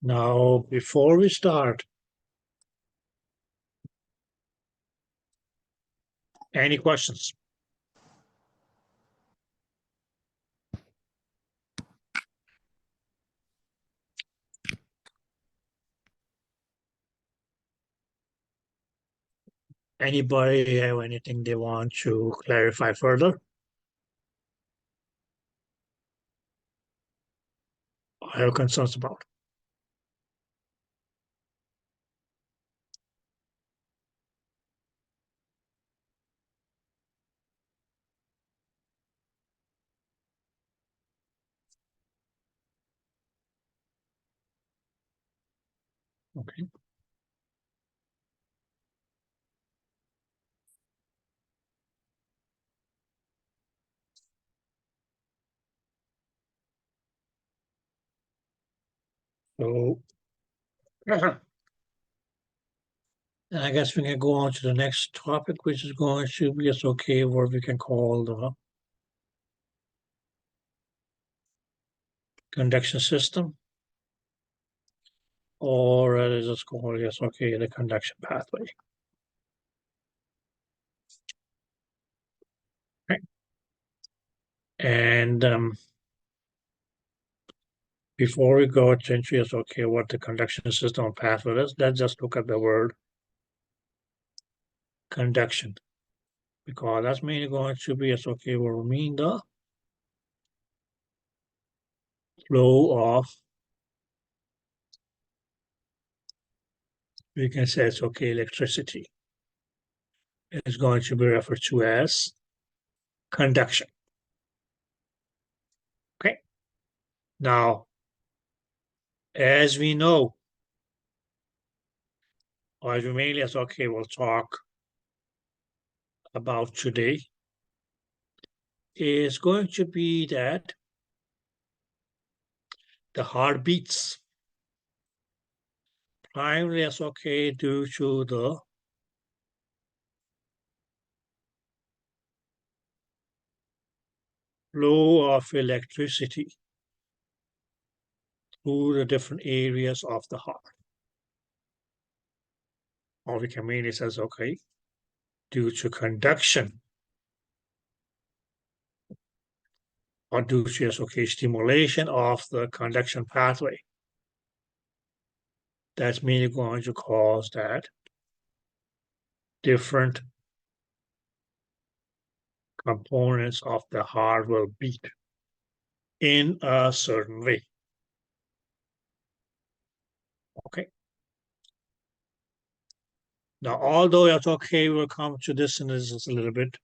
Now, before we start, any questions? Anybody have anything they want to clarify further? Or have concerns about? Okay. So, and I guess we can go on to the next topic, which is going to be, it's okay, what we can call the conduction system, or just call, yes, okay, the conduction pathway. Okay. And before we go to yes, okay, what the conduction system pathway is, let's just look at the word conduction, because that's mainly going to be, it's okay, what we mean the flow of, we can say it's okay, electricity is going to be referred to as conduction. Okay. Now, as we know, or as we mainly as okay, we'll talk about today, is going to be that the heartbeats primarily as okay due to the flow of electricity through the different areas of the heart. Or we can mainly say, okay, due to conduction, or due to okay, stimulation of the conduction pathway. That's mainly going to cause that different components of the heart will beat in a certain way. Okay. Now, although it's okay, we'll come to this in just a little bit,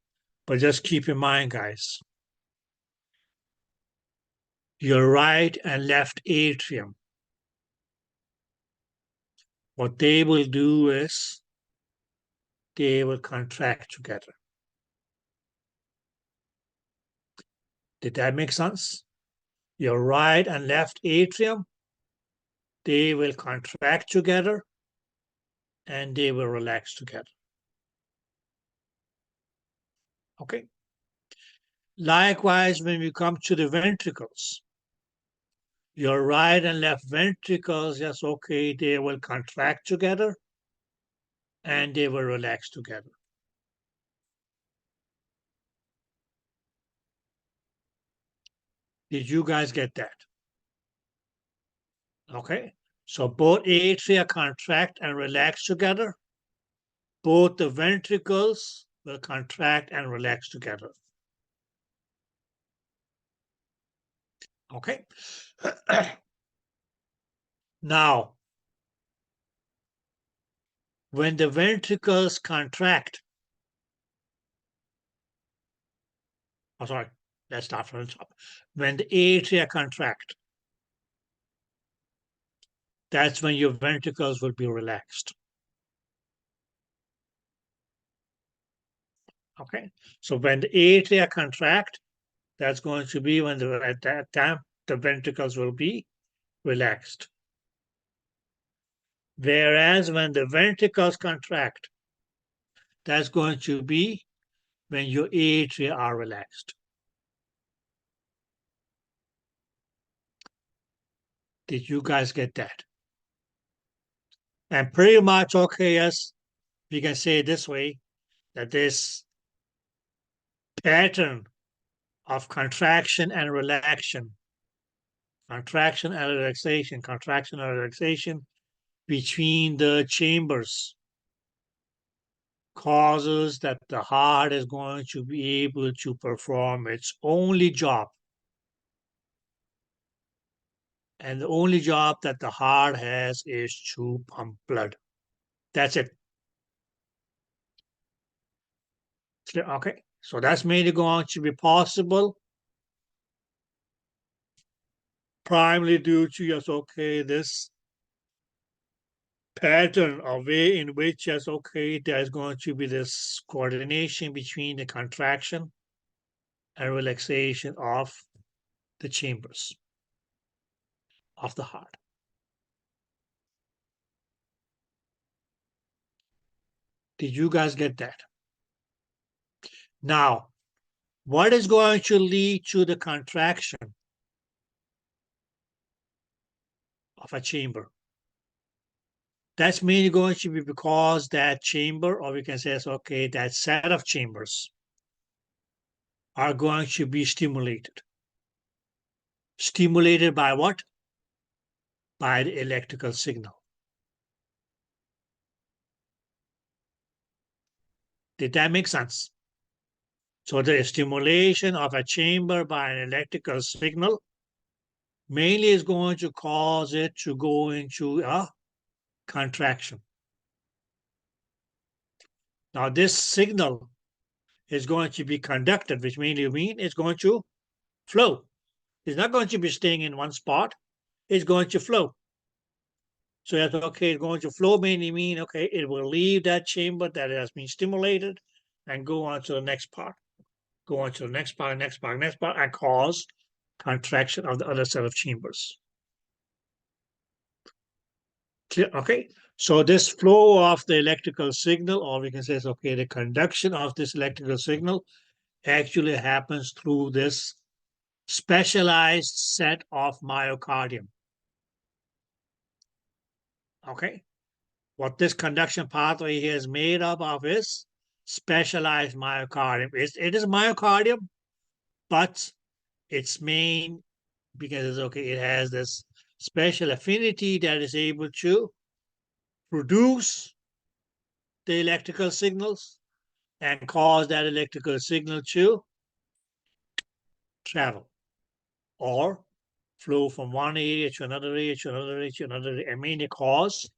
but just keep in mind, guys, your right and left atrium, what they will do is they will contract together. Did that make sense? Your right and left atrium, they will contract together and they will relax together. Okay. Likewise, when we come to the ventricles, your right and left ventricles, yes, okay, they will contract together and they will relax together. Did you guys get that? Okay, so both atria contract and relax together. Both the ventricles will contract and relax together. Okay. Now, when the ventricles contract, oh, sorry, let's start from the top. When the atria contract, that's when your ventricles will be relaxed. Okay, so when the atria contract, that's going to be when at that time the ventricles will be relaxed. Whereas when the ventricles contract, that's going to be when your atria are relaxed. Did you guys get that? And pretty much, okay, yes, we can say it this way, that this pattern of contraction and relaxation, contraction and relaxation, contraction and relaxation between the chambers causes that the heart is going to be able to perform its only job. And the only job that the heart has is to pump blood. That's it. Okay, so that's mainly going to be possible primarily due to, yes, okay, this pattern or way in which, yes, okay, there's going to be this coordination between the contraction and relaxation of the chambers of the heart. Did you guys get that? Now, what is going to lead to the contraction of a chamber? That's mainly going to be because that chamber, or we can say, okay, that set of chambers are going to be stimulated. Stimulated by what? By the electrical signal. Did that make sense? So the stimulation of a chamber by an electrical signal mainly is going to cause it to go into a contraction. Now this signal is going to be conducted, which mainly means it's going to flow. It's not going to be staying in one spot. It's going to flow. So that's okay, it's going to flow mainly mean, okay, it will leave that chamber that has been stimulated and go on to the next part. Go on to the next part, next part, next part, and cause contraction of the other set of chambers. Clear? Okay, so this flow of the electrical signal, or we can say, okay, the conduction of this electrical signal actually happens through this specialized set of myocardium. Okay, what this conduction pathway here is made up of is specialized myocardium. It is myocardium, but its main, because it's okay, it has this special affinity that is able to produce the electrical signals and cause that electrical signal to travel or flow from one area to another area to another area to another area, and mainly cause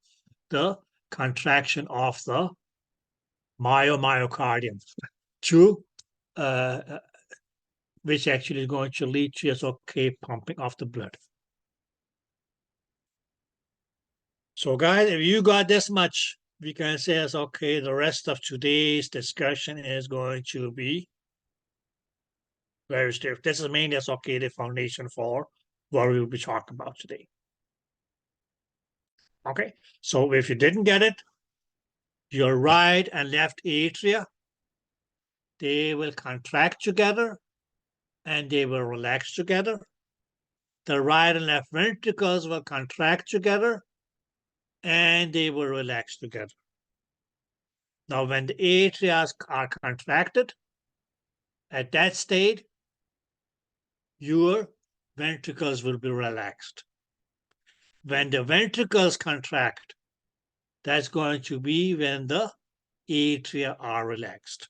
the contraction of the myocardium to which actually is going to lead to, yes, okay, pumping of the blood. So guys, if you got this much, we can say, as okay, the rest of today's discussion is going to be very stiff. This is mainly, as okay, the foundation for what we will be talking about today. Okay, so if you didn't get it, your right and left atria, they will contract together and they will relax together. The right and left ventricles will contract together and they will relax together. Now, when the atria are contracted, at that state, your ventricles will be relaxed. When the ventricles contract, that's going to be when the atria are relaxed.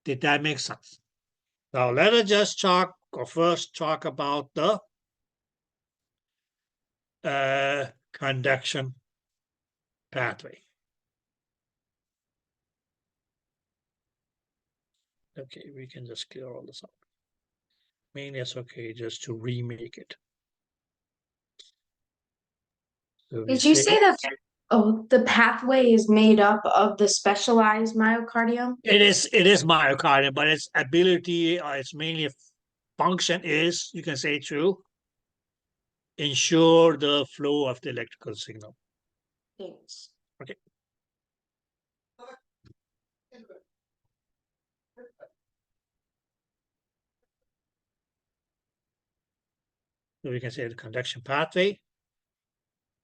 Did that make sense? Now, let us just first talk about the conduction pathway. Okay, we can just clear all this up. Mainly it's okay just to remake it. So Did you say that the pathway is made up of the specialized myocardium? It is myocardium, but its ability, its mainly function is, you can say, to ensure the flow of the electrical signal. Thanks. Okay. So we can say the conduction pathway.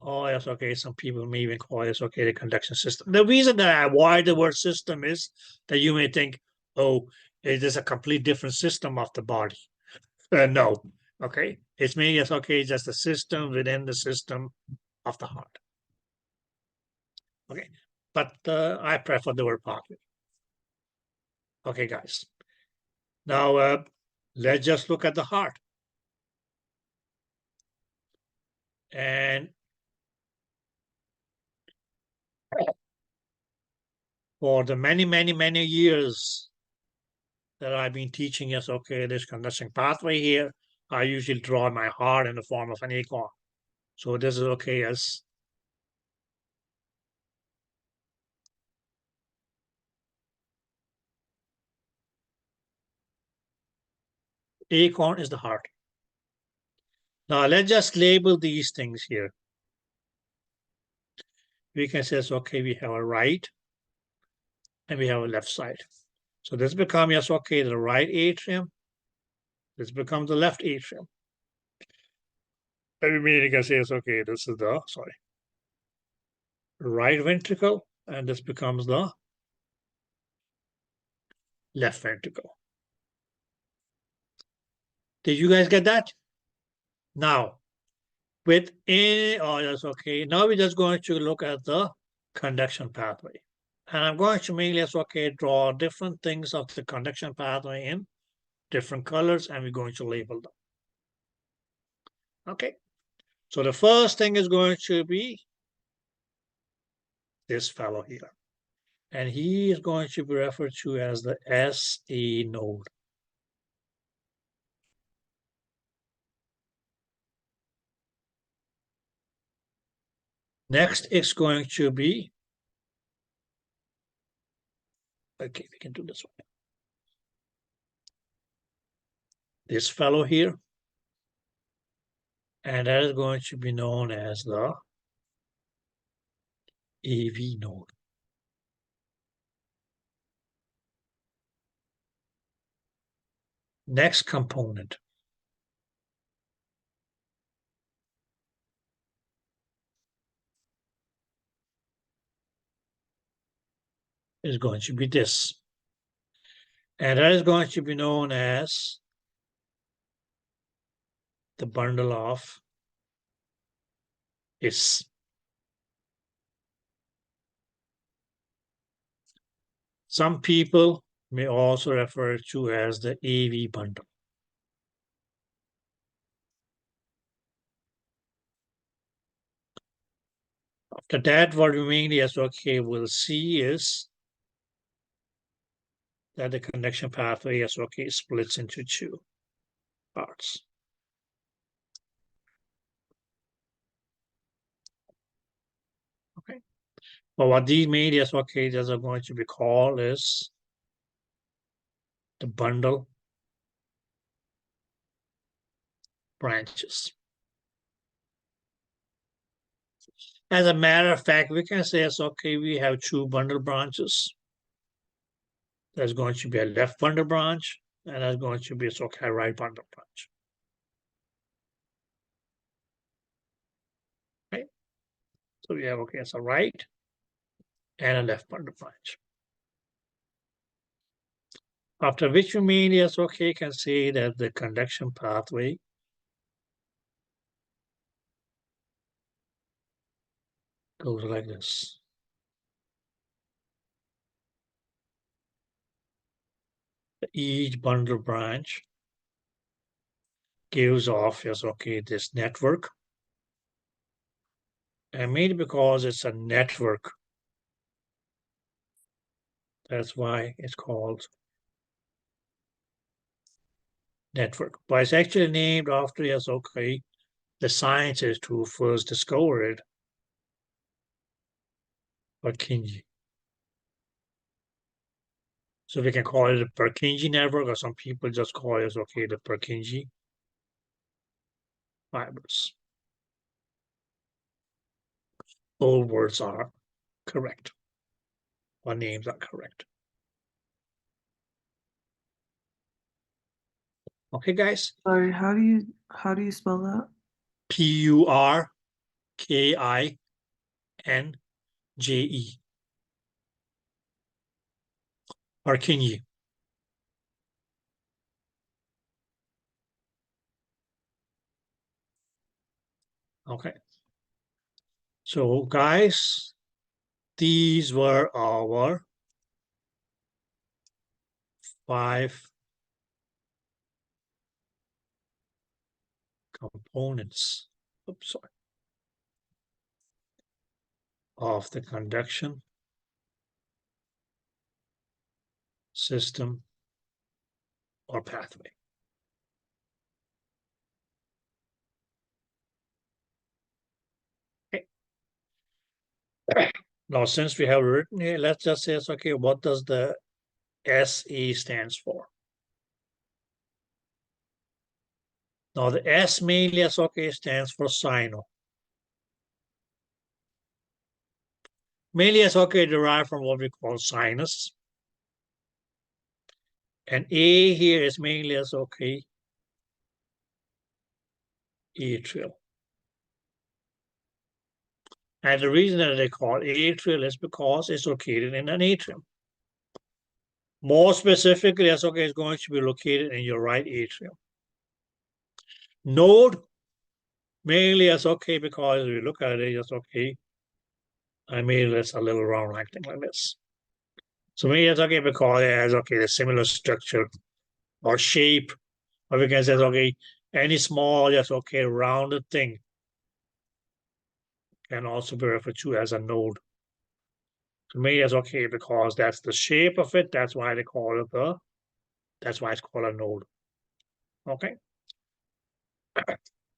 Oh, yes, okay. Some people may even call this, okay, the conduction system. The reason that I avoid the word system is that you may think, oh, it is a complete different system of the body. No, okay. It's mainly, yes, okay, just a system within the system of the heart. Okay, but I prefer the word pathway. Okay, guys. Now, let's just look at the heart. And for the many years that I've been teaching us, okay, this conduction pathway here, I usually draw my heart in the form of an acorn. So this is okay as acorn is the heart. Now let's just label these things here. We can say, okay, we have a right and we have a left side. So this becomes, yes, okay, the right atrium. This becomes the left atrium. Every meaning I say is okay, this is the, sorry, right ventricle, and this becomes the left ventricle. Did you guys get that? Now, within, oh, that's okay. Now we're just going to look at the conduction pathway. And I'm going to mainly, yes, okay, draw different things of the conduction pathway in different colors, and we're going to label them. Okay. So the first thing is going to be this fellow here. And he is going to be referred to as the SA node. Next, it's going to be, okay, we can do this one. This fellow here. And that is going to be known as the AV node. Next component is going to be this. And that is going to be known as the bundle of His. Some people may also refer to as the AV bundle. After that, what we mainly as okay will see is that the conduction pathway as okay splits into two parts. Okay. But what these mainly as okay are going to be called is the bundle branches. As a matter of fact, we can say it's okay, we have two bundle branches. There's going to be a left bundle branch, and there's going to be a right bundle branch. Okay, so we have okay, it's a right and a left bundle branch. After which we mainly as okay can say that the conduction pathway goes like this. Each bundle branch gives off yes okay this network, and mainly because it's a network, that's why it's called network. But it's actually named after yes okay the scientist who first discovered it, Purkinje. So we can call it the Purkinje network, or some people just call it okay the Purkinje fibers. All words are correct. All names are correct. Okay, guys? Sorry, how do you spell that? Purkinje. Purkinje. Okay. So, guys, these were our 5 components. Oops, sorry. Of the conduction system or pathway. Okay. Now, since we have written here, let's just say, okay, what does the SE stands for? Now, the S mainly, okay, stands for sino. Mainly, okay, derived from what we call sinus. And A here is mainly okay, atrial. And the reason that they call it atrial is because it's located in an atrium. More specifically, okay, it's going to be located in your right atrium. Node, mainly okay, because if you look at it, it's okay. I made this a little round acting like this. So maybe it's okay because it has okay the similar structure or shape, or we can say okay, any small, just okay, rounded thing can also be referred to as a node. To me, it's okay because that's the shape of it. That's why they call it that's why it's called a node. Okay.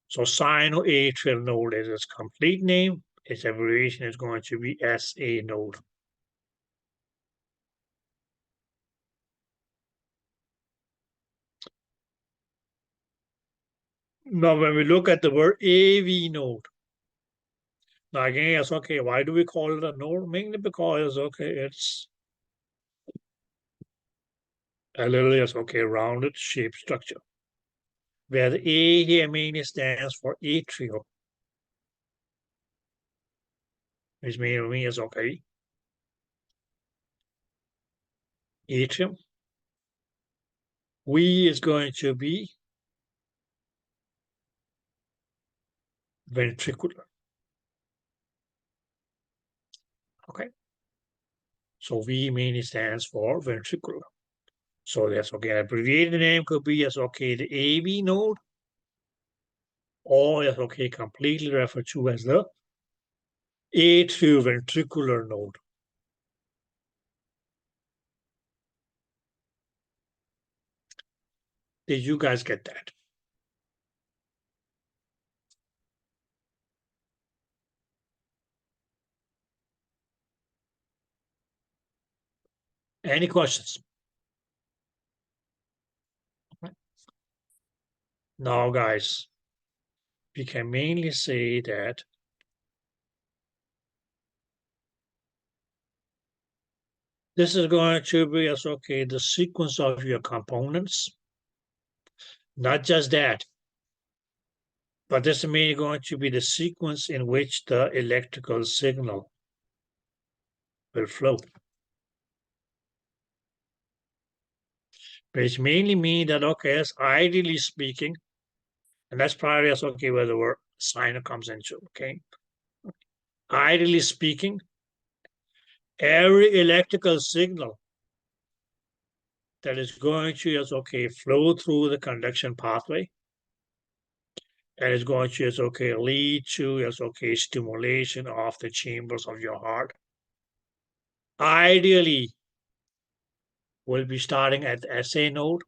So sinoatrial node is its complete name. Its abbreviation is going to be SA node. Now, when we look at the word AV node, now again, it's okay. Why do we call it a node? Mainly because okay, it's a little okay, rounded shape structure. Where the A here mainly stands for atrial, which means okay, atrium. V is going to be ventricular. Okay. So V mainly stands for ventricular. So that's okay. Abbreviated name could be as okay the AV node, or as okay completely referred to as the atrioventricular node. Did you guys get that? Any questions? Now, guys, we can mainly say that this is going to be as okay the sequence of your components. Not just that, but this is mainly going to be the sequence in which the electrical signal will flow. Which mainly means that, okay, as ideally speaking, and that's probably as okay where the word sino comes into, okay? Ideally speaking, every electrical signal that is going to just okay flow through the conduction pathway and is going to just okay lead to just okay stimulation of the chambers of your heart. Ideally, will be starting at the SA node,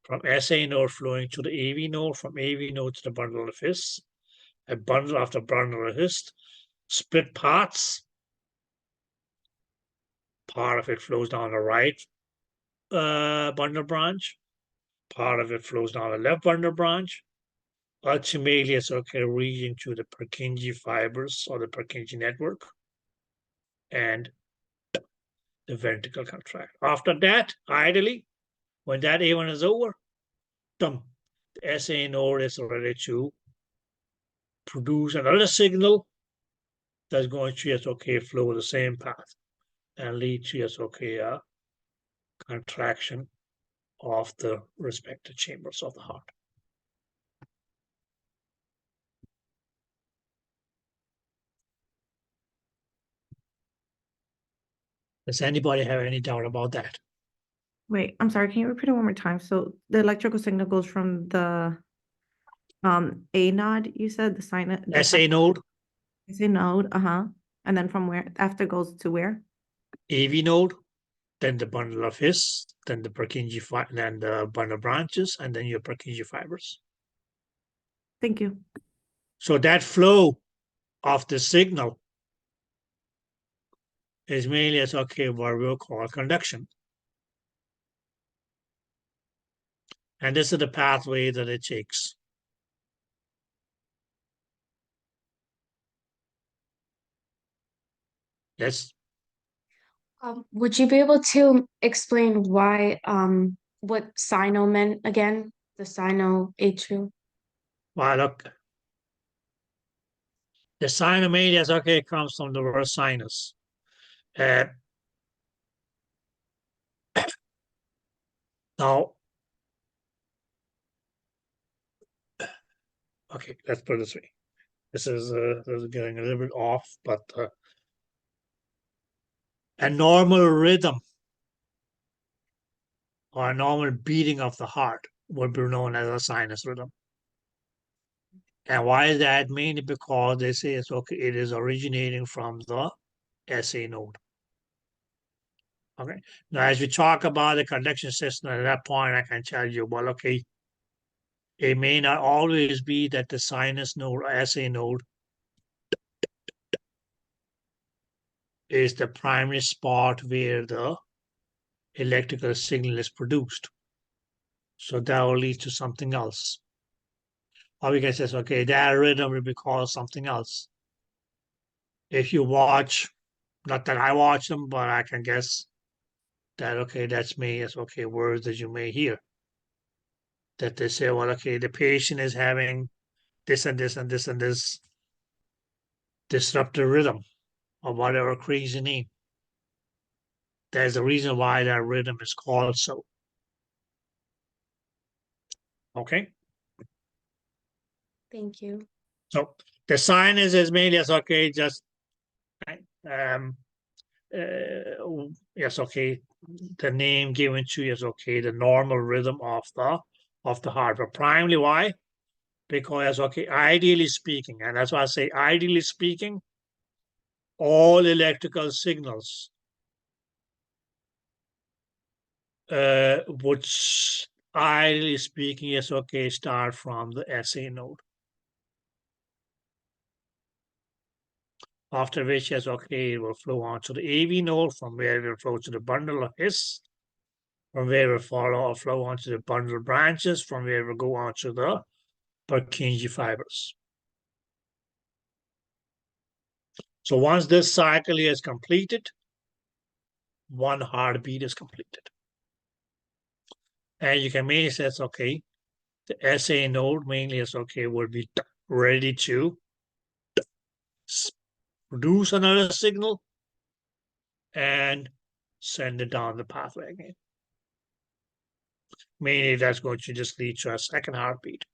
from SA node flowing to the AV node, from AV node to the bundle of His, a bundle after bundle of His, split parts. Part of it flows down the right bundle branch. Part of it flows down the left bundle branch. Ultimately, it's okay reaching to the Purkinje fibers or the Purkinje network and the ventricle contract. After that, ideally, when that event is over, the SA node is ready to produce another signal that's going to just flow the same path and lead to just a contraction of the respective chambers of the heart. Does anybody have any doubt about that? Wait, I'm sorry, can you repeat it one more time? So the electrical signal goes from the A node, you said, the sign, the SA node, SA node, and then from where, after goes to where? AV node, then the bundle of His, then the Purkinje, then the bundle branches, and then your Purkinje fibers. Thank you. So that flow of the signal is mainly as what we'll call conduction. And this is the pathway that it takes. Yes. Would you be able to explain why what sino meant again? The sinoatrial? Well, look, the sinomania comes from the word sinus. Now, okay, let's put it this way. This is getting a little bit off, but a normal rhythm or a normal beating of the heart would be known as a sinus rhythm. And why is that? Mainly because they say it is originating from the SA node. Okay. Now, as we talk about the conduction system, at that point, I can tell you, well, okay, it may not always be that the sinus node or SA node is the primary spot where the electrical signal is produced. So that will lead to something else. Or we can say, okay, that rhythm will be called something else. If you watch, not that I watch them, but I can guess that, okay, that's me, it's words that you may hear. That they say, well, okay, the patient is having this and this and this and this disrupted rhythm or whatever crazy name. There's a reason why that rhythm is called so. Okay. Thank you. So the sinus is mainly as just yes, the name given to is the normal rhythm of the heart. But primarily why? Because ideally speaking, and that's why I say ideally speaking, all electrical signals would ideally speaking is start from the SA node. After which is it will flow on to the AV node, from where it will flow to the bundle of His, from where it will flow onto the bundle branches, from where it will go on to the Purkinje fibers. So once this cycle is completed, one heartbeat is completed. And you can mainly say the SA node mainly is will be ready to produce another signal and send it down the pathway again. Mainly that's going to just lead to a second heartbeat.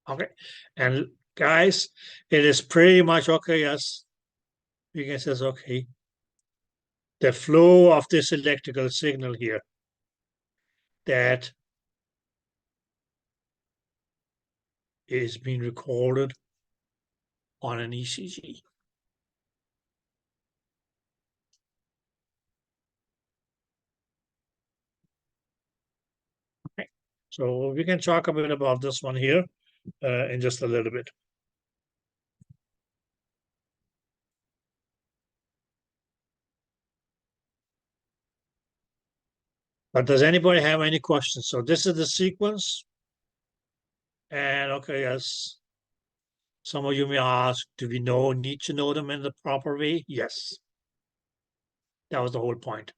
Okay, and guys, it is pretty much yes. You can say the flow of this electrical signal here that is being recorded on an ECG. Okay. So we can talk a bit about this one here in just a little bit. But does anybody have any questions? So this is the sequence. And yes. Some of you may ask, do we need to know them in the proper way? Yes. That was the whole point.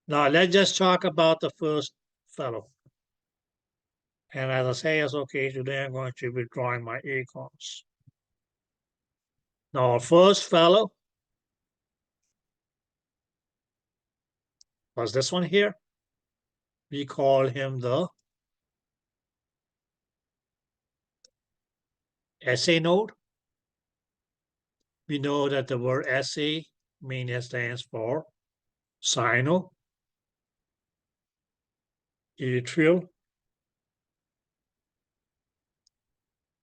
Now let's just talk about the first fellow. And as I say, it's okay, today I'm going to be drawing my acorns. Now, our first fellow was this one here. We call him the SA node. We know that the word SA means stands for sino, atrial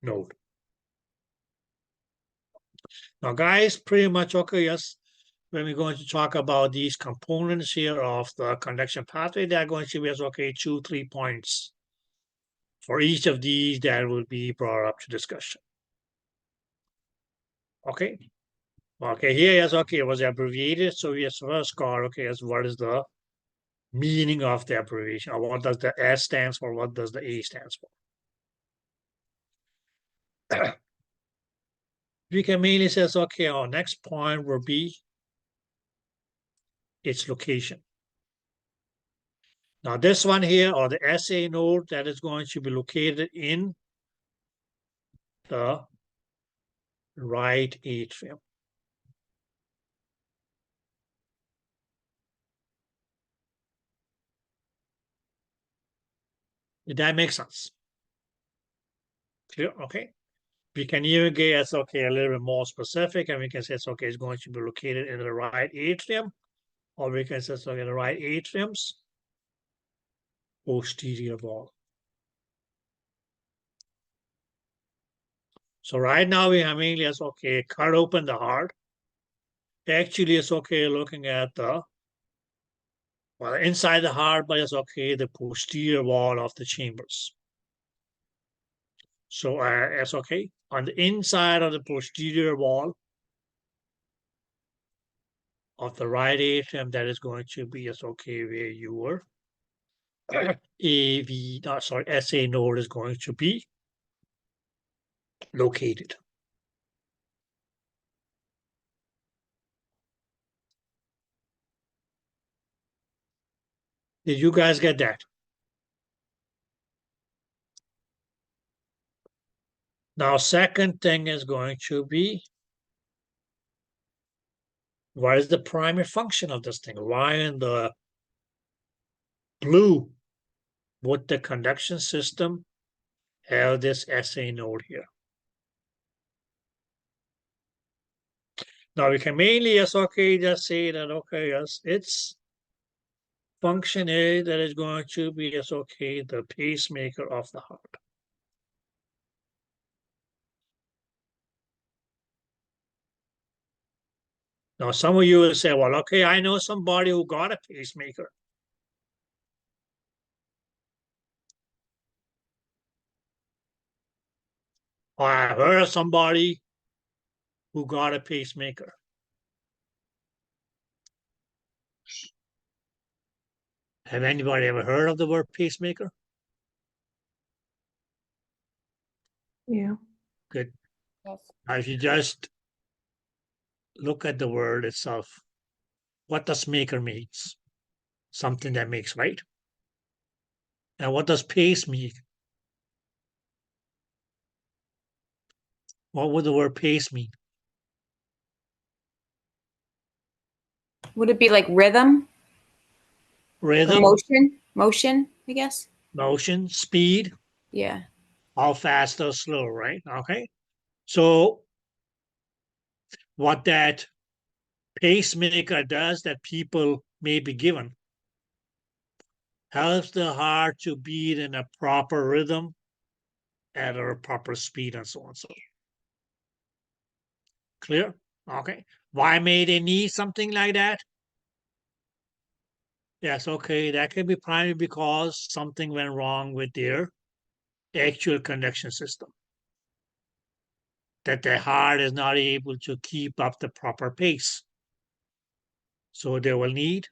node. Now, guys, pretty much okay, yes. When we're going to talk about these components here of the conduction pathway, they're going to be okay, 2-3 points. For each of these, that will be brought up to discussion. Okay. Okay, here, yes, okay, it was abbreviated. So yes, first card, okay, is what is the meaning of the abbreviation? Or what does the S stands for? What does the A stands for? We can mainly say, okay, our next point will be its location. Now this one here, or the SA node, that is going to be located in the right atrium. Did that make sense? Clear? Okay. We can even get it's okay a little bit more specific, and we can say it's okay, it's going to be located in the right atrium, or we can say it's okay, the right atrium's posterior wall. So right now we have mainly it's okay, cut open the heart. Actually, it's okay looking at the well inside the heart, but it's okay the posterior wall of the chambers. So it's okay on the inside of the posterior wall of the right atrium, that is going to be it's okay where your SA node is going to be located. Did you guys get that? Now, second thing is going to be, what is the primary function of this thing? Why in the blue would the conduction system have this SA node here? Now we can mainly, yes, okay, just say that, okay, yes, its function is that is going to be, yes, okay, the pacemaker of the heart. Now, some of you will say, well, okay, I know somebody who got a pacemaker. Or I heard of somebody who got a pacemaker. Have anybody ever heard of the word pacemaker? Yeah. Good. Yes. Now, if you just look at the word itself, what does maker means? Something that makes, right? And what does pace mean? What would the word pace mean? Would it be like rhythm or Rhythm, motion? Motion, I guess. motion, speed, Yeah. how fast or slow, right? Okay. So what that pacemaker does that people may be given helps the heart to beat in a proper rhythm at a proper speed and so on. So clear? Okay. Why may they need something like that? Yes, okay. That can be primarily because something went wrong with their actual conduction system. That the heart is not able to keep up the proper pace. So they will need,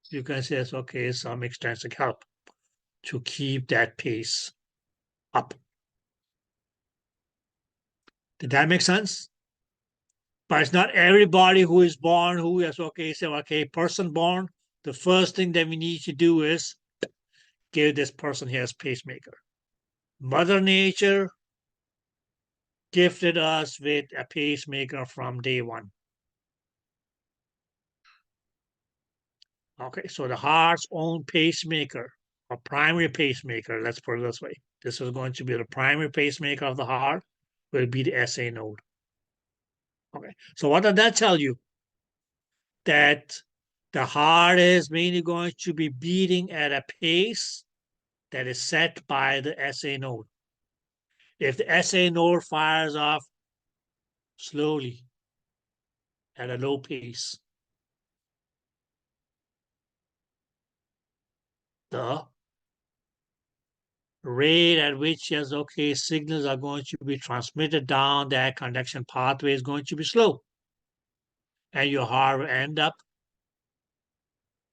you can say, okay, some extrinsic help to keep that pace up. Did that make sense? But it's not everybody who is born who is okay, say, okay, person born the first thing that we need to do is give this person here a pacemaker. Mother Nature gifted us with a pacemaker from day one. Okay, so the heart's own pacemaker, or primary pacemaker, let's put it this way. This is going to be the primary pacemaker of the heart, will be the SA node. Okay, so what does that tell you? That the heart is mainly going to be beating at a pace that is set by the SA node. If the SA node fires off slowly at a low pace, the rate at which, yes, okay, signals are going to be transmitted down that conduction pathway is going to be slow. And your heart will end up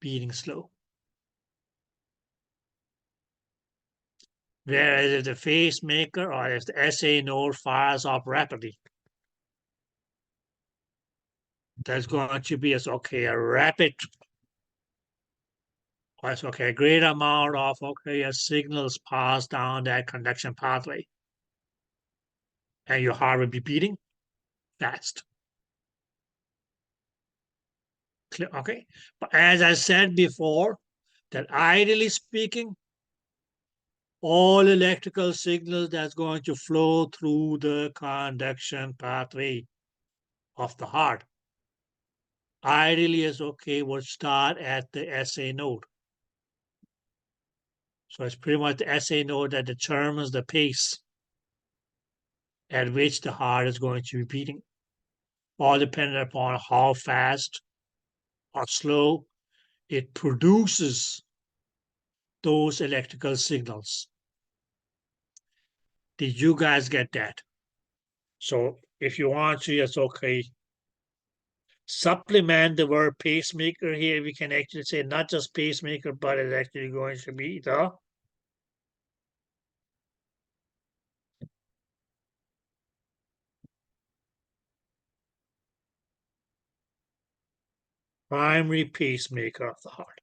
beating slow. Whereas if the pacemaker or if the SA node fires off rapidly, there's going to be, okay, a rapid, okay, a great amount of, okay, signals pass down that conduction pathway. And your heart will be beating fast. Clear, okay? But as I said before, that ideally speaking, all electrical signals that's going to flow through the conduction pathway of the heart ideally is okay, would start at the SA node. So it's pretty much the SA node that determines the pace at which the heart is going to be beating, all dependent upon how fast or slow it produces those electrical signals. Did you guys get that? So if you want to, it's okay. Supplement the word pacemaker here. We can actually say not just pacemaker, but it's actually going to be the primary pacemaker of the heart.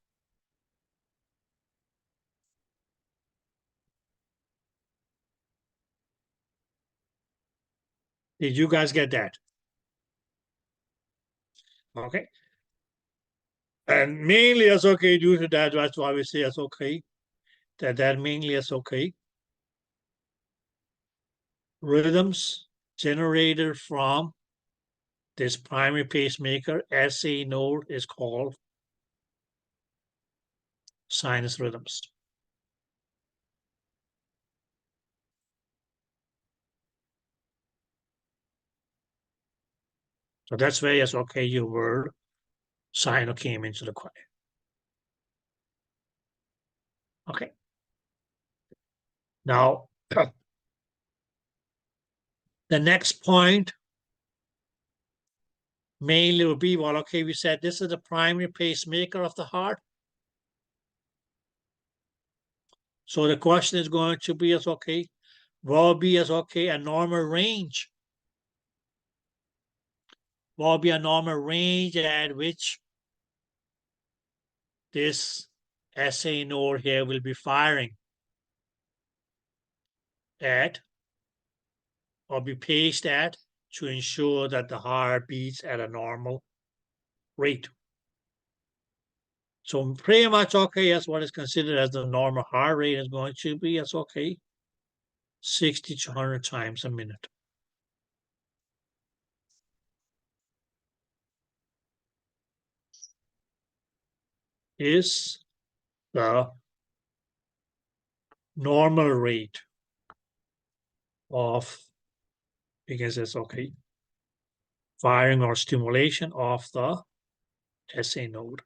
Did you guys get that? Okay. And mainly it's okay due to that. That's why we say it's okay. That mainly is okay. Rhythms generated from this primary pacemaker, SA node, is called sinus rhythms. So that's where, yes, okay, your word sino came into the question. Okay. Now, the next point mainly will be, well, okay, we said this is the primary pacemaker of the heart. So the question is going to be, as okay, will be as okay a normal range. Will be a normal range at which this SA node here will be firing at or be paced at to ensure that the heart beats at a normal rate. So pretty much okay, that's what is considered as the normal heart rate is going to be, as okay, 60 to 100 times a minute. Is the normal rate of, because it's okay, firing or stimulation of the SA node.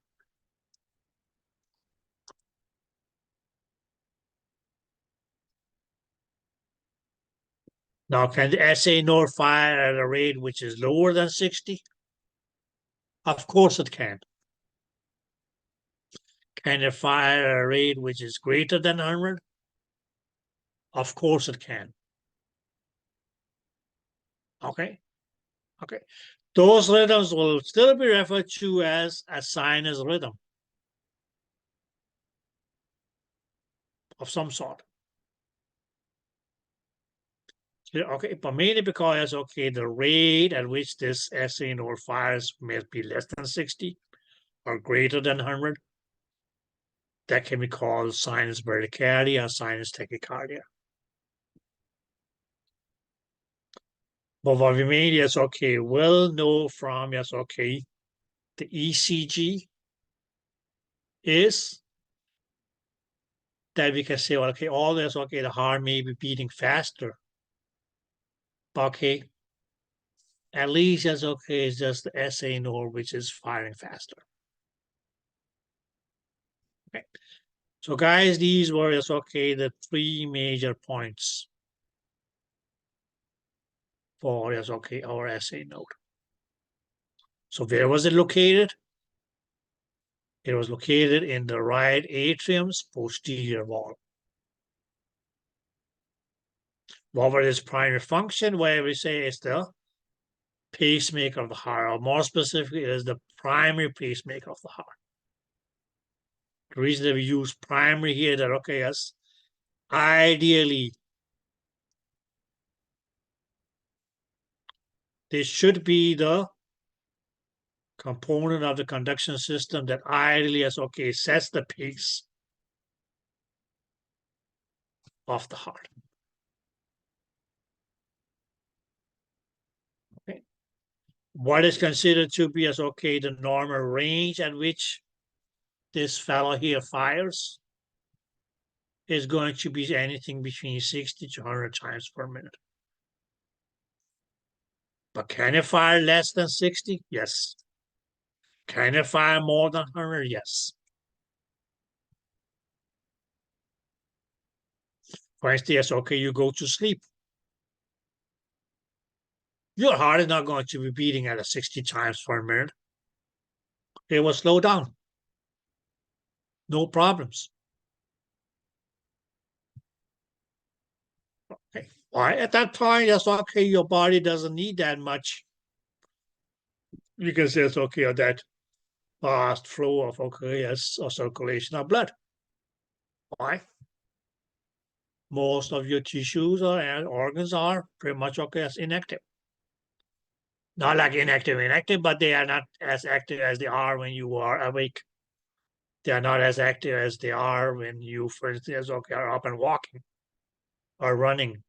Now, can the SA node fire at a rate which is lower than 60? Of course it can. Can it fire at a rate which is greater than 100? Of course it can. Okay. Okay. Those rhythms will still be referred to as a sinus rhythm. of some sort. Okay, but mainly because, okay, the rate at which this SA node fires may be less than 60 or greater than 100. That can be called sinus bradycardia or sinus tachycardia. But what we mainly, yes, okay, will know from, yes, okay, the ECG is that we can say, okay, all this, okay, the heart may be beating faster. But okay, at least, yes, okay, it's just the SA node which is firing faster. Okay. So guys, these were, yes, okay, the 3 major points for, yes, okay, our SA node. So where was it located? It was located in the right atrium's posterior wall. What was its primary function? Where we say it's the pacemaker of the heart, or more specifically, it is the primary pacemaker of the heart. The reason that we use primary here, that okay, yes, ideally, this should be the component of the conduction system that ideally, yes, okay, sets the pace of the heart. Okay. What is considered to be, as okay, the normal range at which this fellow here fires is going to be anything between 60 to 100 times per minute. But can it fire less than 60? Yes. Can it fire more than 100? Yes. For instance, okay, you go to sleep. Your heart is not going to be beating at a 60 times per minute. It will slow down. No problems. Okay. All right. At that point, that's okay. Your body doesn't need that much. You can say it's okay, that fast flow of, okay, yes, or circulation of blood. All right. Most of your tissues and organs are pretty much okay as inactive. Not like inactive, but they are not as active as they are when you are awake. They are not as active as they are when you, for instance, okay, are up and walking or running,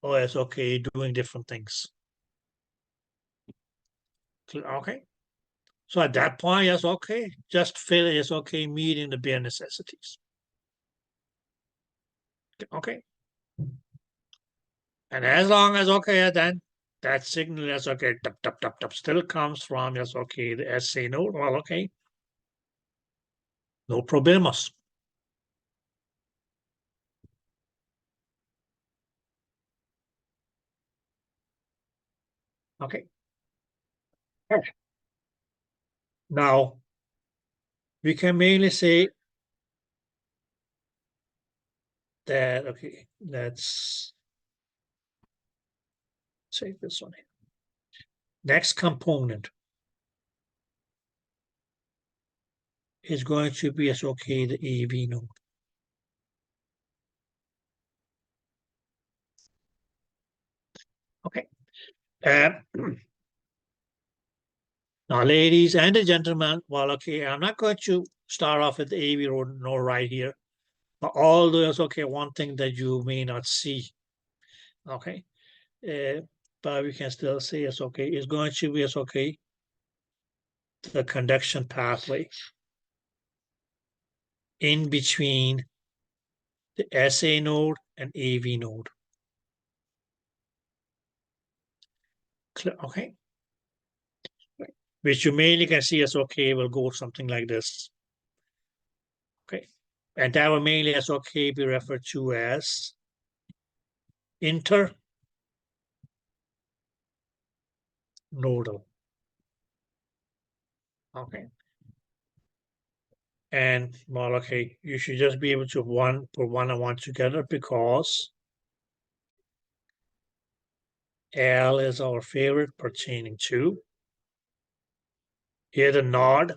or it's okay, doing different things. Okay. So at that point, yes, okay, just feel it's okay, meeting the bare necessities. Okay. And as long as, okay, then that signal is okay, tup, tup, tup, tup, still comes from, yes, okay, the SA node, well, okay, no problemos. Okay. Now, we can mainly say that, okay, let's save this one. Next component is going to be, as okay, the AV node. Okay. Now, ladies and gentlemen, well, okay, I'm not going to start off with the AV node right here, but although it's okay, one thing that you may not see, okay, but we can still say it's okay, it's going to be, it's okay, the conduction pathway in between the SA node and AV node. Okay. Which you mainly can see as okay, will go something like this. Okay. And that will mainly as okay be referred to as internodal. Okay. And well, okay, you should just be able to put one and one together, because L is our favorite pertaining to. Here the nod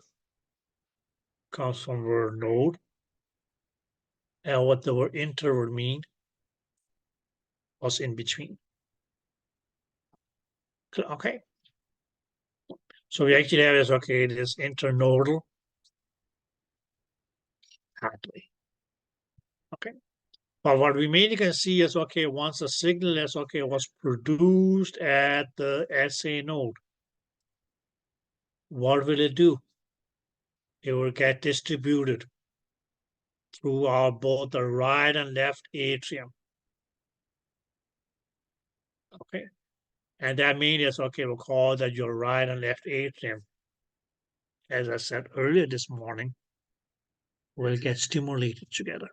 comes from word node. And what the word inter would mean was in between. Okay. So we actually have this, okay, this internodal pathway. Okay. But what we mainly can see is, okay, once a signal is, okay, was produced at the SA node, what will it do? It will get distributed throughout both the right and left atrium. Okay. And that means, okay, we'll call that your right and left atrium, as I said earlier this morning, will get stimulated together.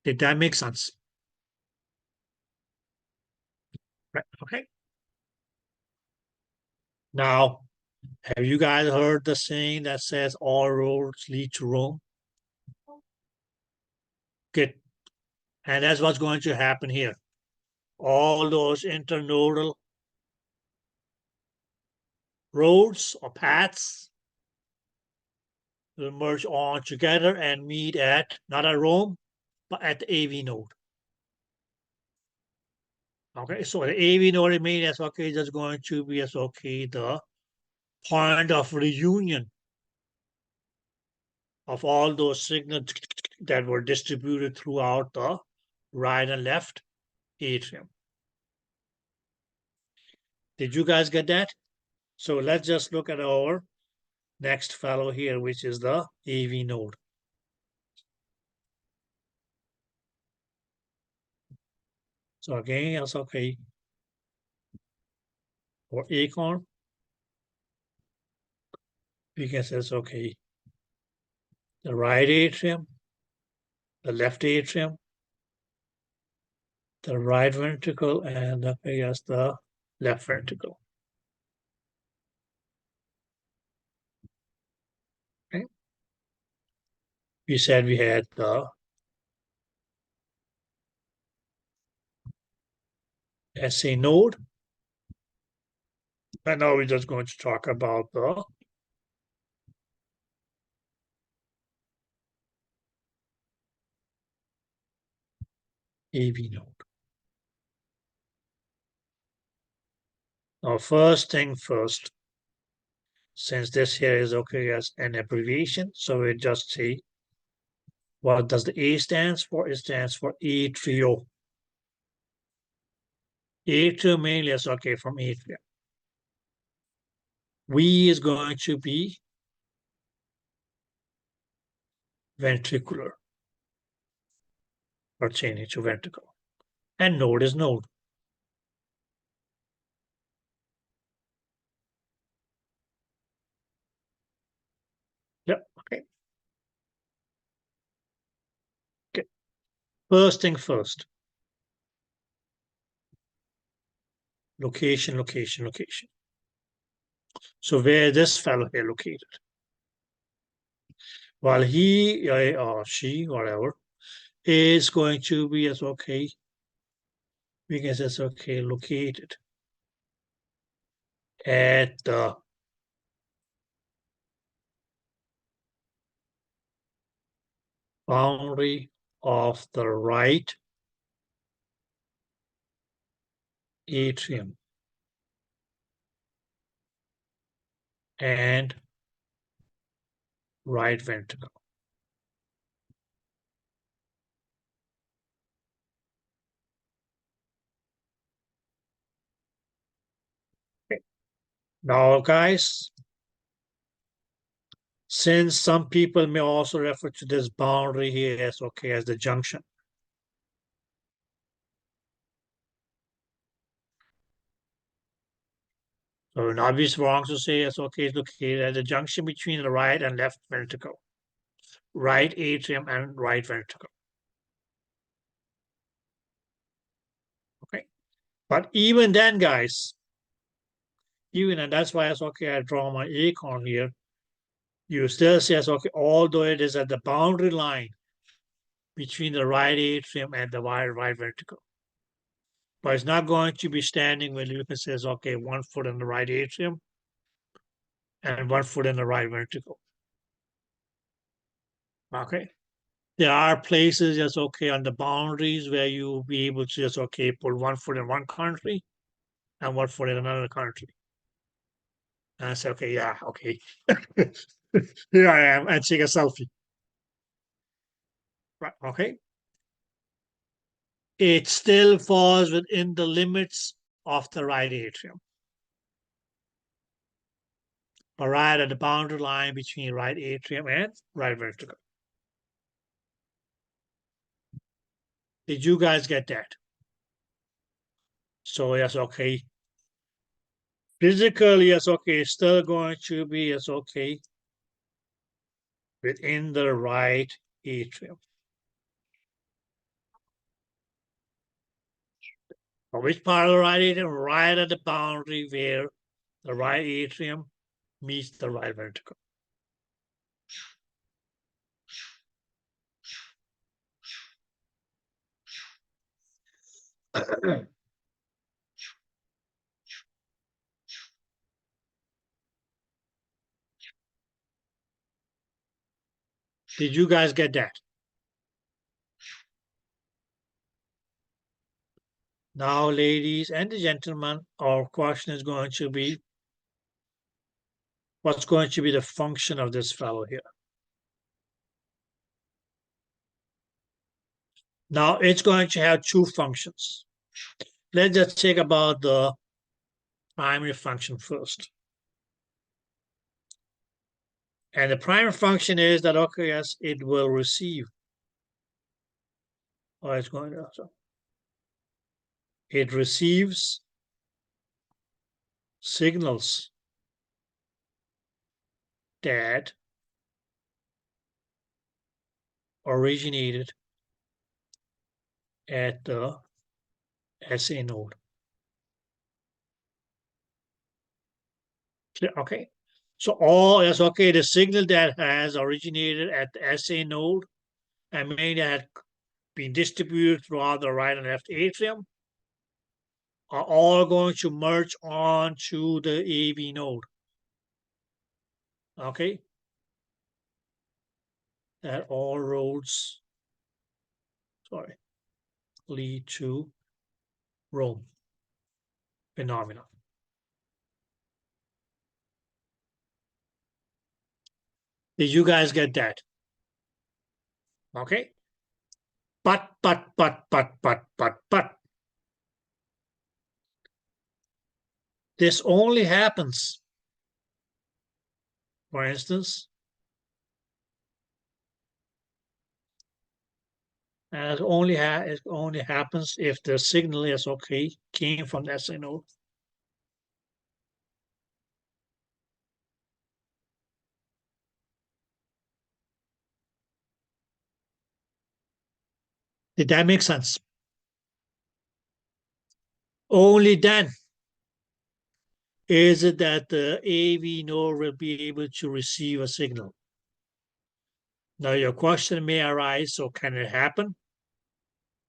Did that make sense? Right. Okay. Now, have you guys heard the saying that says all roads lead to Rome? Good. And that's what's going to happen here. All those internodal roads or paths will merge on together and meet at, not at Rome, but at the AV node. Okay, so the AV node means, okay, that's going to be, okay, the point of reunion of all those signals that were distributed throughout the right and left atrium. Did you guys get that? So let's just look at our next fellow here, which is the AV node. So again, that's okay. For acorn, we can say it's okay. The right atrium, the left atrium, the right ventricle, and I guess the left ventricle. Okay. We said we had the SA node. And now we're just going to talk about the AV node. Now, first thing first, since this here is okay as an abbreviation, so we just say, what does the A stands for? It stands for atrio. Atrio mainly is okay from atria. V is going to be ventricular, pertaining to ventricle. And node is node. Yep, okay. Okay. First thing first. Location, location, location. So where is this fellow here located? While he or she, whatever, is going to be as okay, we can say it's okay, located at the boundary of the right atrium and right ventricle. Okay. Now, guys, since some people may also refer to this boundary here as okay as the junction. So an obvious wrong to say it's okay is located at the junction between the right and left ventricle, right atrium and right ventricle. Okay, but even then, guys, and that's why it's okay, I draw my acorn here. You still say, okay, although it is at the boundary line between the right atrium and the right ventricle. But it's not going to be standing when you can say, okay, 1 foot in the right atrium, and 1 foot in the right ventricle. Okay. There are places just okay on the boundaries where you'll be able to just okay put 1 foot in one country and 1 foot in another country. And I said, okay, yeah, okay. Here I am, and take a selfie. Right, okay. It still falls within the limits of the right atrium. But right at the boundary line between right atrium and right ventricle. Did you guys get that? So yes, okay. Physically, yes, okay, still going to be, yes, okay, within the right atrium. Or which part of the right atrium? Right at the boundary where the right atrium meets the right ventricle. Did you guys get that? Now, ladies and gentlemen, our question is going to be, what's going to be the function of this fellow here? Now, it's going to have two functions. Let's just take about the primary function first. And the primary function is that, okay, yes, it will receive. Or it's going to, so it receives signals that originated at the SA node. Okay. So all is okay, the signal that has originated at the SA node and may have been distributed throughout the right and left atrium are all going to merge onto the AV node. Okay. That all roads, lead to Rome phenomena. Did you guys get that? Okay. But. This only happens, for instance, and it only happens if the signal is okay, came from the SA node. Did that make sense? Only then is it that the AV node will be able to receive a signal. Now your question may arise, so can it happen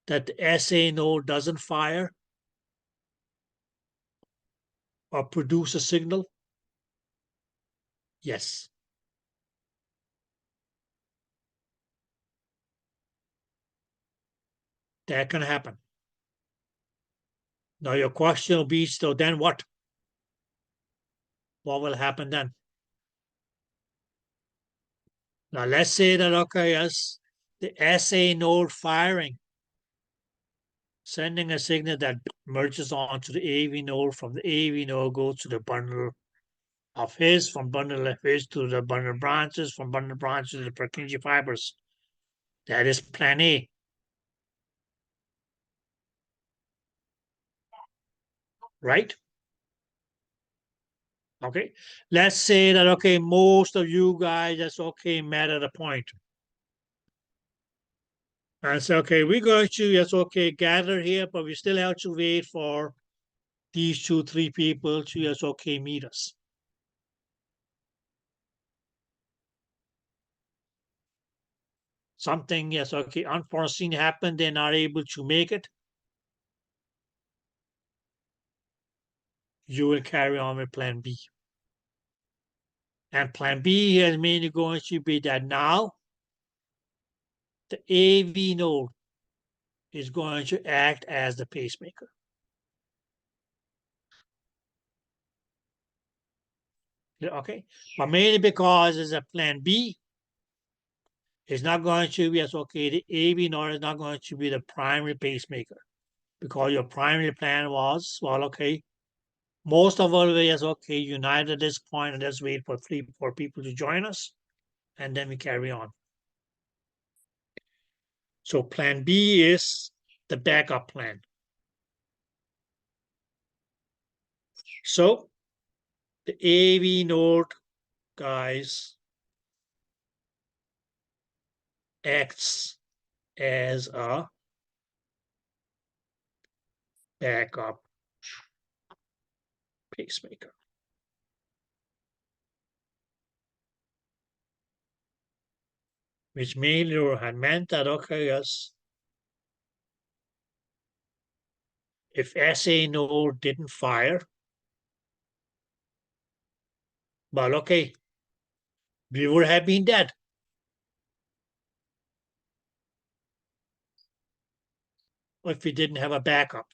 that the SA node doesn't fire or produce a signal? Yes. That can happen. Now your question will be, so then what? What will happen then? Now let's say that, okay, yes, the SA node firing, sending a signal that merges onto the AV node, from the AV node goes to the bundle of his, from bundle of his to the bundle branches, from bundle branches to the Purkinje fibers. That is plan A. Right? Okay. Let's say that, okay, most of you guys just, okay, met at a point. And say, okay, we're going to just, okay, gather here, but we still have to wait for these 2-3 people to just, okay, meet us. Something, yes, okay, unforeseen happened, they're not able to make it. You will carry on with plan B. And plan B is mainly going to be that now the AV node is going to act as the pacemaker. Okay, but mainly because it's a plan B, it's not going to be as okay. The AV node is not going to be the primary pacemaker because your primary plan was, well, okay, most of all is okay, unite at this point and let's wait for 3-4 people to join us, and then we carry on. So plan B is the backup plan. So the AV node, guys, acts as a backup pacemaker. Which mainly had meant that, okay, yes, if SA node didn't fire, well, okay, we would have been dead. If we didn't have a backup.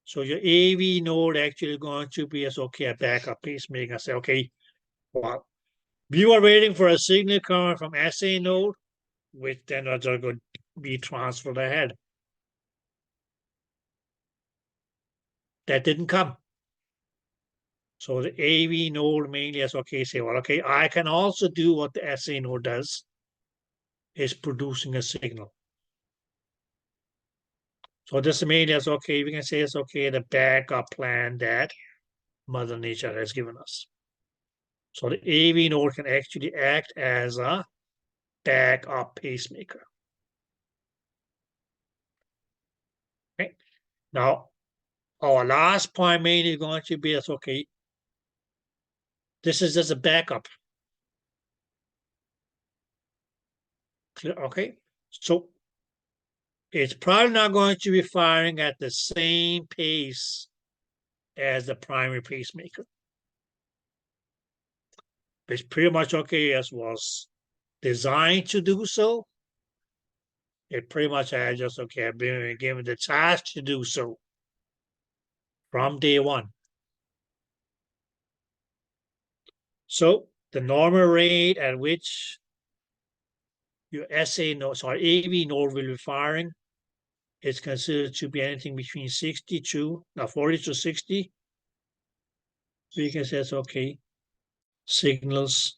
So your AV node actually going to be as okay, a backup pacemaker. Say, okay, well, we were waiting for a signal coming from SA node, which then was going to be transferred ahead. That didn't come. So the AV node mainly is okay, say, well, okay, I can also do what the SA node does, is producing a signal. So this mainly is okay, we can say it's okay, the backup plan that Mother Nature has given us. So the AV node can actually act as a backup pacemaker. Okay. Now, our last point mainly going to be is okay, this is just a backup. Okay, so it's probably not going to be firing at the same pace as the primary pacemaker. It's pretty much okay as was designed to do so. It pretty much has just okay, been given the task to do so from day one. So the normal rate at which your SA node, sorry, AV node will be firing is considered to be anything between 40 to 60. So you can say it's okay, signals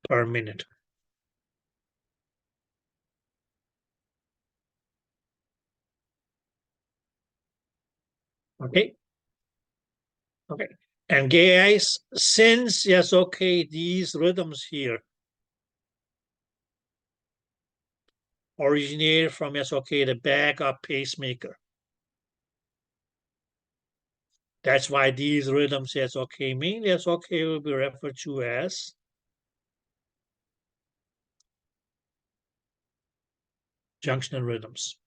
per minute. Okay. Okay. And guys, since, yes, okay, these rhythms here originate from, yes, okay, the backup pacemaker. That's why these rhythms, yes, okay, mean, yes, okay, will be referred to as junctional rhythms.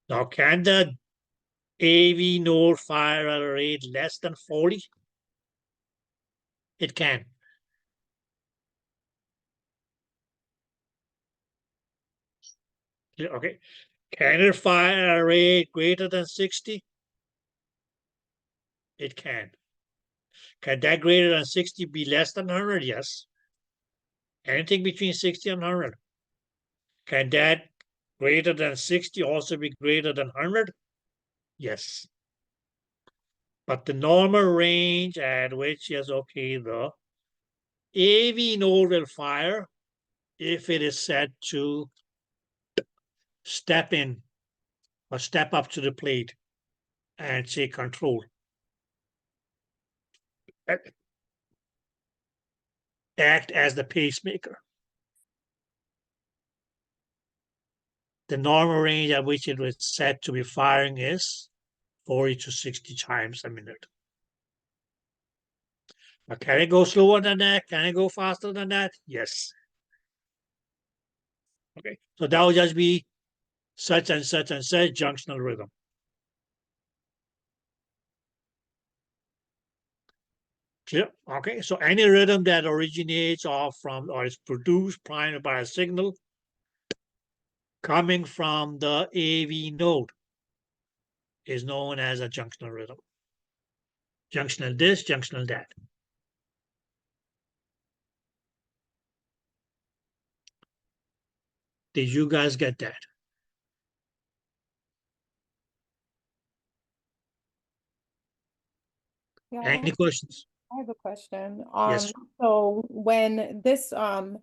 Now, can the AV node fire at a rate less than 40? It can. Okay. Can it fire at a rate greater than 60? It can. Can that greater than 60 be less than 100? Yes. Anything between 60 and 100. Can that greater than 60 also be greater than 100? Yes. But the normal range at which, yes, okay, the AV node will fire if it is set to step in or step up to the plate and take control. Act as the pacemaker. The normal range at which it was set to be firing is 40 to 60 times a minute. Now, can it go slower than that? Can it go faster than that? Yes. Okay, so that would just be such and such and such junctional rhythm. Clear? Okay, so any rhythm that originates off from or is produced primarily by a signal coming from the AV node is known as a junctional rhythm. Junctional this, junctional that. Did you guys get that? Yeah, Any questions? I have a question. Yes. So when this, the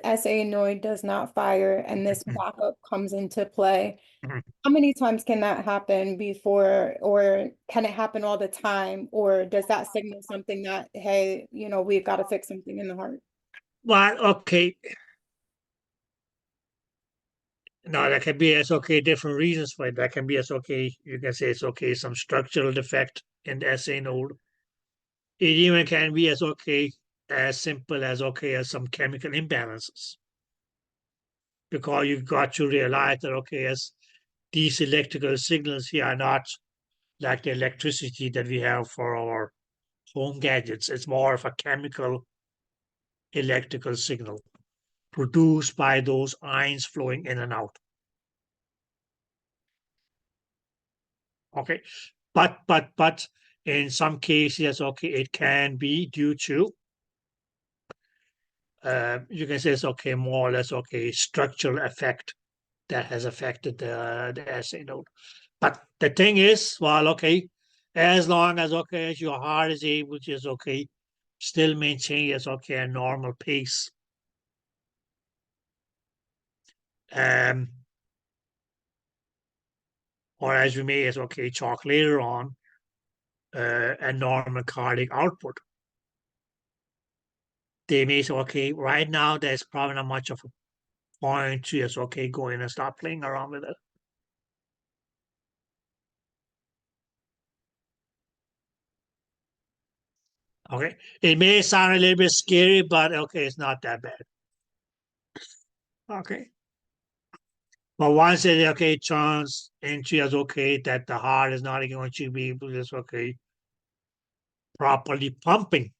SA node does not fire and this backup comes into play, Mhm. how many times can that happen before, or can it happen all the time? Or does that signal something that, hey, we've got to fix something in the heart? Well, okay. No, that can be as okay, different reasons for it. That can be as okay, you can say it's okay, some structural defect in the SA node. It even can be as okay, as simple as okay, as some chemical imbalances. Because you got to realize that okay, as these electrical signals here are not like the electricity that we have for our home gadgets. It's more of a chemical electrical signal produced by those ions flowing in and out. Okay, but in some cases, okay, it can be due to you can say it's okay, more or less okay, structural effect that has affected the SA node. But the thing is, well, okay, as long as okay, as your heart is able to, okay, still maintain its okay a normal pace. Or as we may as okay talk later on, a normal cardiac output. They may say, okay, right now there's probably not much of a point to just okay, go in and start playing around with it. Okay, it may sound a little bit scary, but okay, it's not that bad. Okay. But once it okay turns into as okay that the heart is not going to be able to okay properly pumping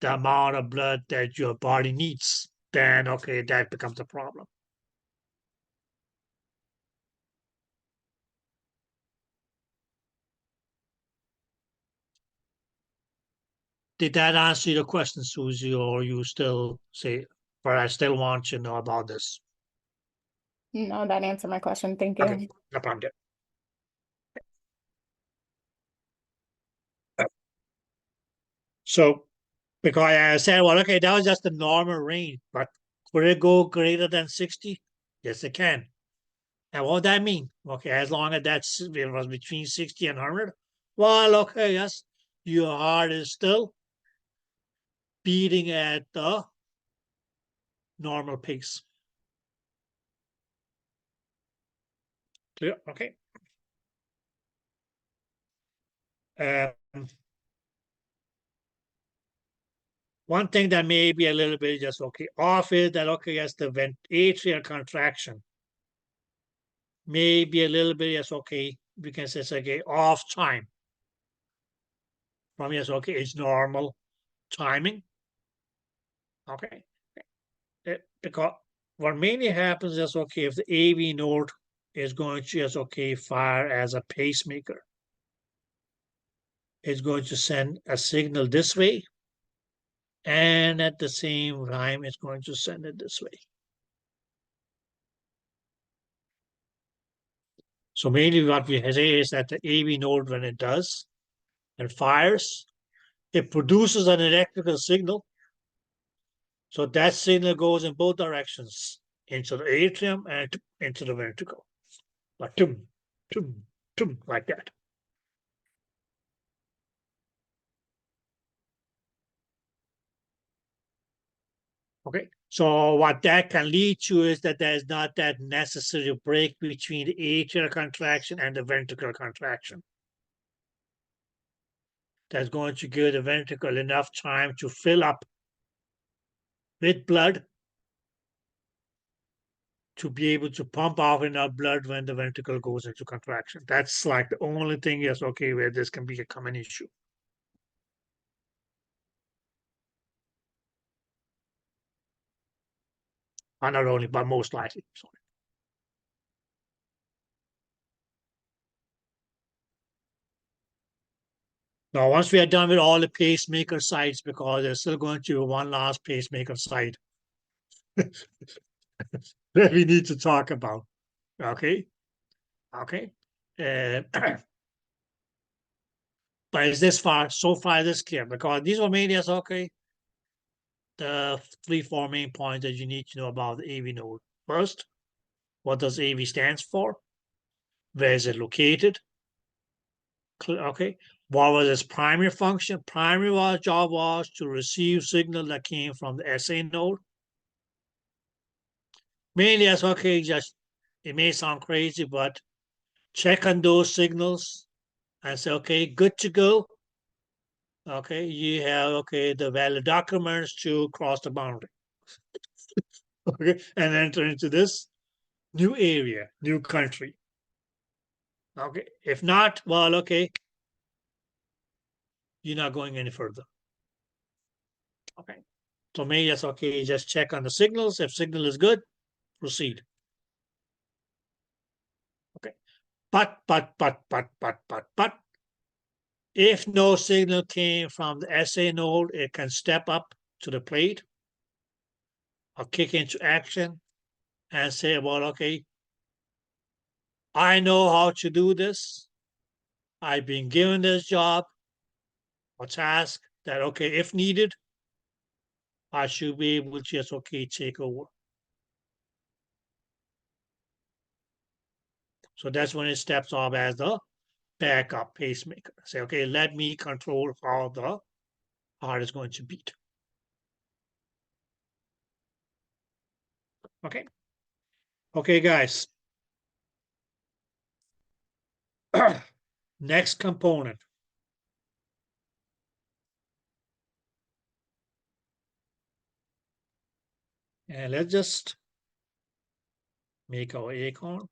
the amount of blood that your body needs, then okay, that becomes a problem. Did that answer your question, Susie, or you still say, but I still want to know about this? No, that answered my question. Thank you. Okay, no problem. So, because I said, well, okay, that was just the normal range, but could it go greater than 60? Yes, it can. And what would that mean? Okay, as long as that's it was between 60 and 100, well, okay, yes, your heart is still beating at the normal pace. Clear? Okay. One thing that may be a little bit just okay off is that okay, yes, the atrial contraction may be a little bit yes, okay, we can say it's okay off time from yes, okay, it's normal timing. Okay. Because what mainly happens is okay, if the AV node is going to just okay fire as a pacemaker, it's going to send a signal this way, and at the same time, it's going to send it this way. So mainly what we say is that the AV node, when it does and fires, it produces an electrical signal. So that signal goes in both directions, into the atrium and into the ventricle. Like tum, tum, tum, like that. Okay, so what that can lead to is that there's not that necessary break between the atrial contraction and the ventricular contraction. That's going to give the ventricle enough time to fill up with blood to be able to pump out enough blood when the ventricle goes into contraction. That's like the only thing is okay where this can be a common issue. Not only, but most likely. Sorry. Now, once we are done with all the pacemaker sites, because there's still going to be one last pacemaker site that we need to talk about. Okay. Okay. But is this far, so far this clear? Because these were mainly as, okay, the 3-4 main points that you need to know about the AV node. First, what does AV stands for? Where is it located? Okay. What was its primary function? Primary job was to receive signal that came from the SA node. Mainly as, okay, just, it may sound crazy, but check on those signals and say, okay, good to go. Okay, you have, okay, the valid documents to cross the boundary. Okay, and enter into this new area, new country. Okay, if not, well, okay, you're not going any further. Okay, so maybe that's okay, just check on the signals. If signal is good, proceed. Okay, but, if no signal came from the SA node, it can step up to the plate or kick into action and say, well, okay, I know how to do this. I've been given this job or task that, okay, if needed, I should be able to just, okay, take over. So that's when it steps off as the backup pacemaker. Say, okay, let me control how the heart is going to beat. Okay. Okay, guys. Next component. And let's just make our acorn.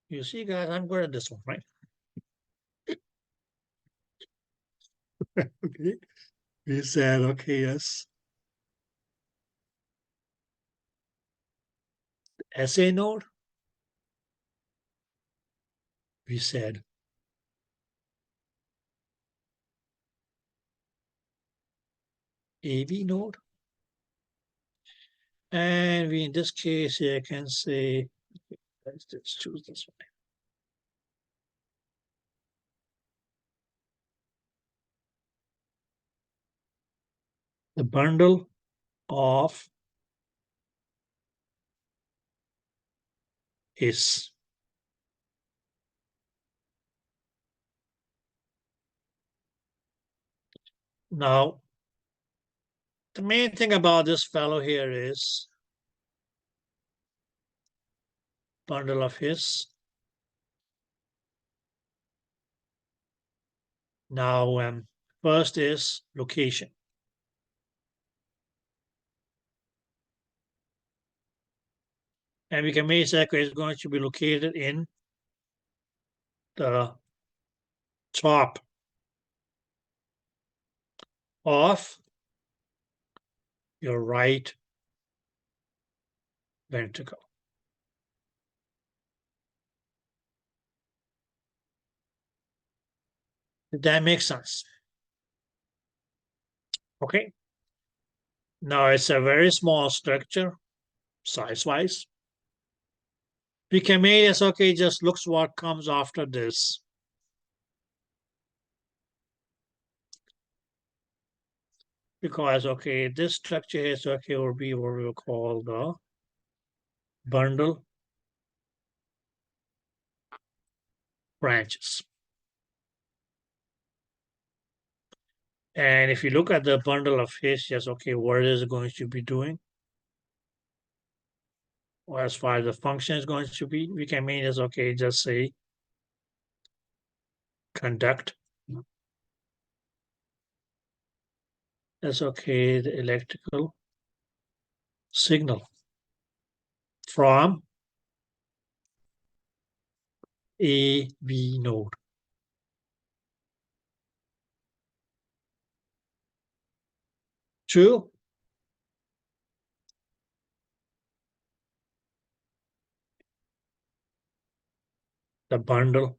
You see, guys, I'm good at this one, right? Okay. We said, okay, yes. SA node. We said AV node. And we, in this case here, can say, let's just choose this one. The bundle of is. Now, the main thing about this fellow here is bundle of his. Now, first is location. And we can make that it's going to be located in the top of your right ventricle. Did that make sense? Okay. Now it's a very small structure, size-wise. We can make this, okay, just looks what comes after this. Because, okay, this structure is, okay, will be what we'll call the bundle branches. And if you look at the bundle of his, yes, okay, what is it going to be doing? Well, as far as the function is going to be, we can mean is, okay, just say conduct. That's okay, the electrical signal from AV node. To the bundle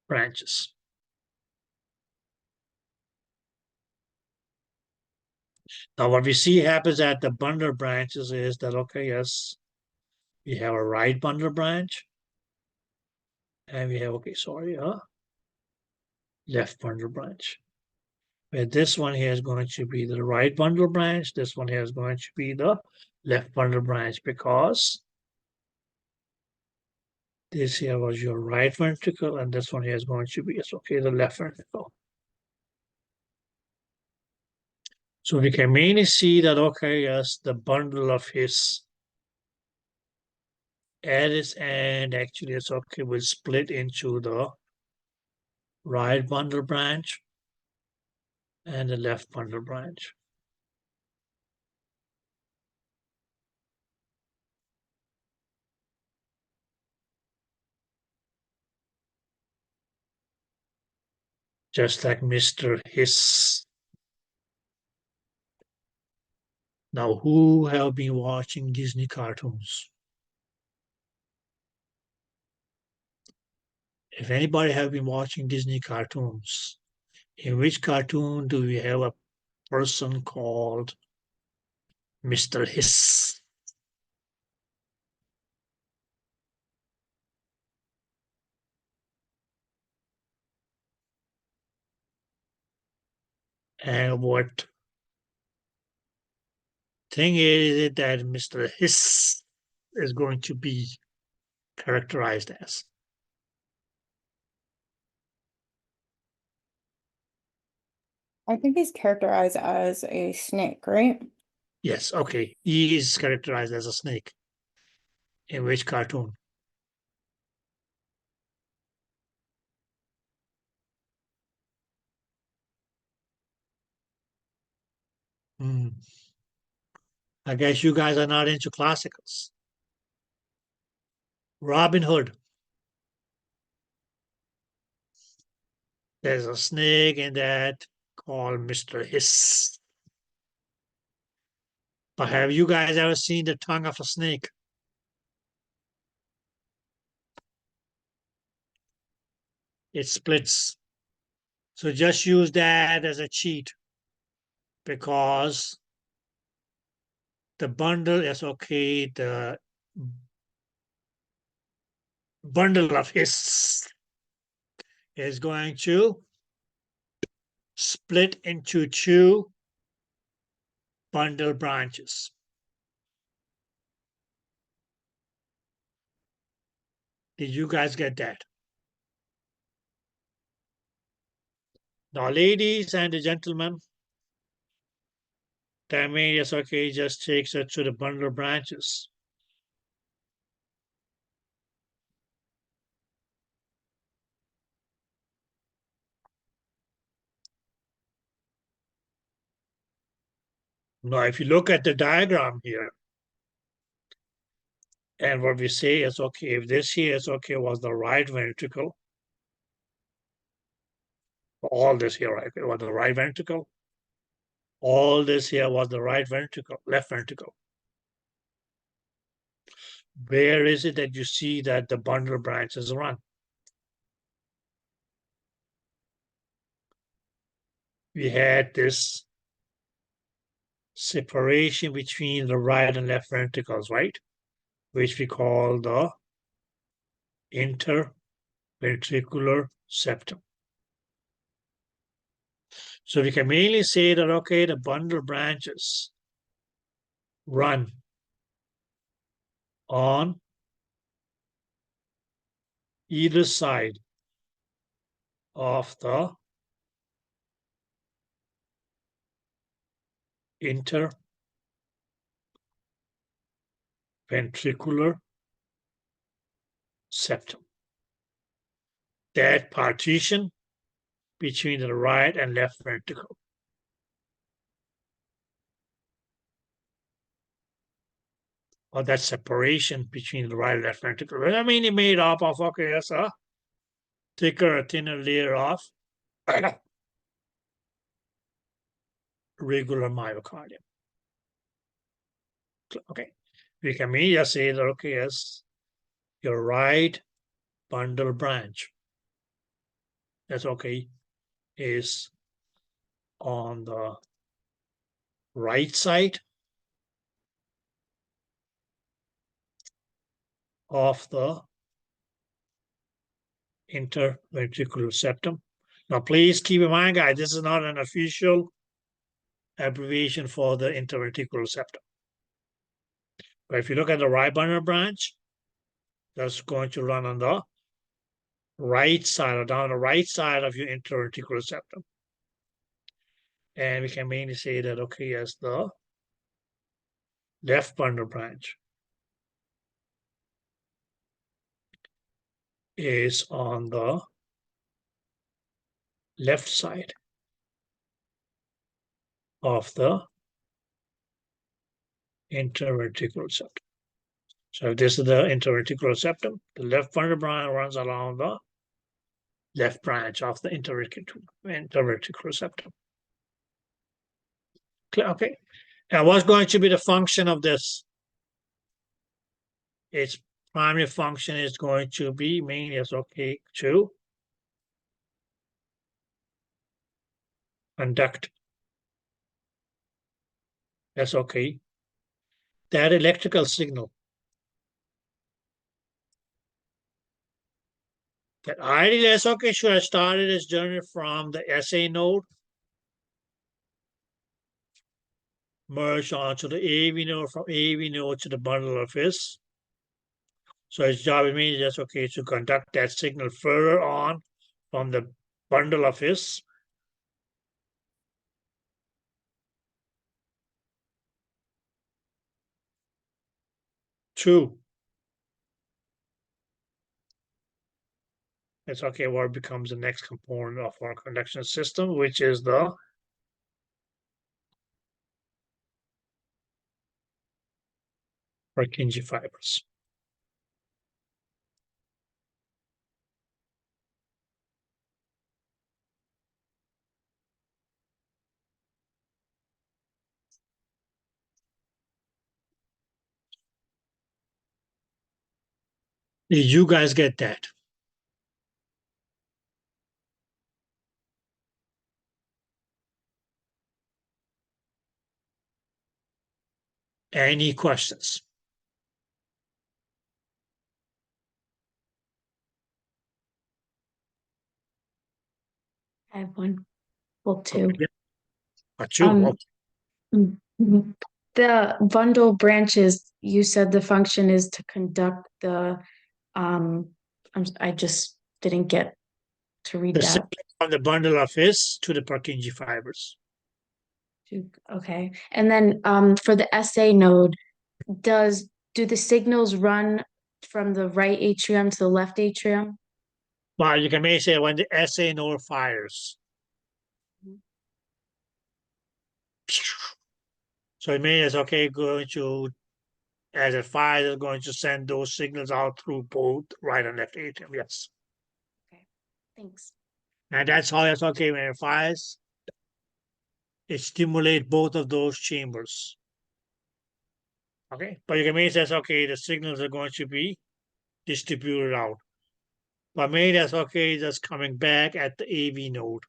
branches. Now, what we see happens at the bundle branches is that, okay, yes, we have a right bundle branch, and we have, okay, sorry, left bundle branch. Where this one here is going to be the right bundle branch, this one here is going to be the left bundle branch, because this here was your right ventricle, and this one here is going to be, it's okay, the left ventricle. So we can mainly see that, okay, yes, the bundle of his at its end, actually, it's okay, will split into the right bundle branch and the left bundle branch. Just like Mr. Hiss. Now, who have been watching Disney cartoons? If anybody have been watching Disney cartoons, in which cartoon do we have a person called Mr. Hiss? And what thing is it that Mr. Hiss is going to be characterized as? I think he's characterized as a snake, right? Yes, okay. He is characterized as a snake. In which cartoon? I guess you guys are not into classicals. Robin Hood. There's a snake in that called Mr. Hiss. But have you guys ever seen the tongue of a snake? It splits. So just use that as a cheat, because the bundle is okay, the bundle of hiss is going to split into two bundle branches. Did you guys get that? Now, ladies and gentlemen, that means, okay, just takes it to the bundle branches. Now, if you look at the diagram here, and what we say is, okay, if this here is, okay, was the right ventricle, all this here, right, was the right ventricle, all this here was the right ventricle, left ventricle. Where is it that you see that the bundle branches run? We had this separation between the right and left ventricles, right? Which we call the interventricular septum. So we can mainly say that, okay, the bundle branches run on either side of the interventricular septum. That partition between the right and left ventricle. Or that separation between the right and left ventricle. I mean, it made up of, okay, that's a thicker or thinner layer of regular myocardium. Okay, we can just say that, okay, yes, your right bundle branch, that's okay, is on the right side of the interventricular septum. Now, please keep in mind, guys, this is not an official abbreviation for the interventricular septum. But if you look at the right bundle branch, that's going to run on the right side or down the right side of your interventricular septum. And we can mainly say that, okay, yes, the left bundle branch is on the left side of the interventricular septum. So if this is the interventricular septum, the left bundle branch runs along the left branch of the interventricular septum. Okay. Now, what's going to be the function of this? Its primary function is going to be mainly as okay to conduct. That's okay. That electrical signal that ideally that's okay should have started its journey from the SA node, merged onto the AV node, from AV node to the bundle of His. So its job immediately is okay to conduct that signal further on from the bundle of His to, it's okay, what becomes the next component of our conduction system, which is the Purkinje fibers. Did you guys get that? Any questions? I have one. Well, two. Okay. Two. Um, Mhm. The bundle branches, you said the function is to conduct the, I just didn't get to read The that. signal from the bundle of His to the Purkinje fibers. Okay, and then for the SA node, do the signals run from the right atrium to the left atrium? Well, you can maybe say when the SA node fires. So it means, okay, going to, as it fires, it's going to send those signals out through both right and left atrium, yes. Okay, thanks. And that's how it's okay when it fires. It stimulates both of those chambers. Okay, but you can maybe say, okay, the signals are going to be distributed out. But maybe that's okay, just coming back at the AV node.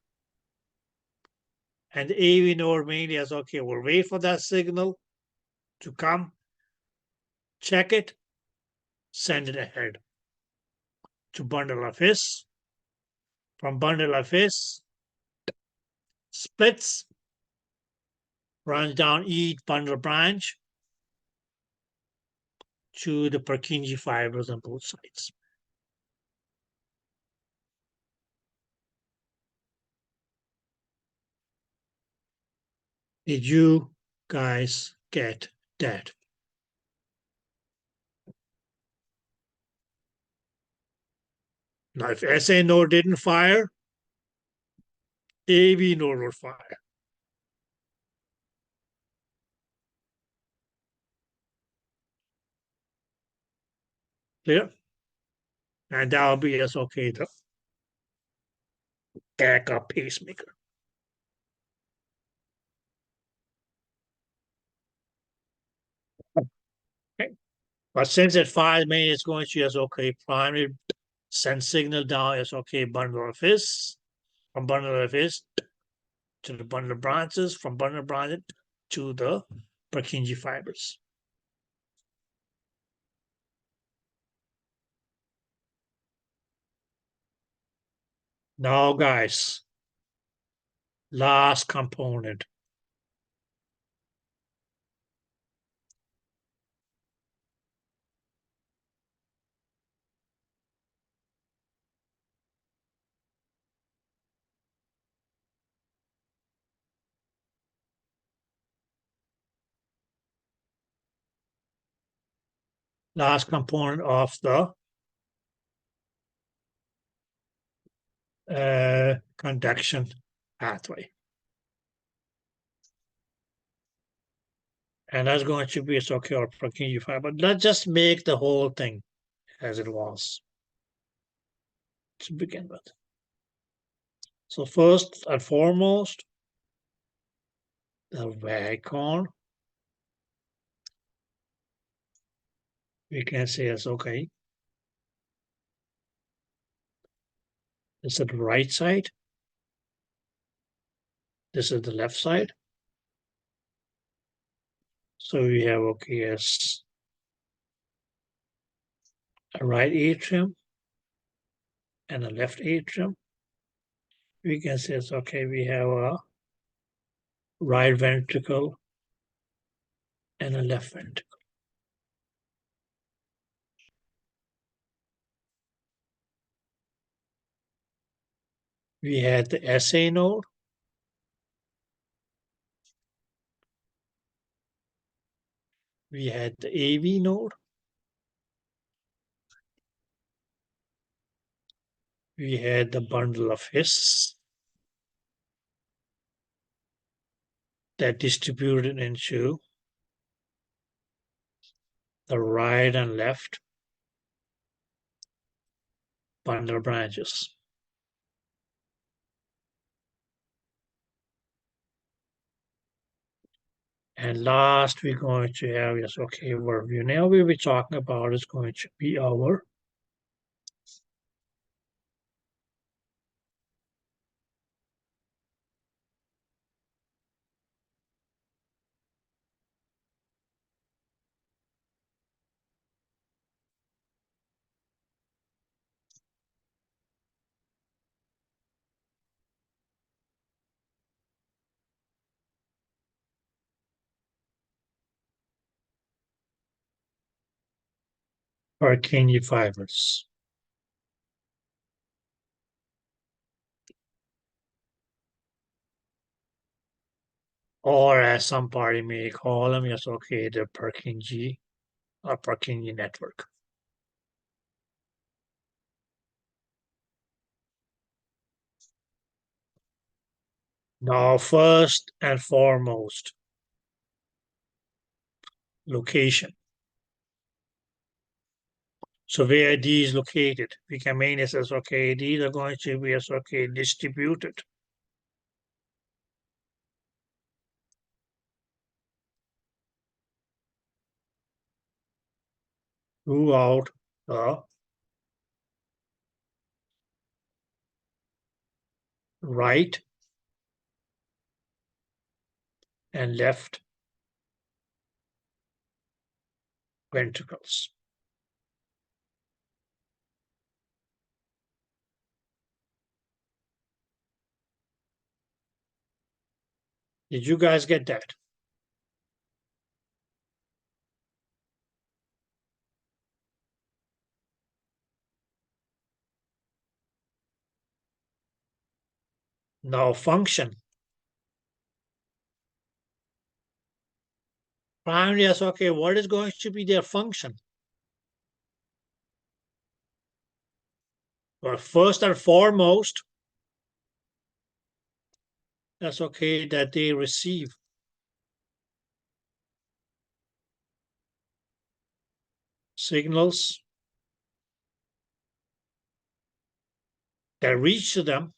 And the AV node mainly is okay, we'll wait for that signal to come, check it, send it ahead to bundle of His. From bundle of His, splits, runs down each bundle branch to the Purkinje fibers on both sides. Did you guys get that? Now, if SA node didn't fire, AV node will fire. Clear? And that will be as okay, the backup pacemaker. Okay. But since at 5 main it's going to yes, okay, primary send signal down is okay, bundle of his, from bundle of his to the bundle of branches, from bundle of branches to the Purkinje fibers. Now, guys, last component. Last component of the conduction pathway. And that's going to be a so-called Purkinje fiber. But let's just make the whole thing as it was to begin with. So first and foremost, the vacuum. We can say it's okay. This is the right side. This is the left side. So we have okay as a right atrium and a left atrium. We can say it's okay. We have a right ventricle and a left ventricle. We had the SA node. We had the AV node. We had the bundle of His that distributed into the right and left bundle branches. And last, we're going to have, yes, okay, overview. Now we'll be talking about is going to be our Purkinje fibers. Or as some party may call them, yes, okay, the Purkinje or Purkinje network. Now, first and foremost, location. So where these located, we can mean it as okay, these are going to be as okay distributed. Throughout the right and left ventricles. Did you guys get that? Now function. Primary, yes, okay, what is going to be their function? Well, first and foremost, that's okay that they receive signals that reach to them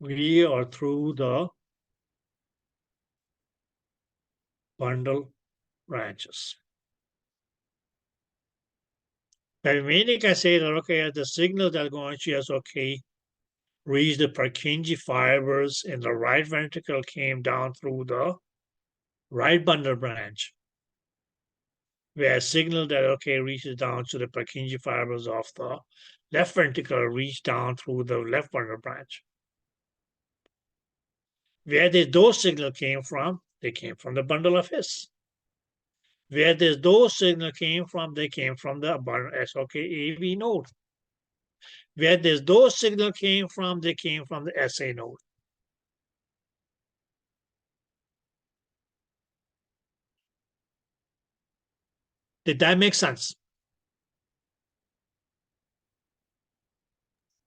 via or through the bundle branches. But meaning I say that, okay, the signal that going to yes, okay, reach the Purkinje fibers in the right ventricle came down through the right bundle branch, where a signal that, okay, reaches down to the Purkinje fibers of the left ventricle reach down through the left bundle branch. Where did those signals came from? They came from the bundle of His. Where did those signals came from? They came from the SOK AV node. Where did those signals came from? They came from the SA node. Did that make sense?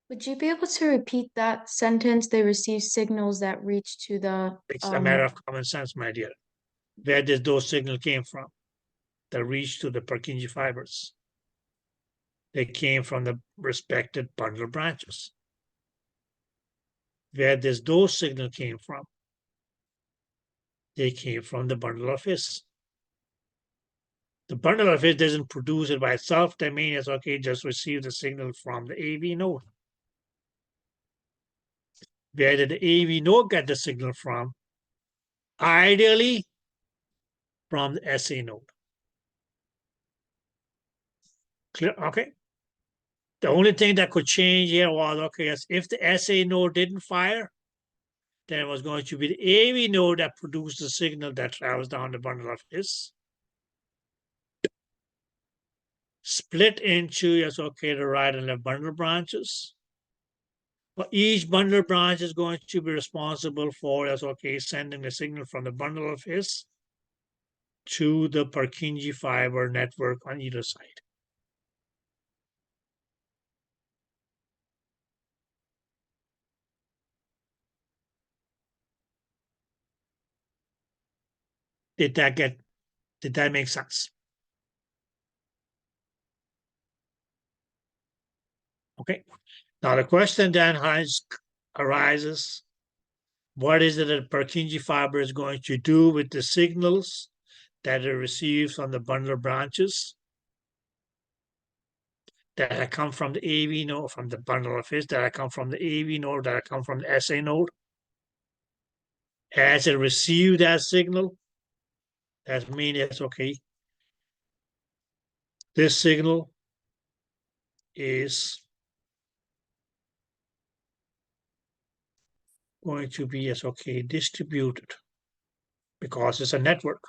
Would you be able to repeat that sentence? They receive signals that reach to the It's a matter of common sense, my dear. Where did those signals came from? That reached to the Purkinje fibers. They came from the respected bundle branches. Where did those signals came from? They came from the bundle of His. The bundle of His doesn't produce it by itself. That means, okay, just receive the signal from the AV node. Where did the AV node get the signal from? Ideally, from the SA node. Clear? Okay. The only thing that could change here was, okay, if the SA node didn't fire, then it was going to be the AV node that produced the signal that travels down the bundle of His. Split into, yes, okay, the right and left bundle branches. But each bundle branch is going to be responsible for, yes, okay, sending the signal from the bundle of His to the Purkinje fiber network on either side. Did that make sense? Okay. Now the question then arises, what is it that Purkinje fiber is going to do with the signals that it receives on the bundle branches that come from the AV node, from the bundle of His, that come from the AV node, that come from the SA node? As it receives that signal, that means it's okay. This signal is going to be as okay distributed because it's a network.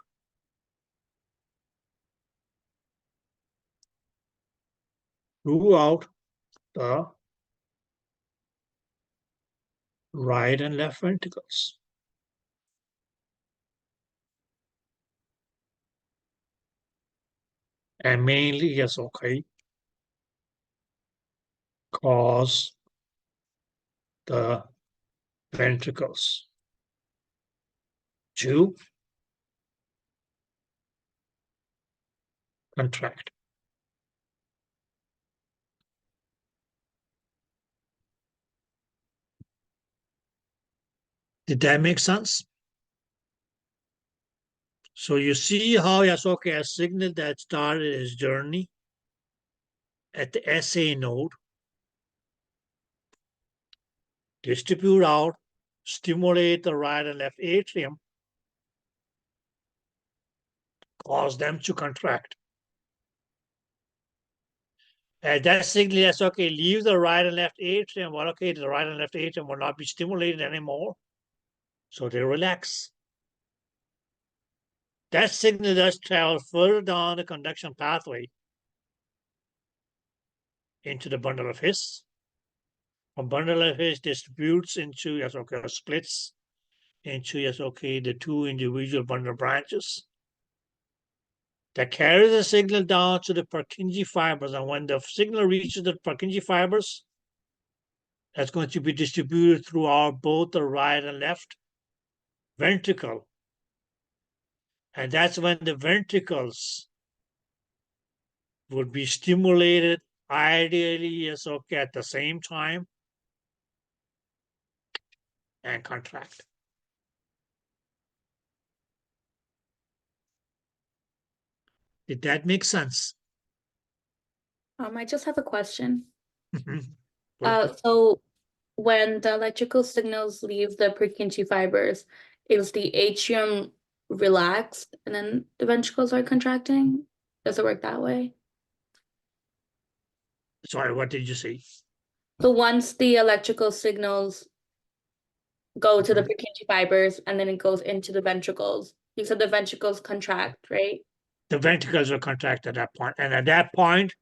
Throughout the right and left ventricles. And mainly, yes, okay, cause the ventricles to contract. Did that make sense? So you see how Yasuke has signal that started his journey at the SA node, distribute out, stimulate the right and left atrium, cause them to contract. As that signal Yasuke leaves the right and left atrium, well, okay, the right and left atrium will not be stimulated anymore, so they relax. That signal does travel further down the conduction pathway into the bundle of His. A bundle of His distributes into, yes, okay, or splits into, yes, okay, the two individual bundle branches that carry the signal down to the Purkinje fibers. And when the signal reaches the Purkinje fibers, that's going to be distributed throughout both the right and left ventricle. And that's when the ventricles would be stimulated, ideally, yes, okay, at the same time. and contract. Did that make sense? I just have a question. Mhm. So when the electrical signals leave the Purkinje fibers, is the atrium relaxed and then the ventricles are contracting? Does it work that way? Sorry, what did you say? So once the electrical signals go to the Mhm. Purkinje fibers and then it goes into the ventricles, you said the ventricles contract, right? The ventricles are contracted at that point, and at that point,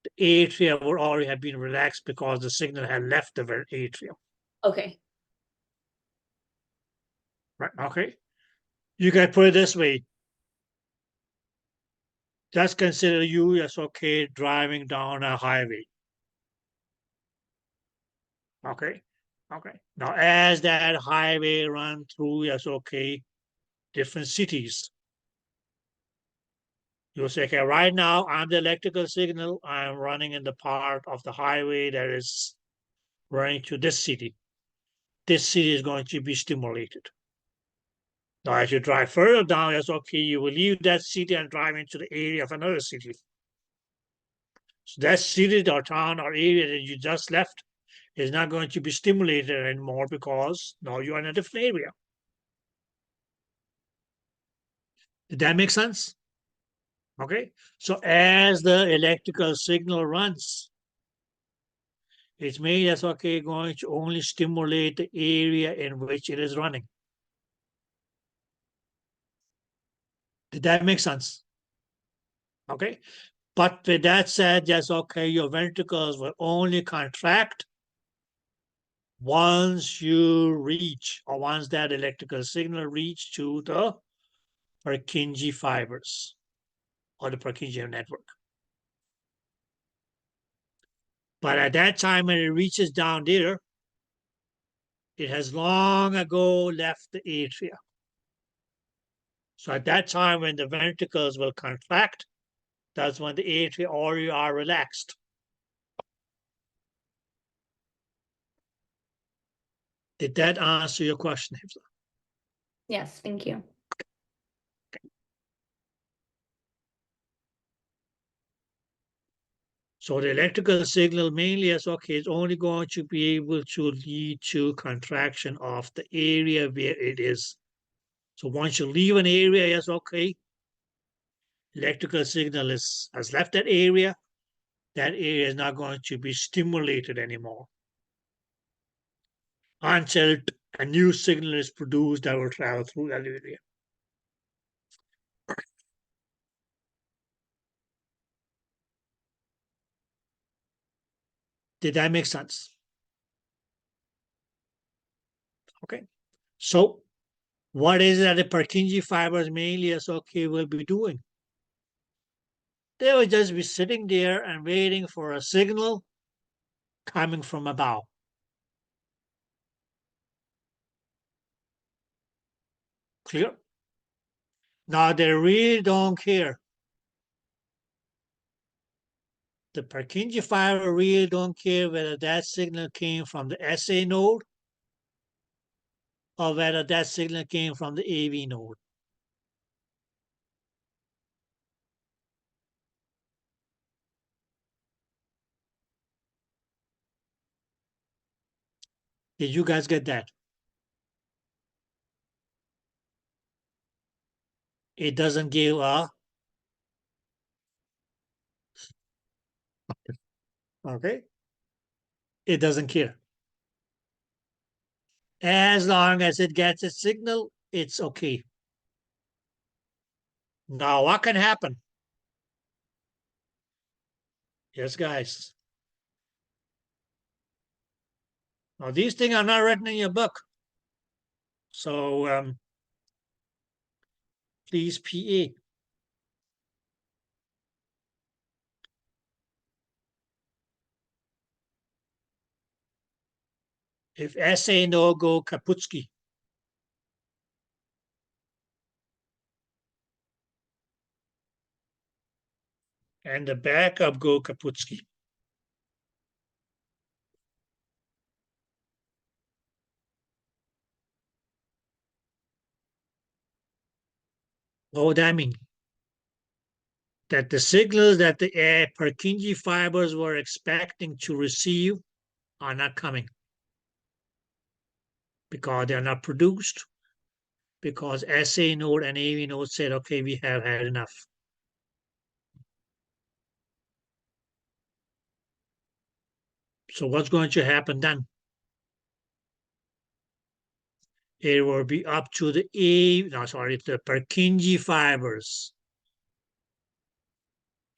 the atria would already have been relaxed because the signal had left the atrium. Okay. Right? Okay. You can put it this way. Just consider you as okay driving down a highway. Okay. Okay. Now, as that highway run through, yes, okay, different cities. You'll say, okay, right now I'm the electrical signal. I'm running in the part of the highway that is running to this city. This city is going to be stimulated. Now, as you drive further down, yes, okay, you will leave that city and drive into the area of another city. So that city or town or area that you just left is not going to be stimulated anymore because now you're in a different area. Did that make sense? Okay. So as the electrical signal runs, it's made as okay going to only stimulate the area in which it is running. Did that make sense? Okay. But with that said, yes, okay, your ventricles will only contract once you reach, or once that electrical signal reach to the Purkinje fibers or the Purkinje network. But at that time, when it reaches down there, it has long ago left the atria. So at that time, when the ventricles will contract, that's when the atria already are relaxed. Did that answer your question, Hifza? Yes, thank you. So the electrical signal mainly is okay, it's only going to be able to lead to contraction of the area where it is. So once you leave an area, yes, okay, electrical signal has left that area is not going to be stimulated anymore until a new signal is produced that will travel through that area. Did that make sense? Okay. So what is it that the Purkinje fibers mainly as okay will be doing? They will just be sitting there and waiting for a signal coming from above. Clear? Now they really don't care. The Purkinje fiber really don't care whether that signal came from the SA node or whether that signal came from the AV node. Did you guys get that? It doesn't give a, okay? It doesn't care. As long as it gets a signal, it's okay. Now, what can happen? Yes, guys. Now, these things are not written in your book. So, please, PA. If SA no go Kaputski. And the backup go Kaputski. What would that mean? That the signals that the Purkinje fibers were expecting to receive are not coming because they are not produced, because SA node and AV node said, okay, we have had enough. So what's going to happen then? It will be up to the the Purkinje fibers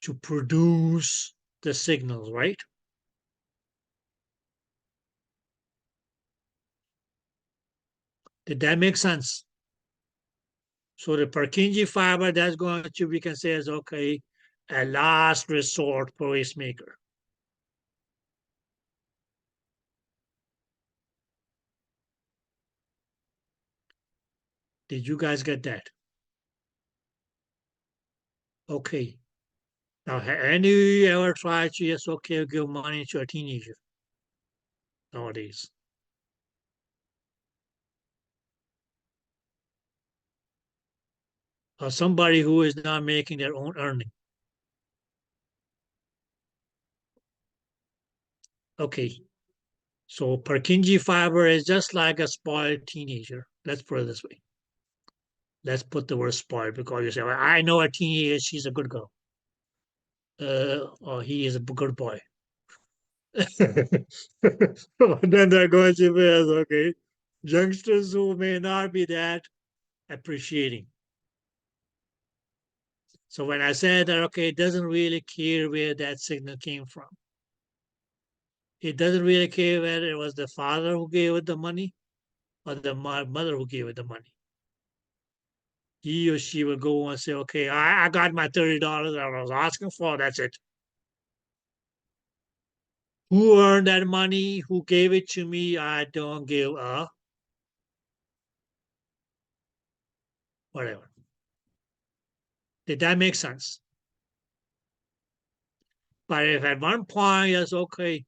to produce the signals, right? Did that make sense? So the Purkinje fiber, that's going to, we can say is okay, a last resort pacemaker. Did you guys get that? Okay. Now, have any of you ever tried to just, okay, give money to a teenager nowadays? Or somebody who is not making their own earning? Okay. So Purkinje fiber is just like a spoiled teenager. Let's put it this way. Let's put the word spoiled because you say, well, I know a teenager, she's a good girl. Or he is a good boy. Then they're going to be as, okay, youngsters who may not be that appreciating. So when I said that, okay, it doesn't really care where that signal came from. It doesn't really care whether it was the father who gave it the money or the mother who gave it the money. He or she will go and say, okay, I got my $30 that I was asking for, that's it. Who earned that money? Who gave it to me? I don't give a whatever. Did that make sense? But if at one point it's okay,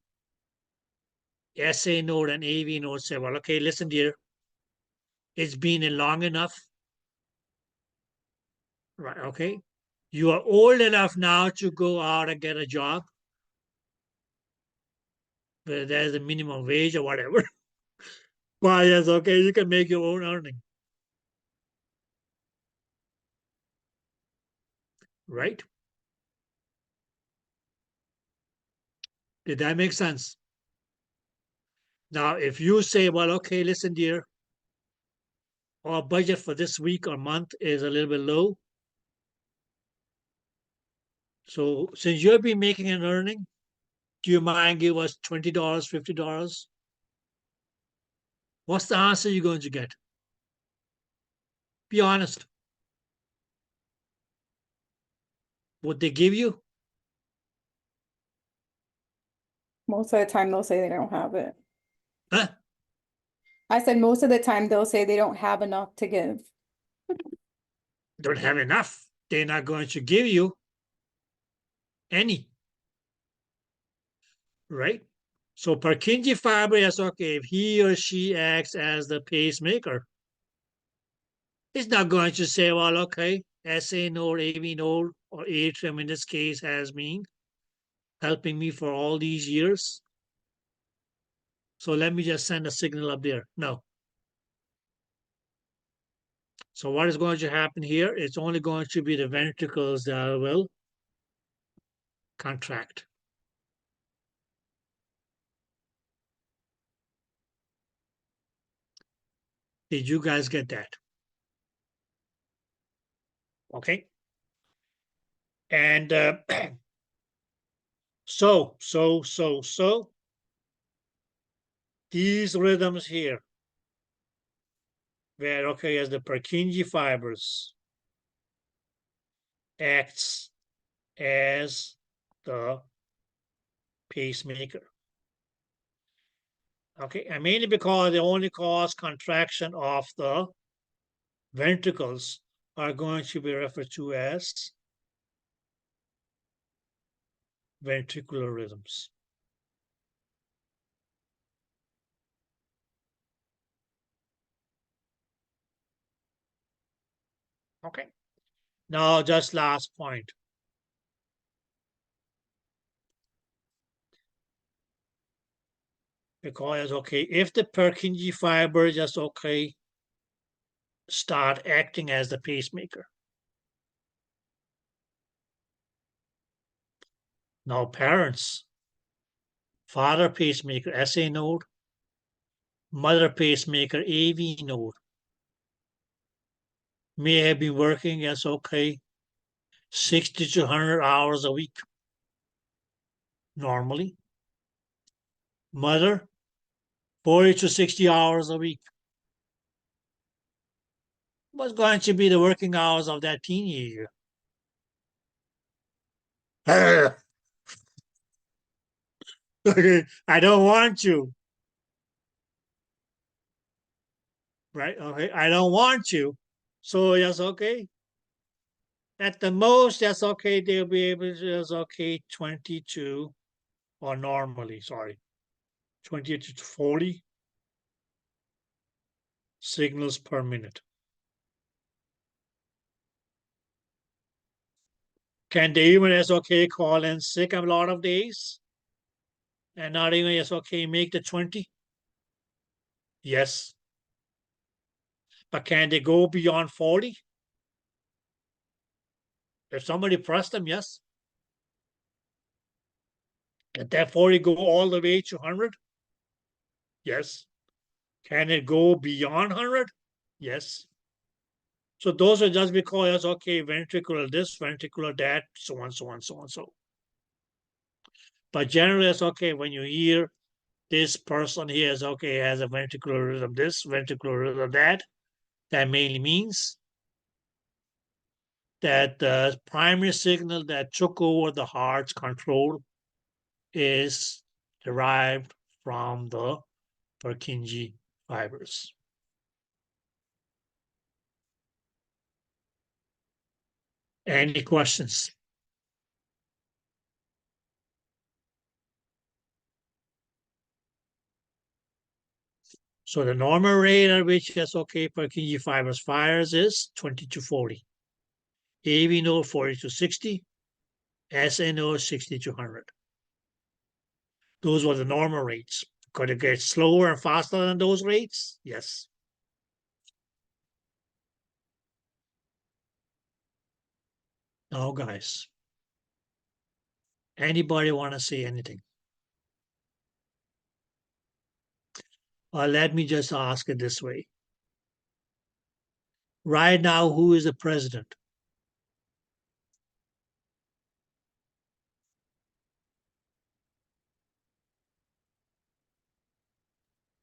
SA node and AV node say, well, okay, listen, dear, it's been long enough. Right, okay. You are old enough now to go out and get a job, where there's a minimum wage or whatever. But yes, okay, you can make your own earning. Right? Did that make sense? Now, if you say, well, okay, listen, dear, our budget for this week or month is a little bit low. So since you'll be making an earning, do you mind give us $20, $50? What's the answer you're going to get? Be honest. Would they give you? Most of the time they'll say they don't have it. Huh? I said most of the time they'll say they don't have enough to give. Don't have enough. They're not going to give you any. Right? So Purkinje fiber is okay if he or she acts as the pacemaker. It's not going to say, well, okay, SA node, AV node, or atrium in this case has been helping me for all these years. So let me just send a signal up there. No. So what is going to happen here? It's only going to be the ventricles that will contract. Did you guys get that? Okay. And so these rhythms here, where, okay, as the Purkinje fibers acts as the pacemaker. Okay, and mainly because they only cause contraction of the ventricles are going to be referred to as ventricular rhythms. Okay, No, just last point. Because, okay, if the Purkinje fiber just, okay, start acting as the pacemaker. Now parents, father pacemaker, SA node, mother pacemaker, AV node, may have been working as, okay, 60 to 100 hours a week normally. Mother, 40 to 60 hours a week. What's going to be the working hours of that teenager? Okay, I don't want to. Right? Okay, I don't want to. So yes, okay. At the most, that's okay. They'll be able to, that's okay, 22, or normally, sorry, 20 to 40 signals per minute. Can they even, as okay, call in sick a lot of days? And not even, as okay, make the 20? Yes. But can they go beyond 40? If somebody pressed them, yes. Can that 40 go all the way to 100? Yes. Can it go beyond 100? Yes. So those are just because, okay, ventricular this, ventricular that, so on, so on, so on, so. But generally, it's okay when you hear this person here is okay, has a ventricular rhythm this, ventricular rhythm that. That mainly means that the primary signal that took over the heart's control is derived from the Purkinje fibers. Any questions? So the normal rate at which SOK Purkinje fibers fires is 20 to 40. AV node 40 to 60, SNO 60 to 100. Those were the normal rates. Could it get slower and faster than those rates? Yes. Now, guys, anybody want to say anything? Or let me just ask it this way. Right now, who is the president?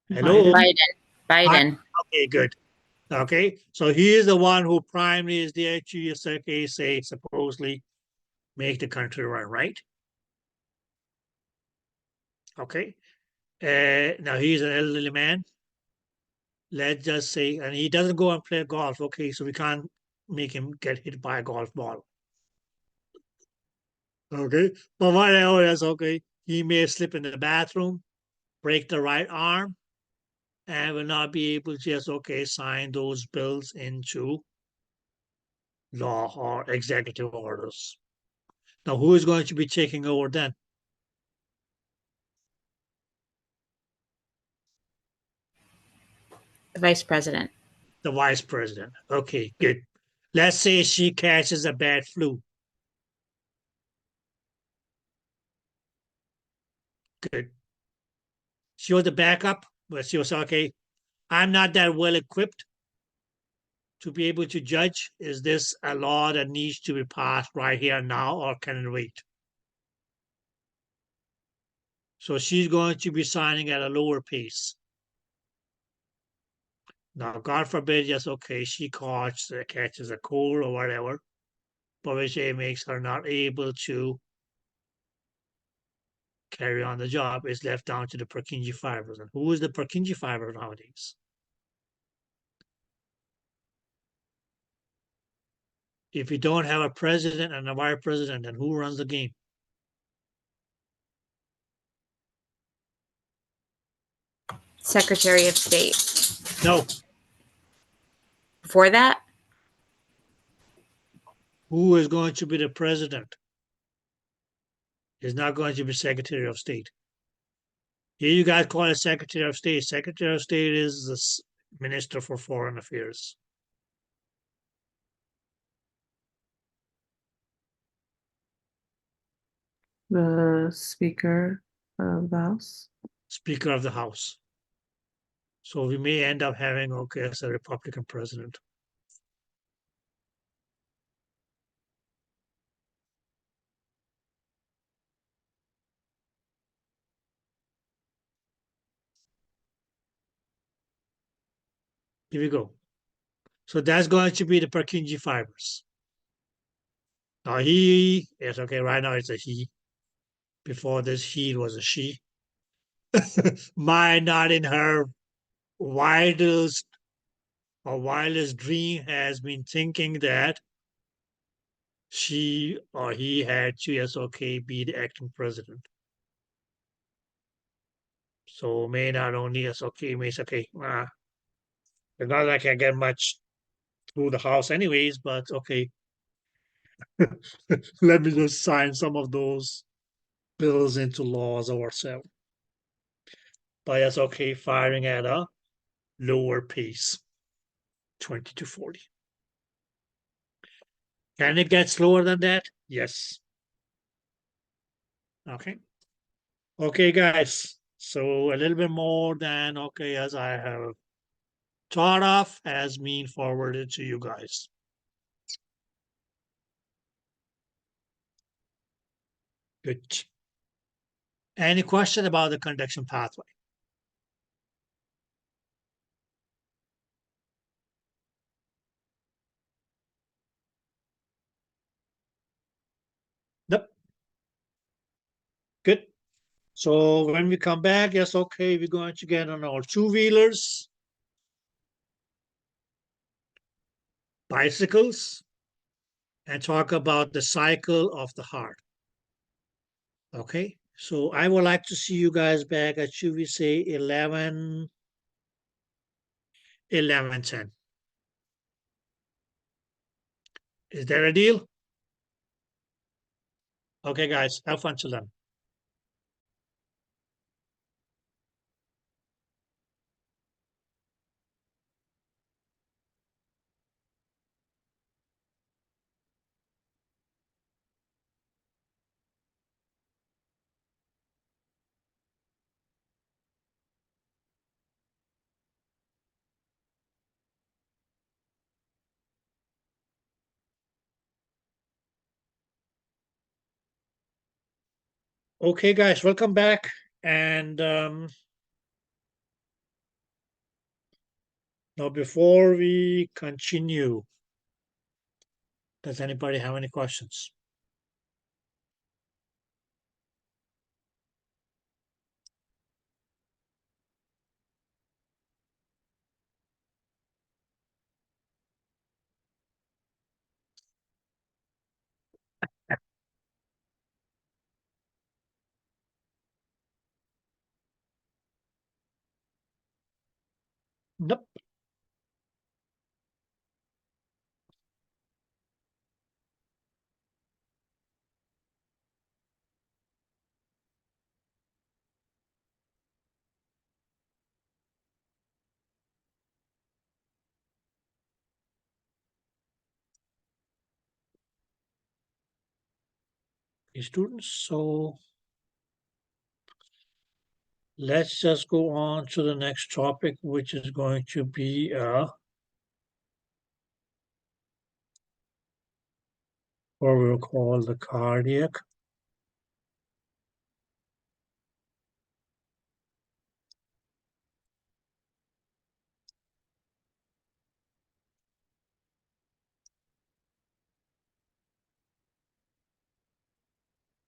Hello? Biden. Biden. Okay, good. Okay, so he is the one who primarily is the HUSK, say, supposedly make the country run, right? Okay. Now he's an elderly man. Let's just say, and he doesn't go and play golf. Okay, so we can't make him get hit by a golf ball. Okay, but whatever, that's okay. He may slip in the bathroom, break the right arm, and will not be able to just, okay, sign those bills into law or executive orders. Now, who is going to be taking over then? The vice president. The vice president. Okay, good. Let's say she catches a bad flu. Good. She was the backup, but she was okay. I'm not that well equipped to be able to judge. Is this a law that needs to be passed right here now, or can it wait? So she's going to be signing at a lower pace. Now, God forbid, yes, okay, she catches a cold or whatever, but which makes her not able to carry on the job. Is left down to the Purkinje fibers. And who is the Purkinje fiber nowadays? If you don't have a president and a vice president, then who runs the game? Secretary of State. No, Before that, who is going to be the president is not going to be Secretary of State. Here you guys call it Secretary of State. Secretary of State is the Minister for Foreign Affairs. The Speaker of the House. Speaker of the House. So we may end up having, okay, as a Republican president. Here we go. So that's going to be the Purkinje fibers. Now he, yes, okay, right now it's a he. Before this, he was a she. My not in her wildest dream has been thinking that she or he had to, yes, okay, be the acting president. So may not only, yes, okay, means okay, it's not like I get much through the house anyways, but okay. Let me just sign some of those bills into laws ourselves. But that's okay, firing at a lower pace, 20 to 40. Can it get slower than that? Yes. Okay. Okay, guys. So a little bit more than, okay, as I have thought of, has been forwarded to you guys. Good. Any question about the conduction pathway? Nope. Good. So when we come back, yes, okay, we're going to get on our two-wheelers, bicycles, and talk about the cycle of the heart. Okay, so I would like to see you guys back at, should we say 11:10. Is that a deal? Okay, guys, have fun till then. Okay, guys, welcome back. And now before we continue, does anybody have any questions? Nope. Students, so let's just go on to the next topic, which is going to be what we'll call the cardiac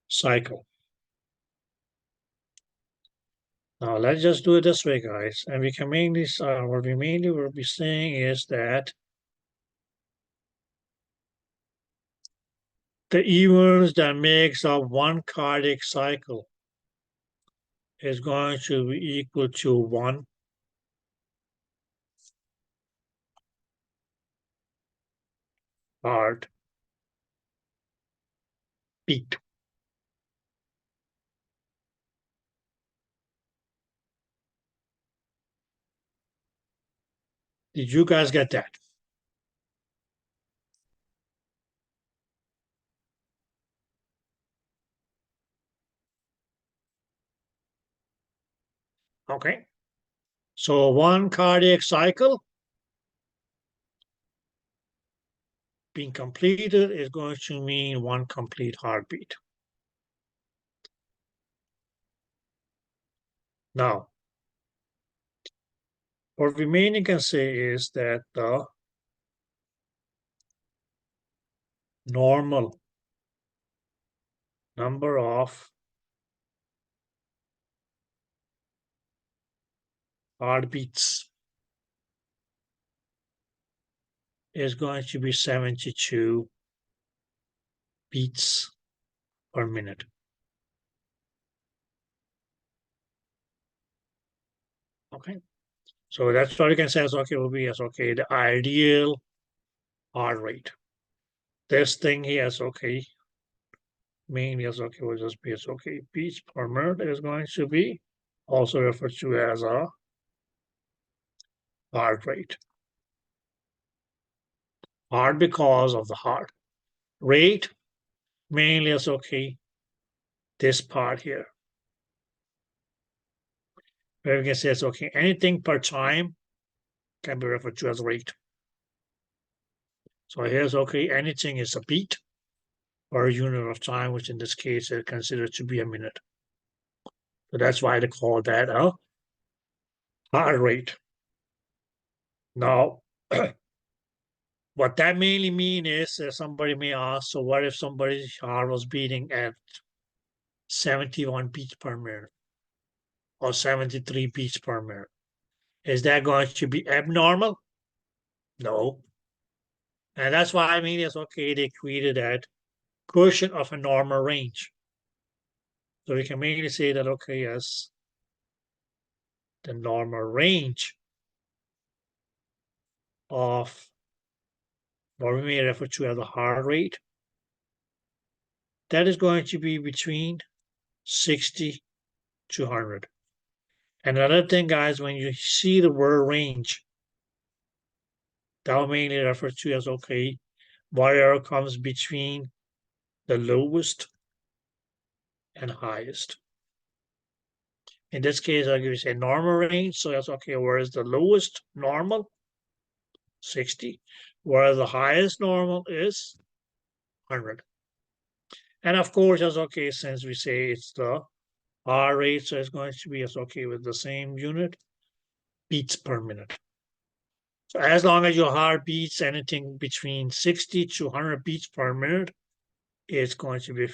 cycle. Now let's just do it this way, guys. And we can mainly, what we mainly will be saying is that the events that makes up one cardiac cycle is going to be equal to 1 heart beat. Did you guys get that? Okay. So one cardiac cycle being completed is going to mean one complete heartbeat. Now, what we mainly can say is that the normal number of heartbeats is going to be 72 beats per minute. Okay, so that's what you can say as okay will be as okay the ideal heart rate. This thing here is okay. Mainly as okay will just be as okay beats per minute is going to be also referred to as a heart rate. Heart because of the heart. Rate mainly as okay this part here. Where we can say it's okay anything per time can be referred to as rate. So here's okay anything is a beat or a unit of time, which in this case is considered to be a minute. So that's why they call that a heart rate. Now, what that mainly means is somebody may ask, so what if somebody's heart was beating at 71 beats per minute or 73 beats per minute? Is that going to be abnormal? No. And that's why I mean it's okay, they created that quotient of a normal range. So we can mainly say that, okay, yes, the normal range of what we may refer to as the heart rate, that is going to be between 60 to 100. And another thing, guys, when you see the word range, that will mainly refer to as, okay, whatever comes between the lowest and highest. In this case, I'll give you a normal range. So that's okay, where is the lowest normal? 60. Where the highest normal is 100. And of course, that's okay, since we say it's the R rate, so it's going to be as okay with the same unit, beats per minute. So as long as your heart beats anything between 60 to 100 beats per minute, it's going to be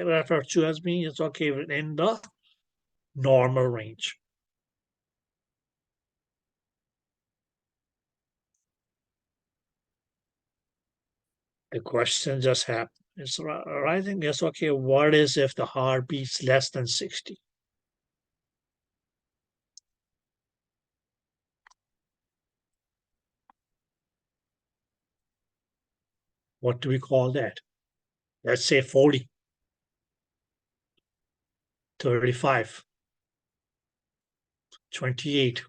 referred to as being it's okay within the normal range. The question just happened. It's rising. Yes, okay. What is if the heart beats less than 60? What do we call that? Let's say 40, 35, 28.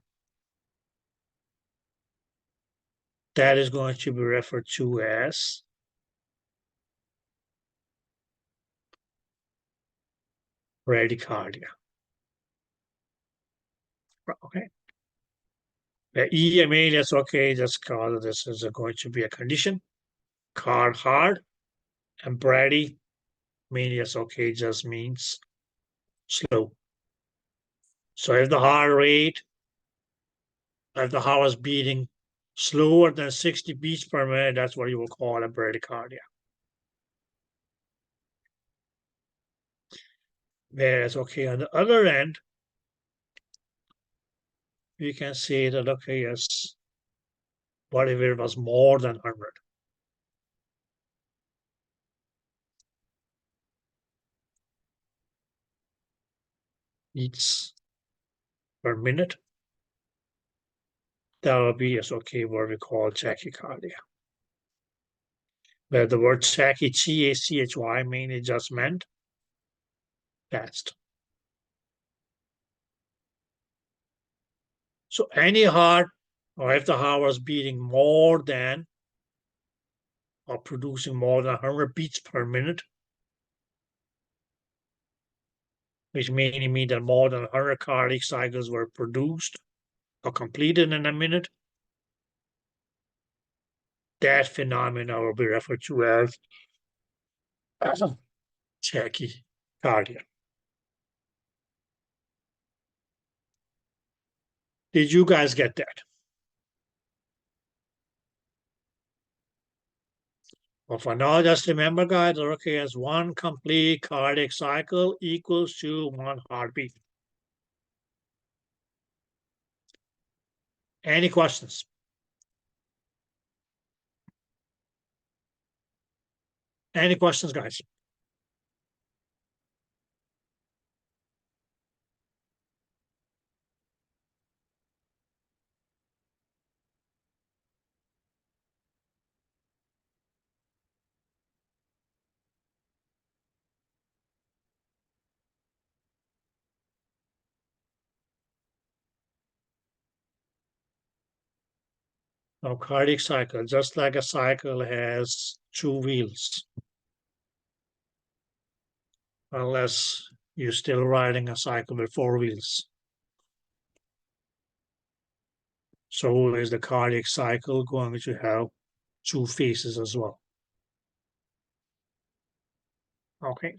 That is going to be referred to as bradycardia. Okay. The EMA, that's okay. That's called this is going to be a condition. Card hard and brady, mainly that's okay, just means slow. So if the heart rate, if the heart was beating slower than 60 beats per minute, that's what you will call a bradycardia. Whereas, okay, on the other end, we can say that, okay, yes, what if it was more than 100? Beats per minute. That will be, yes, okay, what we call tachycardia. where the word chatty, CACHY, mainly just meant fast. So any heart, or if the heart was beating more than or producing more than 100 beats per minute, which mainly means that more than 100 cardiac cycles were produced or completed in a minute, that phenomena will be referred to as tachycardia. Did you guys get that? Well, for now, just remember, guys, okay, as one complete cardiac cycle equals to one heartbeat. Any questions? Any questions, guys? Now, cardiac cycle, just like a cycle has two wheels, unless you're still riding a cycle with four wheels. So is the cardiac cycle going to have two phases as well? Okay.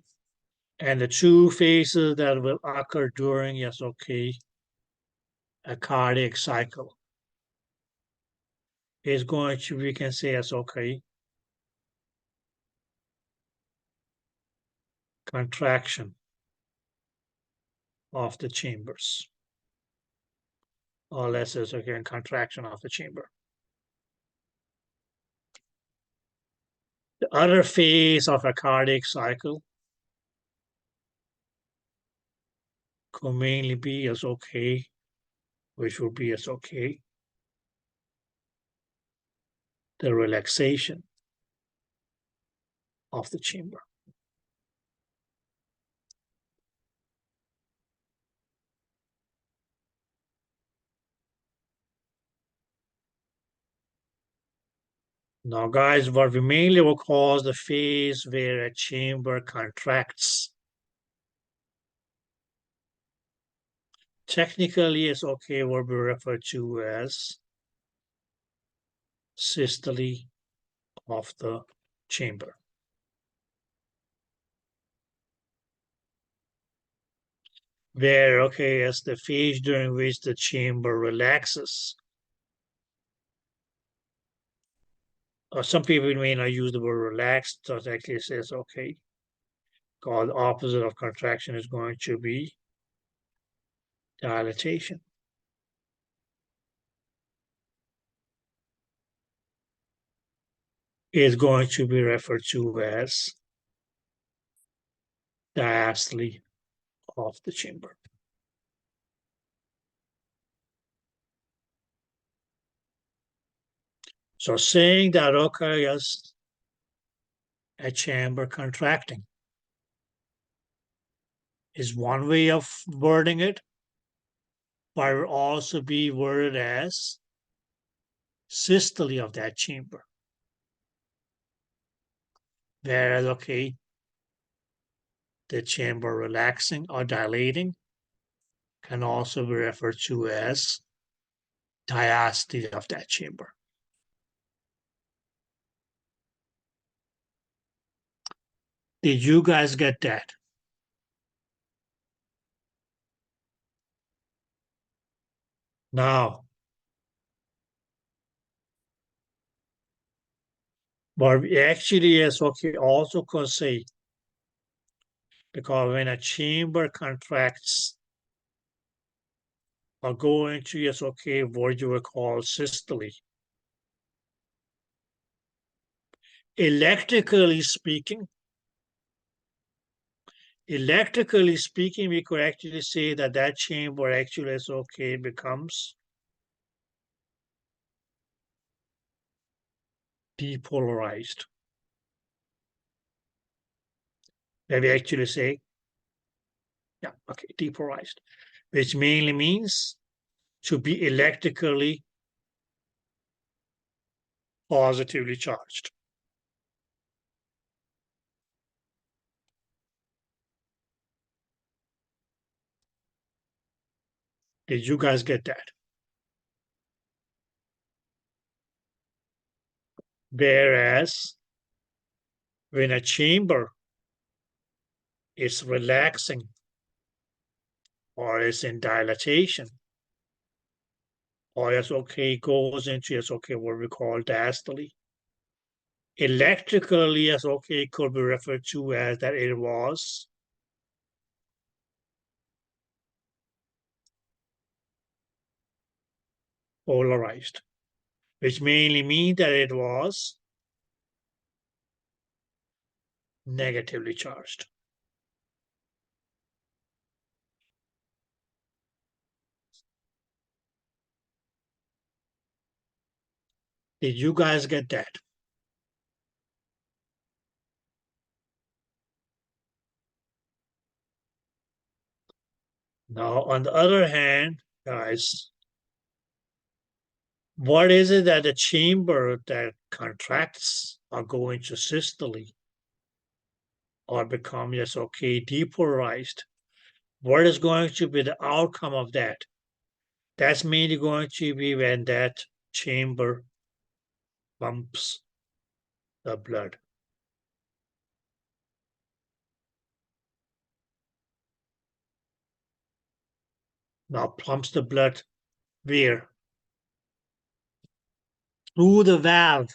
And the two phases that will occur during, yes, okay, a cardiac cycle is going to, we can say, yes, okay, contraction of the chambers. Or let's say, okay, contraction of the chamber. The other phase of a cardiac cycle could mainly be as okay, which would be as okay, the relaxation of the chamber. Now, guys, what we mainly will call the phase where a chamber contracts. Technically, it's okay what we refer to as systole of the chamber. Where, okay, as the phase during which the chamber relaxes. Or some people may not use the word relaxed, so it actually says, okay, called the opposite of contraction is going to be dilatation. Is going to be referred to as diastole of the chamber. So saying that, okay, yes, a chamber contracting is one way of wording it, but it will also be worded as systole of that chamber. Whereas, okay, the chamber relaxing or dilating can also be referred to as diastole of that chamber. Did you guys get that? Now, but we actually, yes, okay, also could say, because when a chamber contracts or go into, yes, okay, what you would call systole, electrically speaking, we could actually say that that chamber actually is okay, becomes depolarized. where we actually say, yeah, okay, depolarized, which mainly means to be electrically positively charged. Did you guys get that? Whereas when a chamber is relaxing or is in dilatation, or goes into what we call diastole, electrically could be referred to as that it was polarized, which mainly means that it was negatively charged. Did you guys get that? Now, on the other hand, guys, what is it that the chamber that contracts or go into systole or become depolarized? What is going to be the outcome of that? That's mainly going to be when that chamber pumps the blood. Now pumps the blood where? Through the valve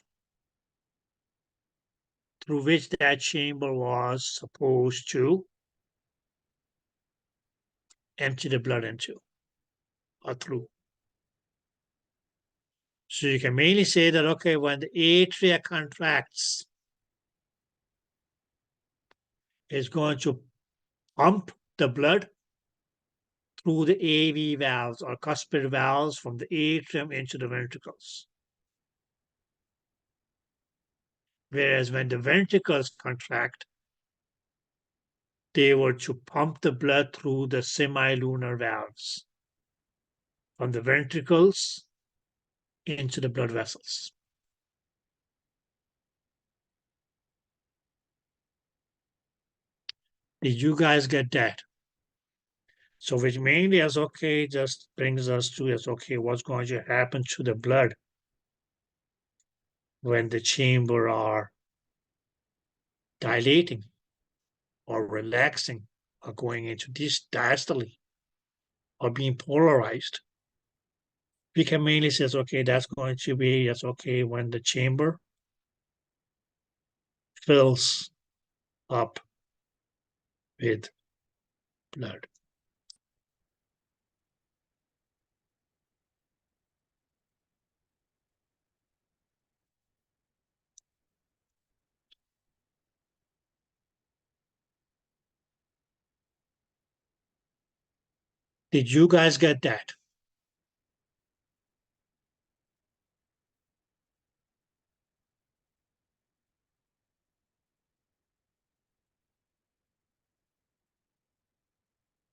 through which that chamber was supposed to empty the blood into or through. So you can mainly say that, okay, when the atria contracts, it's going to pump the blood through the AV valves or cuspid valves from the atrium into the ventricles. Whereas when the ventricles contract, they were to pump the blood through the semilunar valves from the ventricles into the blood vessels. Did you guys get that? So which mainly just brings us to what's going to happen to the blood when the chamber are dilating or relaxing or going into this diastole or being polarized. We can mainly say, that's going to be, when the chamber fills up with blood. Did you guys get that?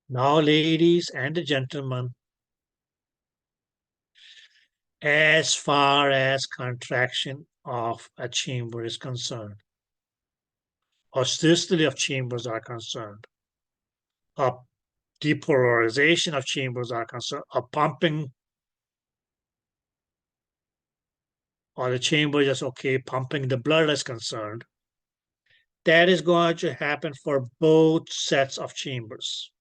Now, ladies and gentlemen, as far as contraction of a chamber is concerned, or systole of chambers are concerned, or depolarization of chambers are concerned, or pumping, or the chamber is pumping the blood is concerned, that is going to happen for both sets of chambers.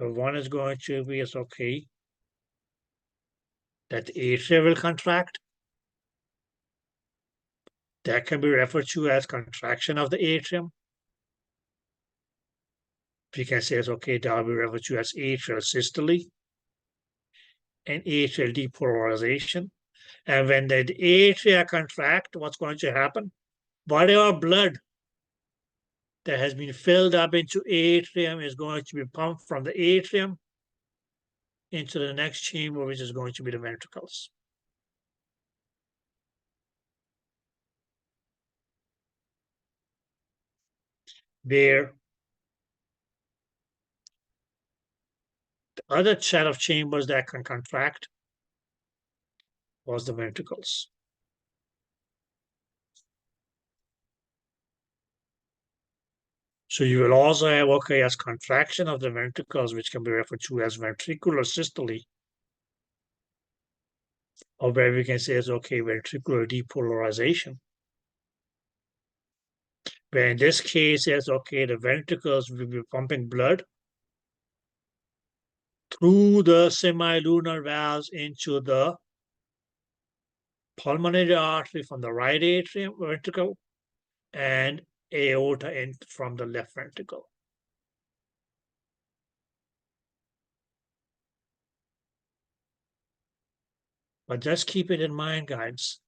One is going to be that the atria will contract. That can be referred to as contraction of the atrium. We can say that will be referred to as atrial systole and atrial depolarization. And when the atria contract, what's going to happen? Whatever blood that has been filled up into atrium is going to be pumped from the atrium into the next chamber, which is going to be the ventricles. where the other set of chambers that can contract was the ventricles. So you will also have, okay, as contraction of the ventricles, which can be referred to as ventricular systole, or where we can say is, okay, ventricular depolarization. Where in this case, it's okay, the ventricles will be pumping blood through the semilunar valves into the pulmonary artery from the right atrium ventricle and aorta in from the left ventricle. But just keep it in mind, guys,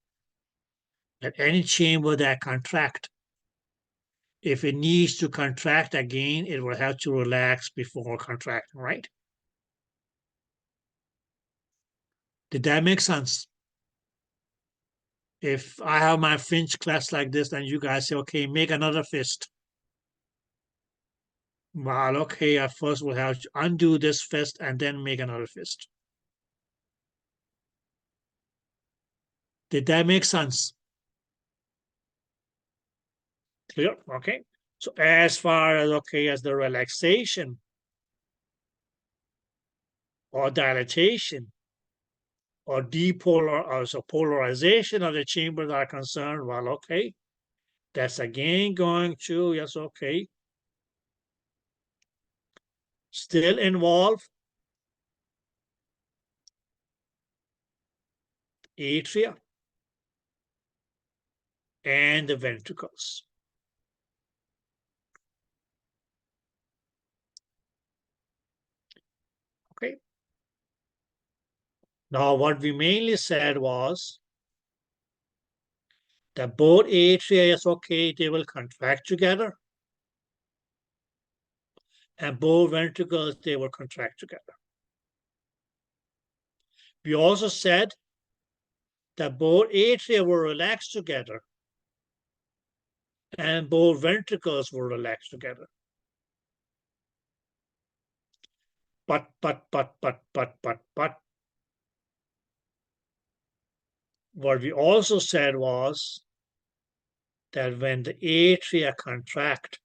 that any chamber that contract, if it needs to contract again, it will have to relax before contracting, right? Did that make sense? If I have my French class like this, then you guys say, okay, make another fist. Well, okay, I first will have to undo this fist and then make another fist. Did that make sense? Clear? Okay. So as far as, okay, as the relaxation or dilatation or polarization of the chambers are concerned, well, okay, that's again going to, yes, okay, still involve atria and the ventricles. Okay. Now, what we mainly said was that both atria, yes, okay, they will contract together, and both ventricles, they will contract together. We also said that both atria will relax together, and both ventricles will relax together. But, what we also said was that when the atria contract,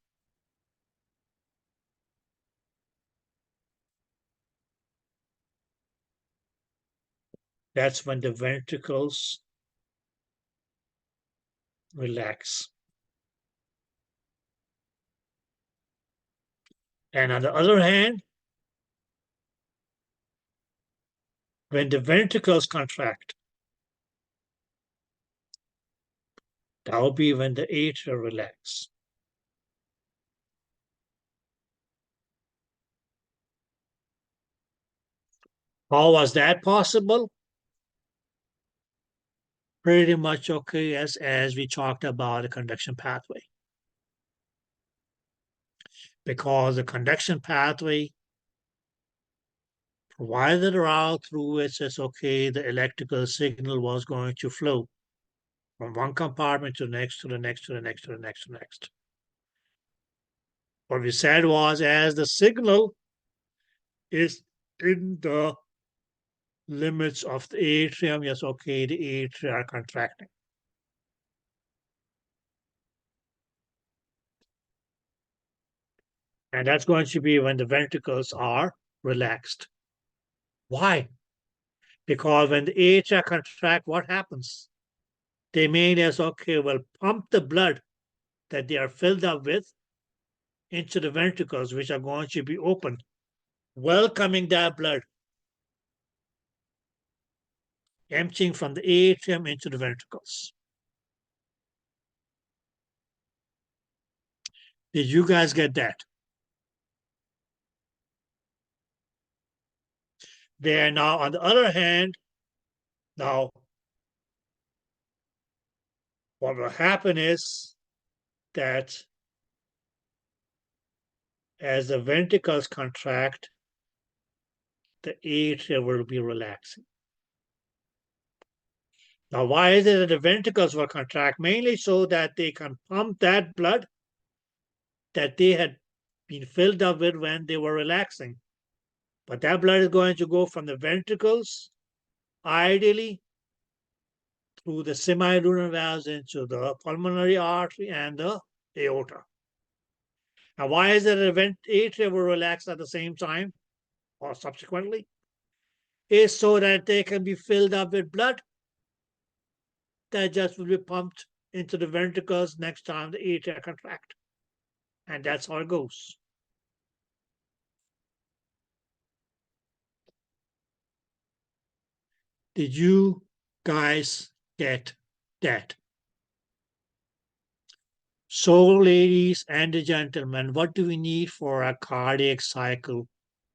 that's when the ventricles relax. And on the other hand, when the ventricles contract, that will be when the atria relax. How was that possible? Pretty much okay, as we talked about the conduction pathway. Because the conduction pathway provided a route through which it's okay, the electrical signal was going to flow from one compartment to the next, to the next, to the next, to the next, to the next. What we said was, as the signal is in the limits of the atrium, yes, okay, the atria are contracting. And that's going to be when the ventricles are relaxed. Why? Because when the atria contract, what happens? They may as, okay, well, pump the blood that they are filled up with into the ventricles, which are going to be open, welcoming that blood, emptying from the atrium into the ventricles. Did you guys get that? There now, on the other hand, now what will happen is that as the ventricles contract, the atria will be relaxing. Now, why is it that the ventricles will contract? Mainly so that they can pump that blood that they had been filled up with when they were relaxing. But that blood is going to go from the ventricles, ideally, through the semilunar valves into the pulmonary artery and the aorta. Now, why is it that the atria will relax at the same time or subsequently? Is so that they can be filled up with blood that just will be pumped into the ventricles next time the atria contract. And that's how it goes. Did you guys get that? So, ladies and gentlemen, what do we need for a cardiac cycle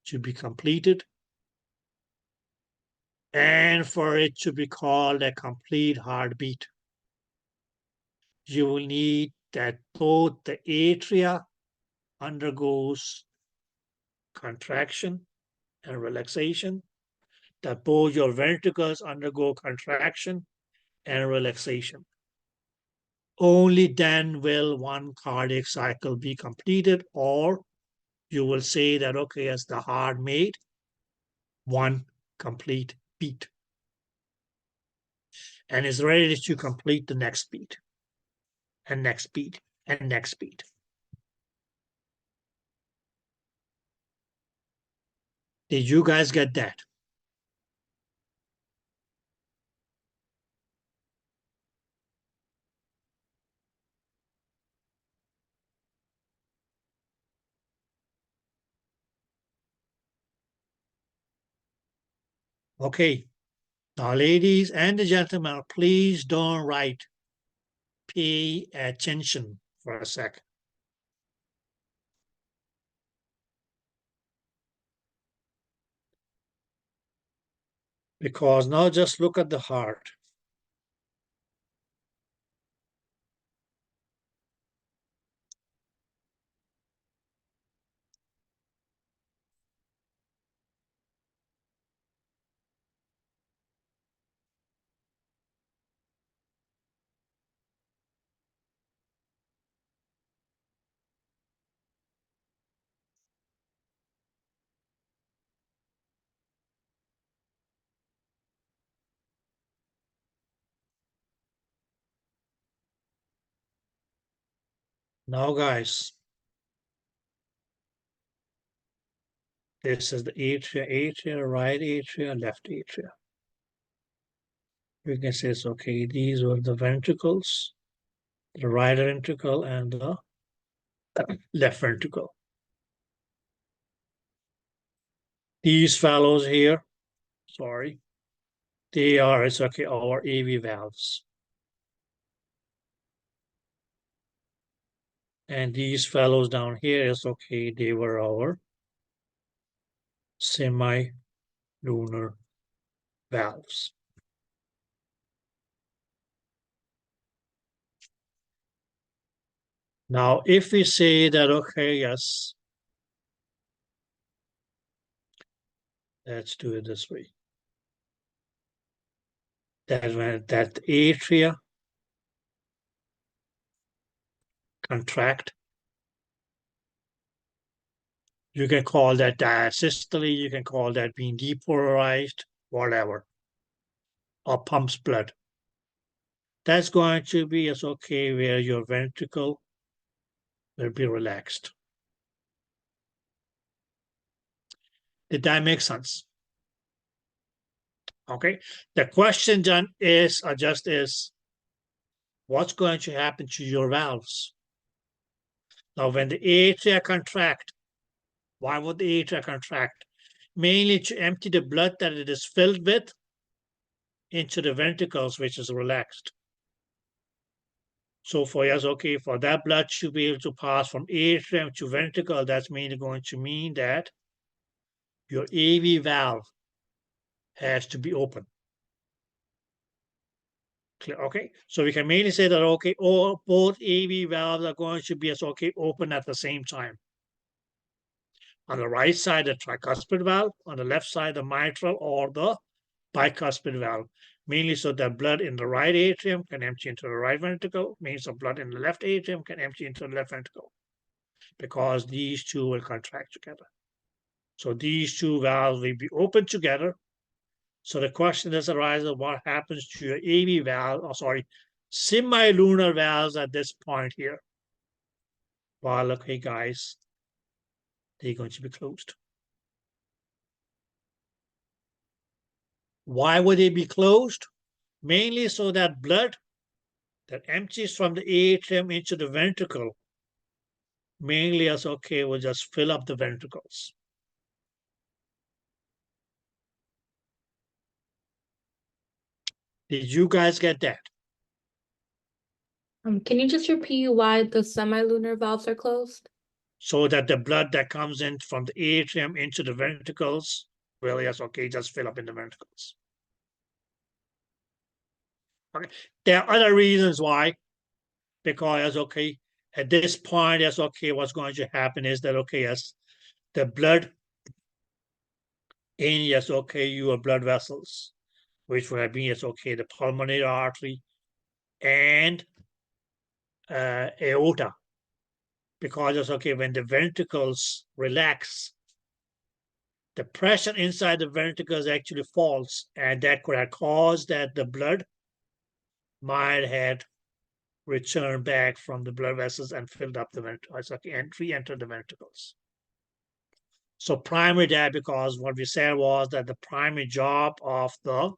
to be completed and for it to be called a complete heartbeat? You will need that both the atria undergoes contraction and relaxation, that both your ventricles undergo contraction and relaxation. Only then will one cardiac cycle be completed, or you will say that, okay, as the heart made one complete beat and is ready to complete the next beat and next beat and next beat. Did you guys get that? Okay. Now, ladies and gentlemen, please don't write. Pay attention for a sec. Because now just look at the heart. Now, guys, this is the atria, right atria, left atria. We can say it's okay. These were the ventricles, the right ventricle and the left ventricle. These fellows here, sorry, they are, it's okay, our AV valves. And these fellows down here is okay, they were our semi-lunar valves. Now, if we say that, okay, yes, let's do it this way. That when that atria contract, you can call that diastole, you can call that being depolarized, whatever, or pumps blood. That's going to be as okay where your ventricle will be relaxed. Did that make sense? Okay. The question then is, or just is, what's going to happen to your valves? Now, when the atria contract, why would the atria contract? Mainly to empty the blood that it is filled with into the ventricles, which is relaxed. So for us, okay, for that blood to be able to pass from atrium to ventricle, that's mainly going to mean that your AV valve has to be open. Clear? Okay, so we can mainly say that, okay, all both AV valves are going to be as okay open at the same time. On the right side, the tricuspid valve, on the left side, the mitral or the bicuspid valve, mainly so that blood in the right atrium can empty into the right ventricle, means the blood in the left atrium can empty into the left ventricle. because these two will contract together. So these two valves will be open together. So the question that arises, what happens to your AV valve, semilunar valves at this point here? Well, okay, guys, they're going to be closed. Why would they be closed? Mainly so that blood that empties from the atrium into the ventricle, mainly as okay, will just fill up the ventricles. Did you guys get that? Can you just repeat why the semilunar valves are closed? So that the blood that comes in from the atrium into the ventricles will, yes, okay, just fill up in the ventricles. Okay. There are other reasons why, because, okay, at this point, yes, okay, what's going to happen is that, okay, yes, the blood in, yes, okay, your blood vessels, which would have been, yes, okay, the pulmonary artery and aorta, because it's okay, when the ventricles relax, the pressure inside the ventricles actually falls, and that could have caused that the blood might have returned back from the blood vessels and filled up the ventricles, okay, and re-entered the ventricles. So primary that, because what we said was that the primary job of the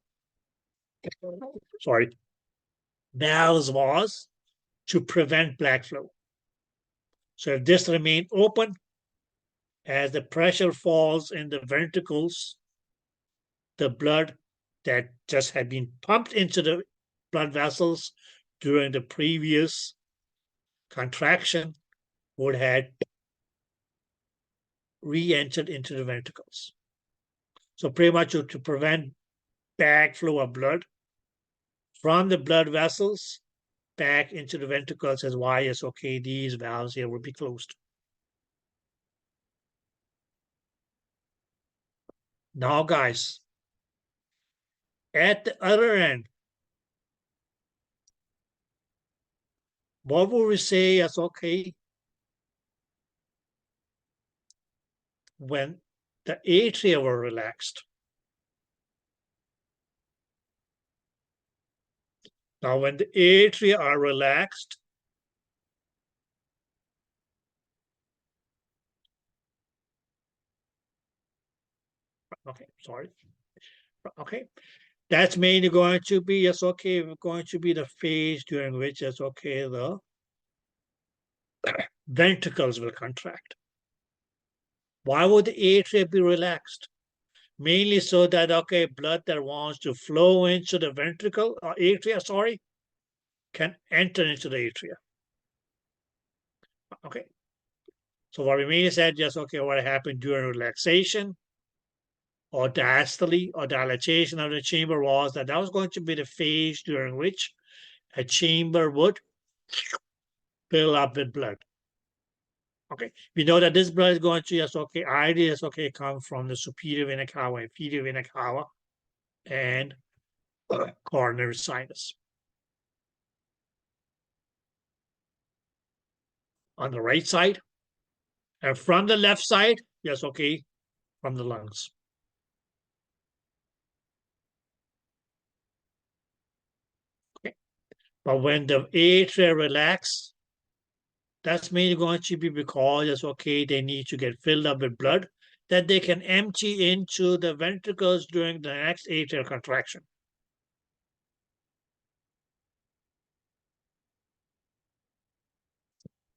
valves was to prevent black flow. So if this remained open, as the pressure falls in the ventricles, the blood that just had been pumped into the blood vessels during the previous contraction would have re-entered into the ventricles. So pretty much to prevent backflow of blood from the blood vessels back into the ventricles is why it's okay, these valves here will be closed. Now, guys, at the other end, what will we say is okay when the atria were relaxed? Now, when the atria are relaxed, okay, sorry. Okay, that's mainly going to be, yes, okay, going to be the phase during which, yes, okay, the ventricles will contract. Why would the atria be relaxed? Mainly so that, okay, blood that wants to flow into the ventricle, or atria, sorry, can enter into the atria. Okay. So what we mainly said, just, okay, what happened during relaxation or diastole or dilatation of the chamber was that was going to be the phase during which a chamber would fill up with blood. Okay, we know that this blood is going to, yes, okay, ideally, yes, okay, come from the superior vena cava, inferior vena cava, and coronary sinus. On the right side, and from the left side, yes, okay, from the lungs. Okay, but when the atria relax, that's mainly going to be because, yes, okay, they need to get filled up with blood that they can empty into the ventricles during the next atrial contraction.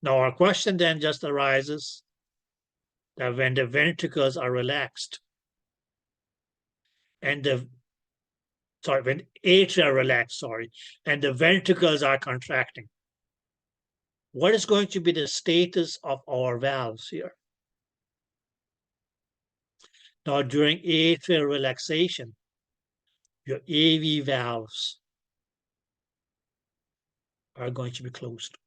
Now, our question then just arises that when the ventricles are relaxed and when atria are relaxed, and the ventricles are contracting, what is going to be the status of our valves here? Now, during atrial relaxation, your AV valves are going to be closed.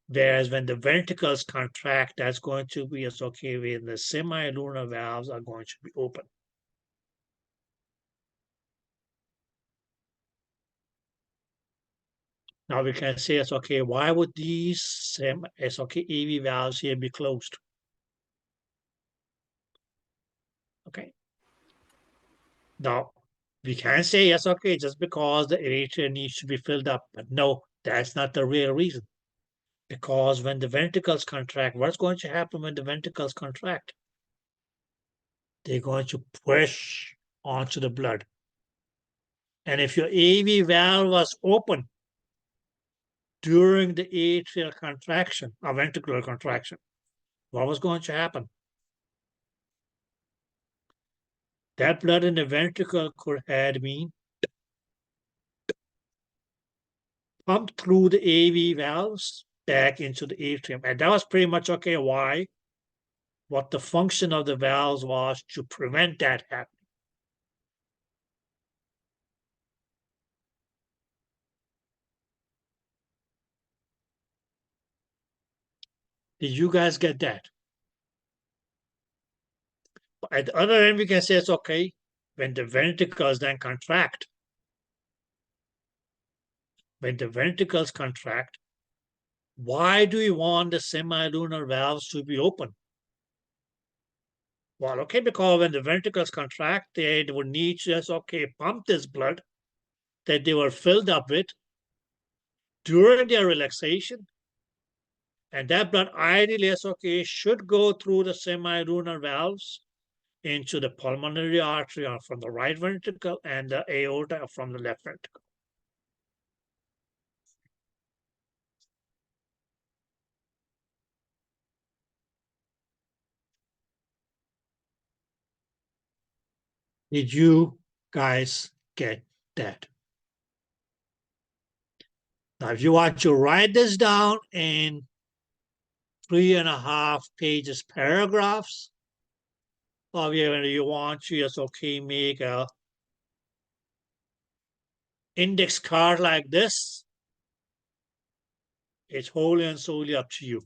Whereas when the ventricles contract, that's going to be associated with the semilunar valves are going to be open. Now we can say, it's okay, why would these same SOK AV valves here be closed? Okay. Now we can say, yes, okay, just because the area needs to be filled up, but no, that's not the real reason. Because when the ventricles contract, what's going to happen when the ventricles contract? They're going to push onto the blood. And if your AV valve was open during the atrial contraction, or ventricular contraction, what was going to happen? That blood in the ventricle could have been pumped through the AV valves back into the atrium. And that was pretty much okay. Why? What the function of the valves was to prevent that happening. Did you guys get that? At the other end, we can say it's okay when the ventricles then contract. When the ventricles contract, why do we want the semilunar valves to be open? Well, okay, because when the ventricles contract, they would need to just, okay, pump this blood that they were filled up with during their relaxation. And that blood ideally, okay, should go through the semilunar valves into the pulmonary artery from the right ventricle and the aorta from the left ventricle. Did you guys get that? Now, if you want to write this down in 3.5 pages paragraphs, or you want to just, okay, make a index card like this, it's wholly and solely up to you.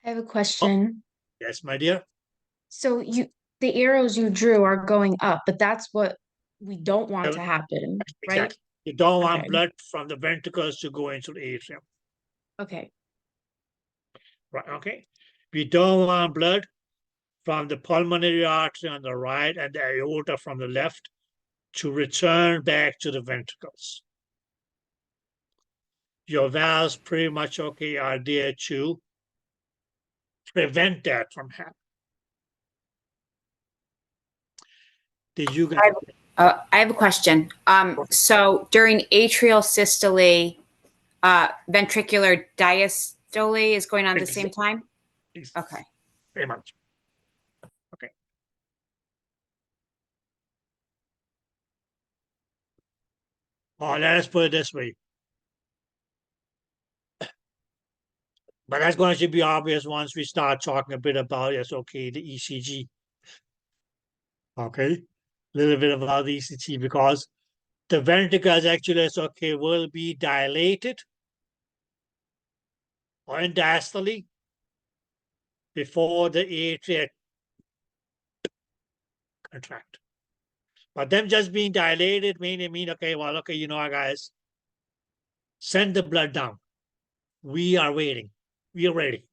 I have a question. Yes, my dear. So the arrows you drew are going up, but that's what we don't want to happen, right? Exactly. You don't want Okay. blood from the ventricles to go into the atrium. Okay. Right, okay. We don't want blood from the pulmonary artery on the right and the aorta from the left to return back to the ventricles. Your valves pretty much, okay, are there to prevent that from happening. Did you guys? I have a question. So during atrial systole, ventricular diastole is going on at the same time? Okay. Very much. Okay. Oh, let us put it this way. But that's going to be obvious once we start talking a bit about, yes, okay, the ECG. Okay, a little bit about the ECG, because the ventricles actually, okay, will be dilated or in diastole before the atria contract. But them just being dilated mainly mean, okay, well, okay, you know, guys, send the blood down. We are waiting. We are ready.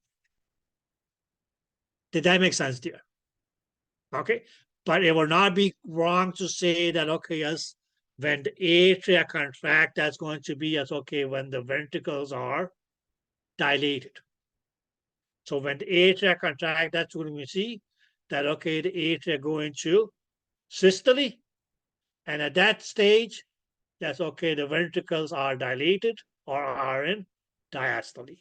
Did that make sense, dear? Okay, but it will not be wrong to say that, okay, yes, when the atria contract, that's going to be, yes, okay, when the ventricles are dilated. So when the atria contract, that's when we see that, okay, the atria go into systole. And at that stage, that's okay, the ventricles are dilated or are in diastole.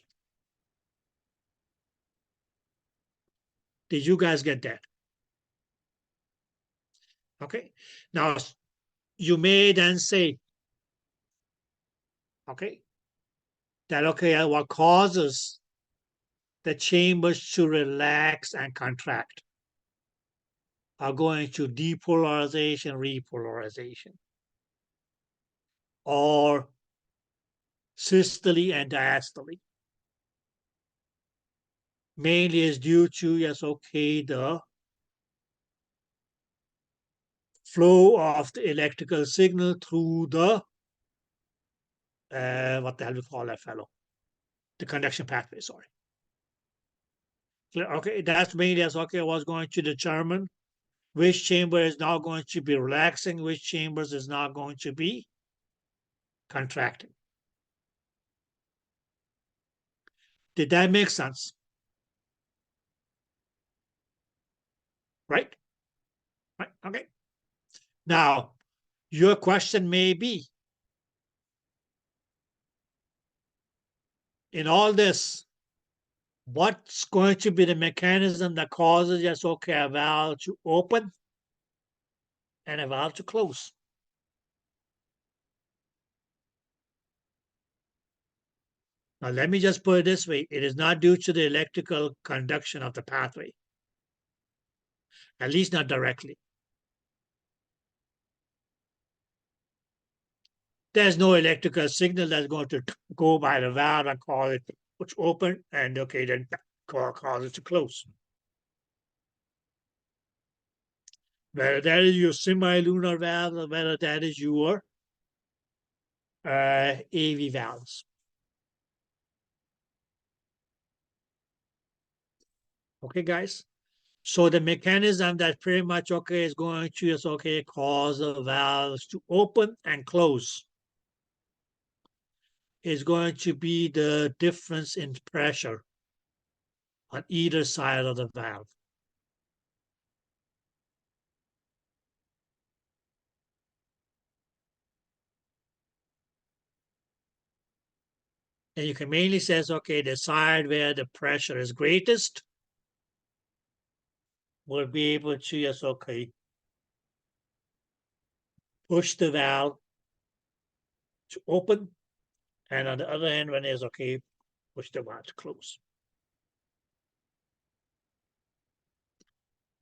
Did you guys get that? Okay, now you may then say, okay, that, okay, what causes the chambers to relax and contract are going to depolarization, repolarization, or systole and diastole. Mainly is due to, yes, okay, the flow of the electrical signal through the, what the hell we call that fellow? The conduction pathway, sorry. Okay, that's mainly as okay, I was going to determine which chamber is now going to be relaxing, which chambers is now going to be contracting. Did that make sense? Right? Right, okay. Now, your question may be, in all this, what's going to be the mechanism that causes yes, okay, a valve to open and a valve to close? Now, let me just put it this way. It is not due to the electrical conduction of the pathway, at least not directly. There's no electrical signal that's going to go by the valve and cause it to open and okay, then cause it to close. Whether that is your semi-lunar valve or whether that is your AV valves. Okay, guys. So the mechanism that pretty much okay is going to is okay cause the valves to open and close is going to be the difference in pressure on either side of the valve. And you can mainly say, okay, the side where the pressure is greatest will be able to just okay push the valve to open, and on the other hand, when it's okay, push the valve to close.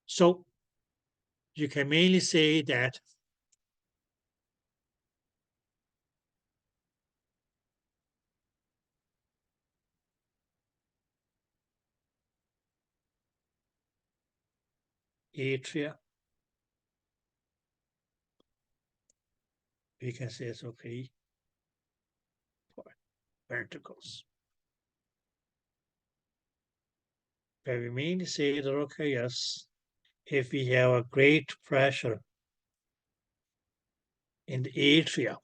So you can mainly say that atria, we can say it's okay for ventricles. But we mainly say that okay, yes, if we have a great pressure in the atria,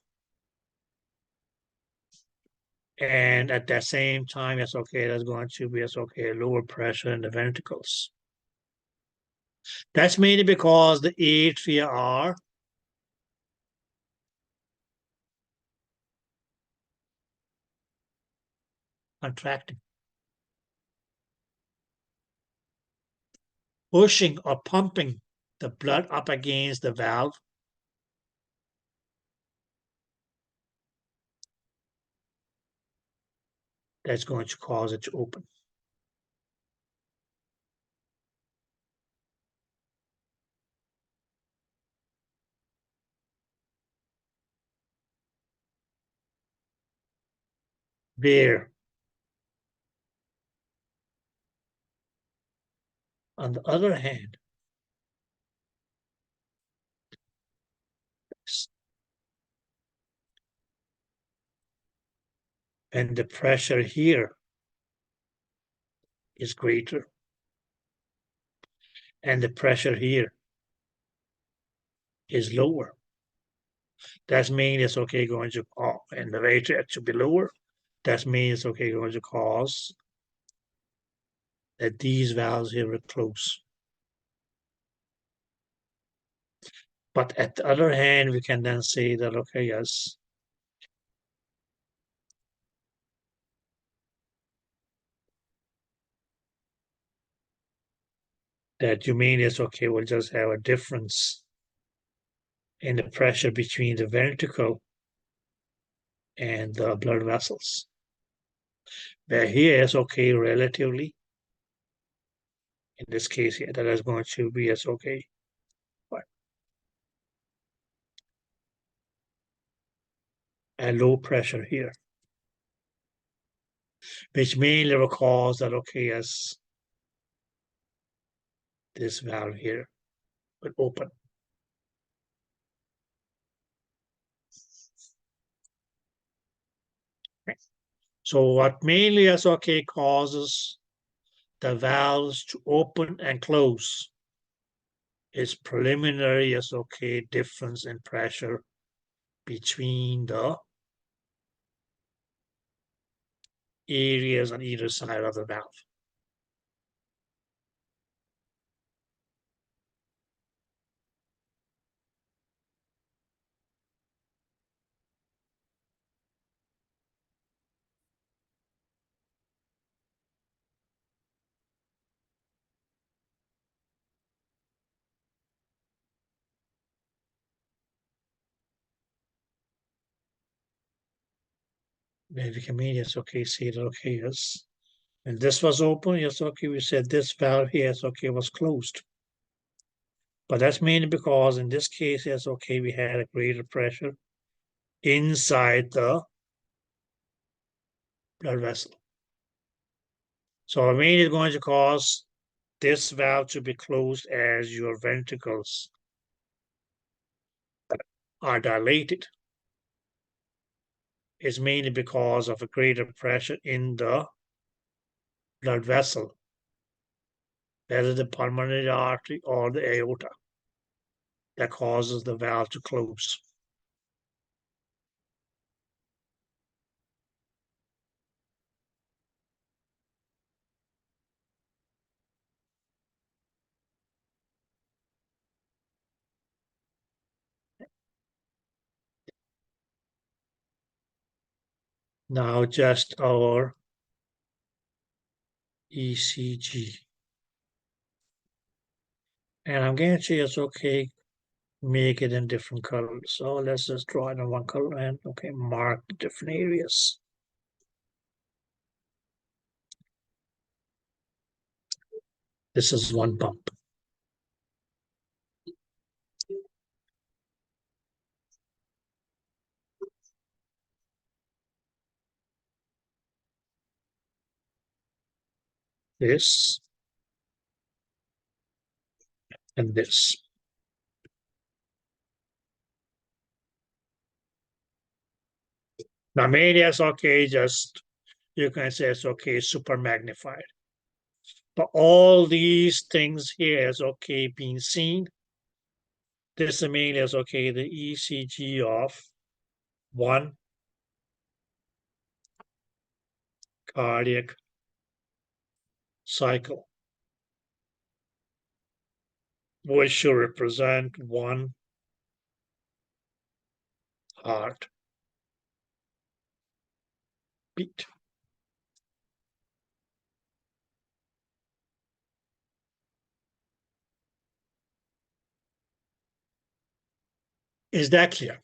and at the same time, it's okay, there's going to be okay, lower pressure in the ventricles. That's mainly because the atria are contracting, pushing or pumping the blood up against the valve. That's going to cause it to open. There. On the other hand, and the pressure here is greater, and the pressure here is lower. That means it's okay going to, and the rate to be lower. That means it's okay going to cause that these valves here are close. But at the other hand, we can then say that, okay, yes, that you mean is okay, we'll just have a difference in the pressure between the ventricle and the blood vessels. But here is okay relatively. In this case here, that is going to be as okay. But a low pressure here, which mainly will cause that okay, as this valve here will open. So what mainly is okay causes the valves to open and close is preliminary is okay difference in pressure between the areas on either side of the valve. Maybe we can mean yes, okay, see that okay, yes. And this was open, yes, okay, we said this valve here, yes, okay, was closed. But that's mainly because in this case, yes, okay, we had a greater pressure inside the blood vessel. So mainly it's going to cause this valve to be closed as your ventricles are dilated. Is mainly because of a greater pressure in the blood vessel, whether the pulmonary artery or the aorta, that causes the valve to close. Now just our ECG. And I'm going to say it's okay, make it in different colors. So let's just draw it in one color and okay, mark the different areas. This is one bump. This and this. Now maybe it's okay, just you can say it's okay, super magnified. But all these things here is okay being seen. This mainly is okay, the ECG of one cardiac cycle, which should represent one heart beat. Is that clear?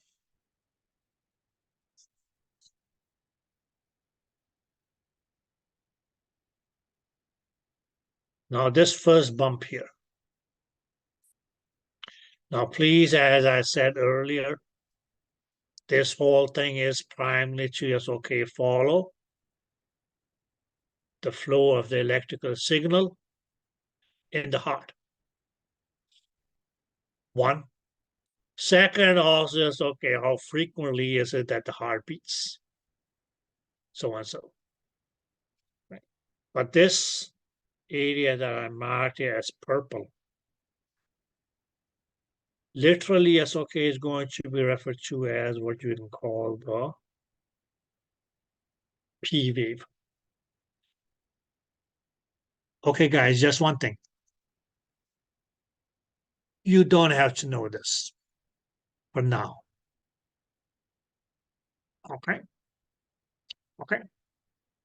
Now this first bump here. Now please, as I said earlier, this whole thing is primarily to just okay, follow the flow of the electrical signal in the heart. One. Second, also is okay, how frequently is it that the heart beats? So and so. Right. But this area that I marked here as purple, literally as okay is going to be referred to as what you can call the P wave. Okay, guys, just one thing. You don't have to know this for now. Okay. Okay.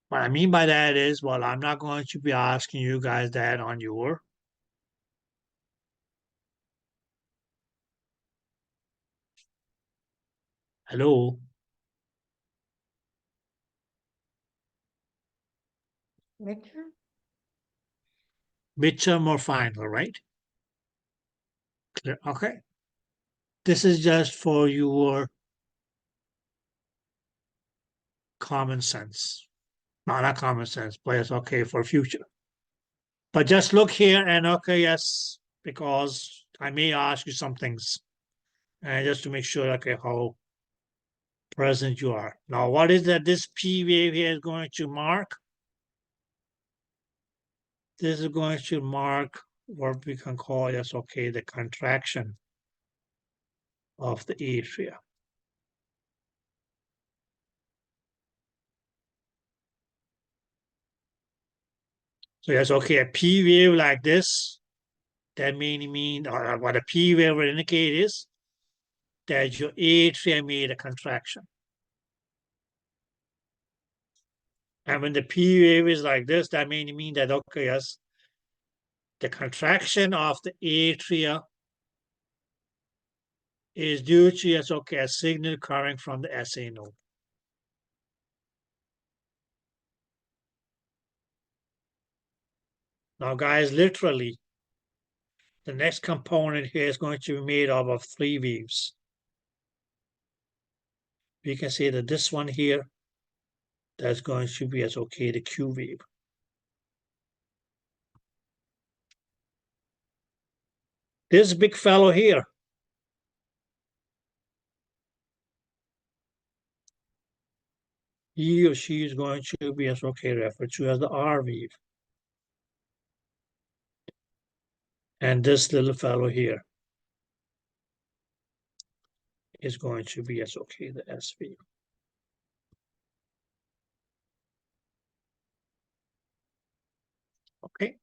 What I mean by that is, well, I'm not going to be asking you guys that on your hello. Midterm? Midterm or final, right? Clear. Okay. This is just for your common sense. No, not common sense, but it's okay for future. But just look here and okay, yes, because I may ask you some things. And just to make sure, okay, how present you are. Now, what is that this P wave here is going to mark? This is going to mark what we can call as, okay, the contraction of the atria. So yes, okay, a P wave like this, that mainly mean, or what a P wave will indicate is that your atria made a contraction. And when the P wave is like this, that mainly mean that, okay, yes, the contraction of the atria is due to, yes, okay, a signal coming from the SA node. Now, guys, literally, the next component here is going to be made up of 3 waves. We can say that this one here, that's going to be as, okay, the Q wave. This big fellow here, he or she is going to be as, okay, referred to as the R wave. And this little fellow here is going to be as, okay, the S wave. Okay.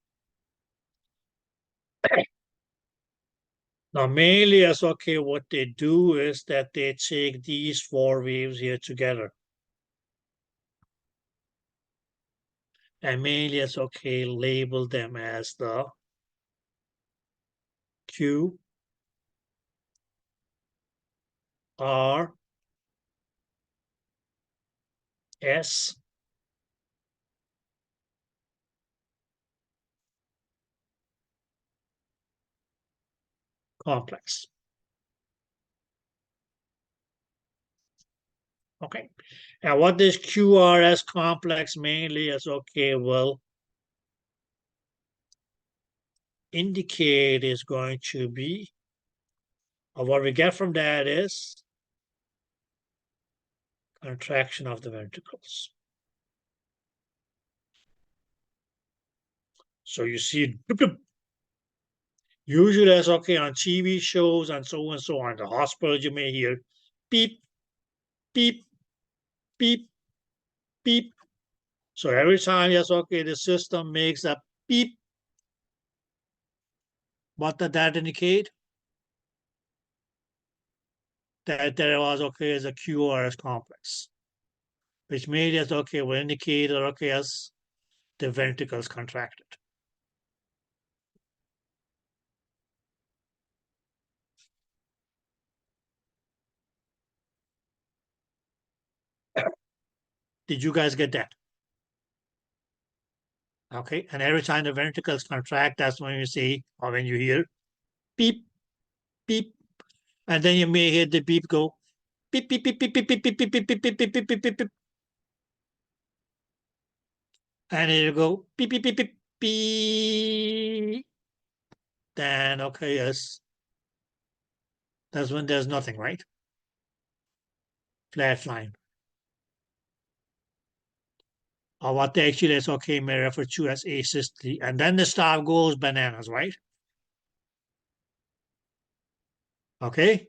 Now, mainly as, okay, what they do is that they take these 4 waves here together. And mainly as, okay, label them as the Q, R, S, complex. Okay, and what this QRS complex mainly is, okay, will indicate is going to be, or what we get from that is contraction of the ventricles. So you see, usually that's okay on TV shows and so on. The hospital, you may hear beep, beep, beep, beep. So every time, yes, okay, the system makes a beep. What did that indicate? That there was, okay, as a QRS complex, which made us, okay, will indicate that, okay, as the ventricles contracted. Did you guys get that? Okay, and every time the ventricles contract, that's when you see, or when you hear beep, beep, and then you may hear the beep go beep, beep, beep, beep, beep, beep, beep, beep, beep, beep, beep, beep, beep, beep, beep, beep, and it'll go beep, beep, beep, beep, beep. Then, okay, yes, that's when there's nothing, right? Flat line. Or what they actually is, okay, may refer to as asystole, and then the stuff goes bananas, right? Okay.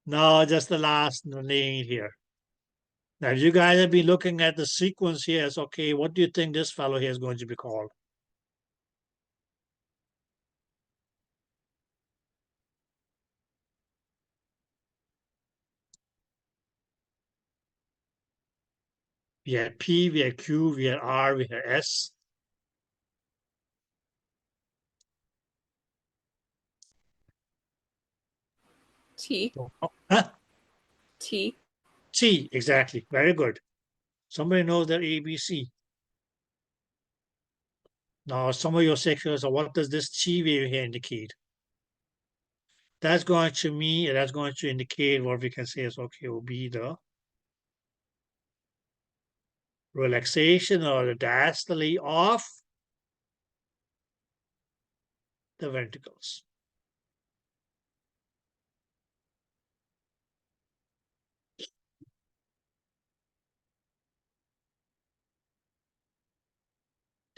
Now, just the last lane here. Now, if you guys have been looking at the sequence here, it's okay, what do you think this fellow here is going to be called? We had P, we had Q, we had R, we had S. T, Huh? T. T, exactly. Very good. Somebody knows their ABC. Now, some of your sections are, what does this T wave here indicate? That's going to mean, that's going to indicate what we can say is, okay, will be the relaxation or the diastole of the ventricles.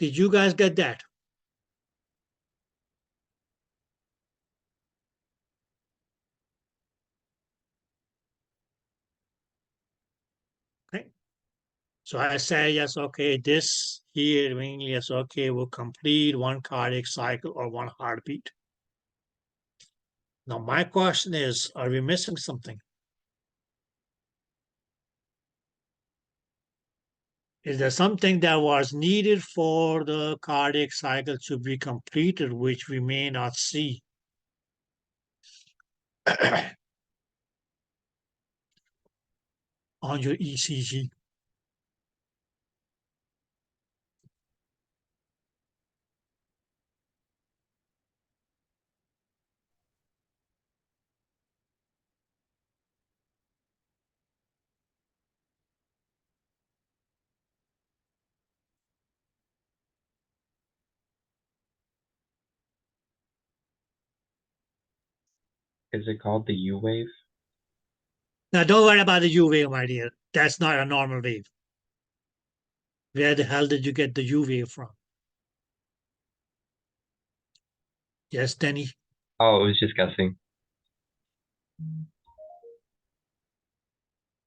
Did you guys get that? Okay. So I say, yes, okay, this here, yes, okay, will complete one cardiac cycle or one heartbeat. Now, my question is, are we missing something? Is there something that was needed for the cardiac cycle to be completed, which we may not see? On your ECG? Is it called the U wave? Now, don't worry about the U wave, my dear. That's not a normal wave. Where the hell did you get the U wave from? Yes, Denny? Oh, I was just guessing.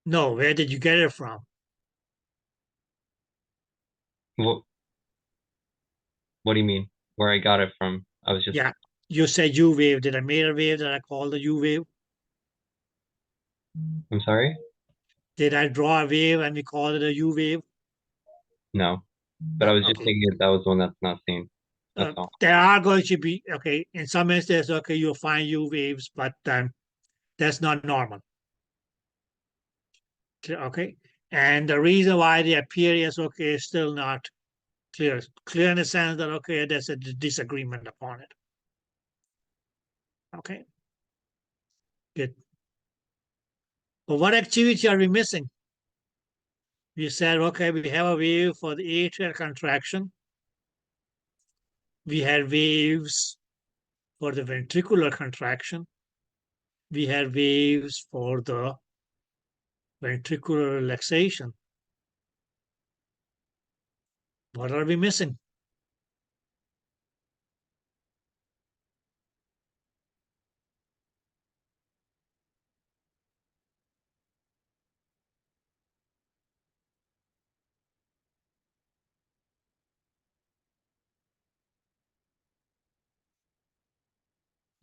No, where did you get it from? What do you mean? Where I got it from? I was just Yeah, you said U wave. Did I make a wave that I call the U wave? I'm sorry? Did I draw a wave and we call it a U wave? No. But I was just Okay. thinking that was one that's not seen. That's all. There are going to be, okay, in some instances, okay, you'll find U waves, but that's not normal. Okay. And the reason why they appear is, okay, is still not clear. Clear in the sense that, okay, there's a disagreement upon it. Okay. Good. But what activity are we missing? We said, okay, we have a wave for the atrial contraction. We had waves for the ventricular contraction. We had waves for the ventricular relaxation. What are we missing?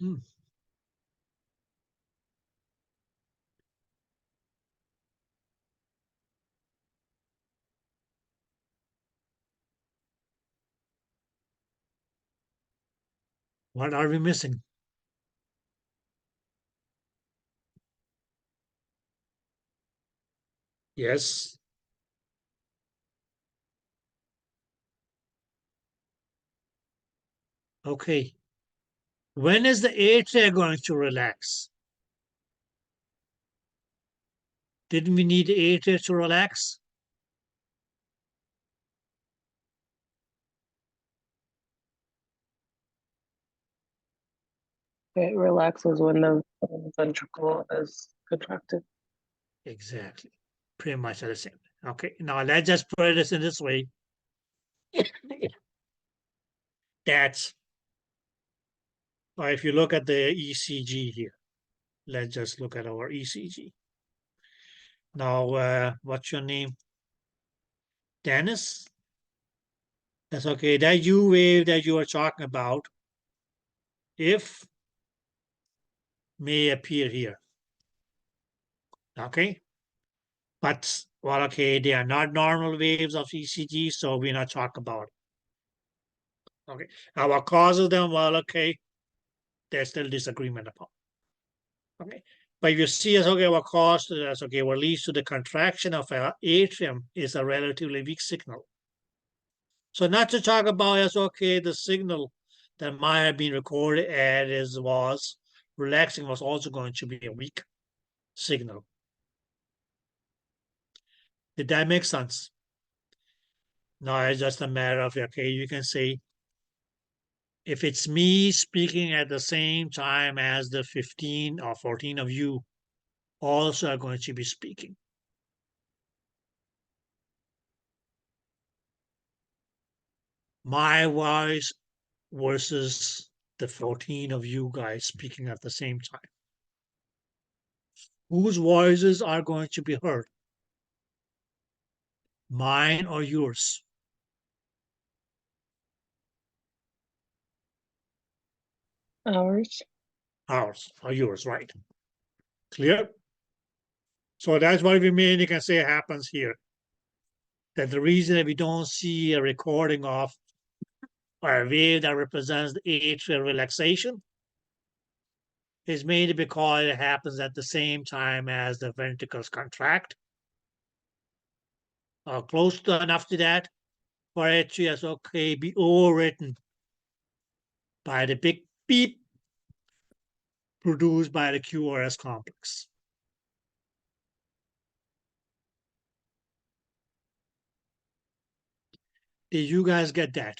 Hmm. What are we missing? Yes. Okay. When is the atria going to relax? Didn't we need the atria to relax? It relaxes when the ventricle is contracted. Exactly. Pretty much the same. Okay. Now let's just put this in this way. That's, or if you look at the ECG here, let's just look at our ECG. Now, what's your name? Dennis? That's okay. That U wave that you are talking about, if may appear here. Okay. But, well, okay, they are not normal waves of ECG, so we're not talking about it. Okay. Our cause of them, well, okay, there's still disagreement upon. Okay. But if you see us, okay, what caused us, okay, what leads to the contraction of our atrium is a relatively weak signal. So not to talk about as, okay, the signal that might have been recorded as was relaxing was also going to be a weak signal. Did that make sense? No, it's just a matter of, okay, you can say, if it's me speaking at the same time as the 15 or 14 of you also are going to be speaking. my voice versus the 14 of you guys speaking at the same time. Whose voices are going to be heard? Mine or yours? Ours. Ours or yours, right? Clear? So that's what we mainly can say happens here. That the reason that we don't see a recording of or a wave that represents the atrial relaxation is mainly because it happens at the same time as the ventricles contract, or close to enough to that for it to be overwritten by the big beep produced by the QRS complex. Did you guys get that?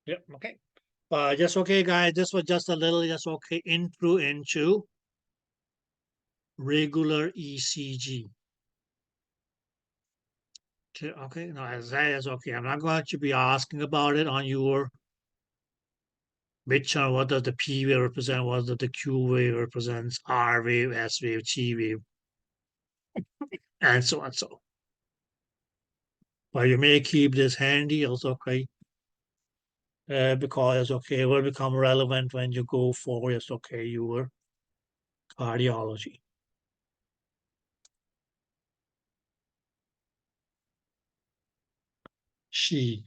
Yep, okay. Just okay, guys. This was just a little intro into regular ECG. Okay, no, as that is okay. I'm not going to be asking about it on your midterm. What does the P wave represent? What does the Q wave represents? R wave, S wave, T wave, and so on. So, but you may keep this handy. It's okay. Because it will become relevant when you go for your cardiology. She.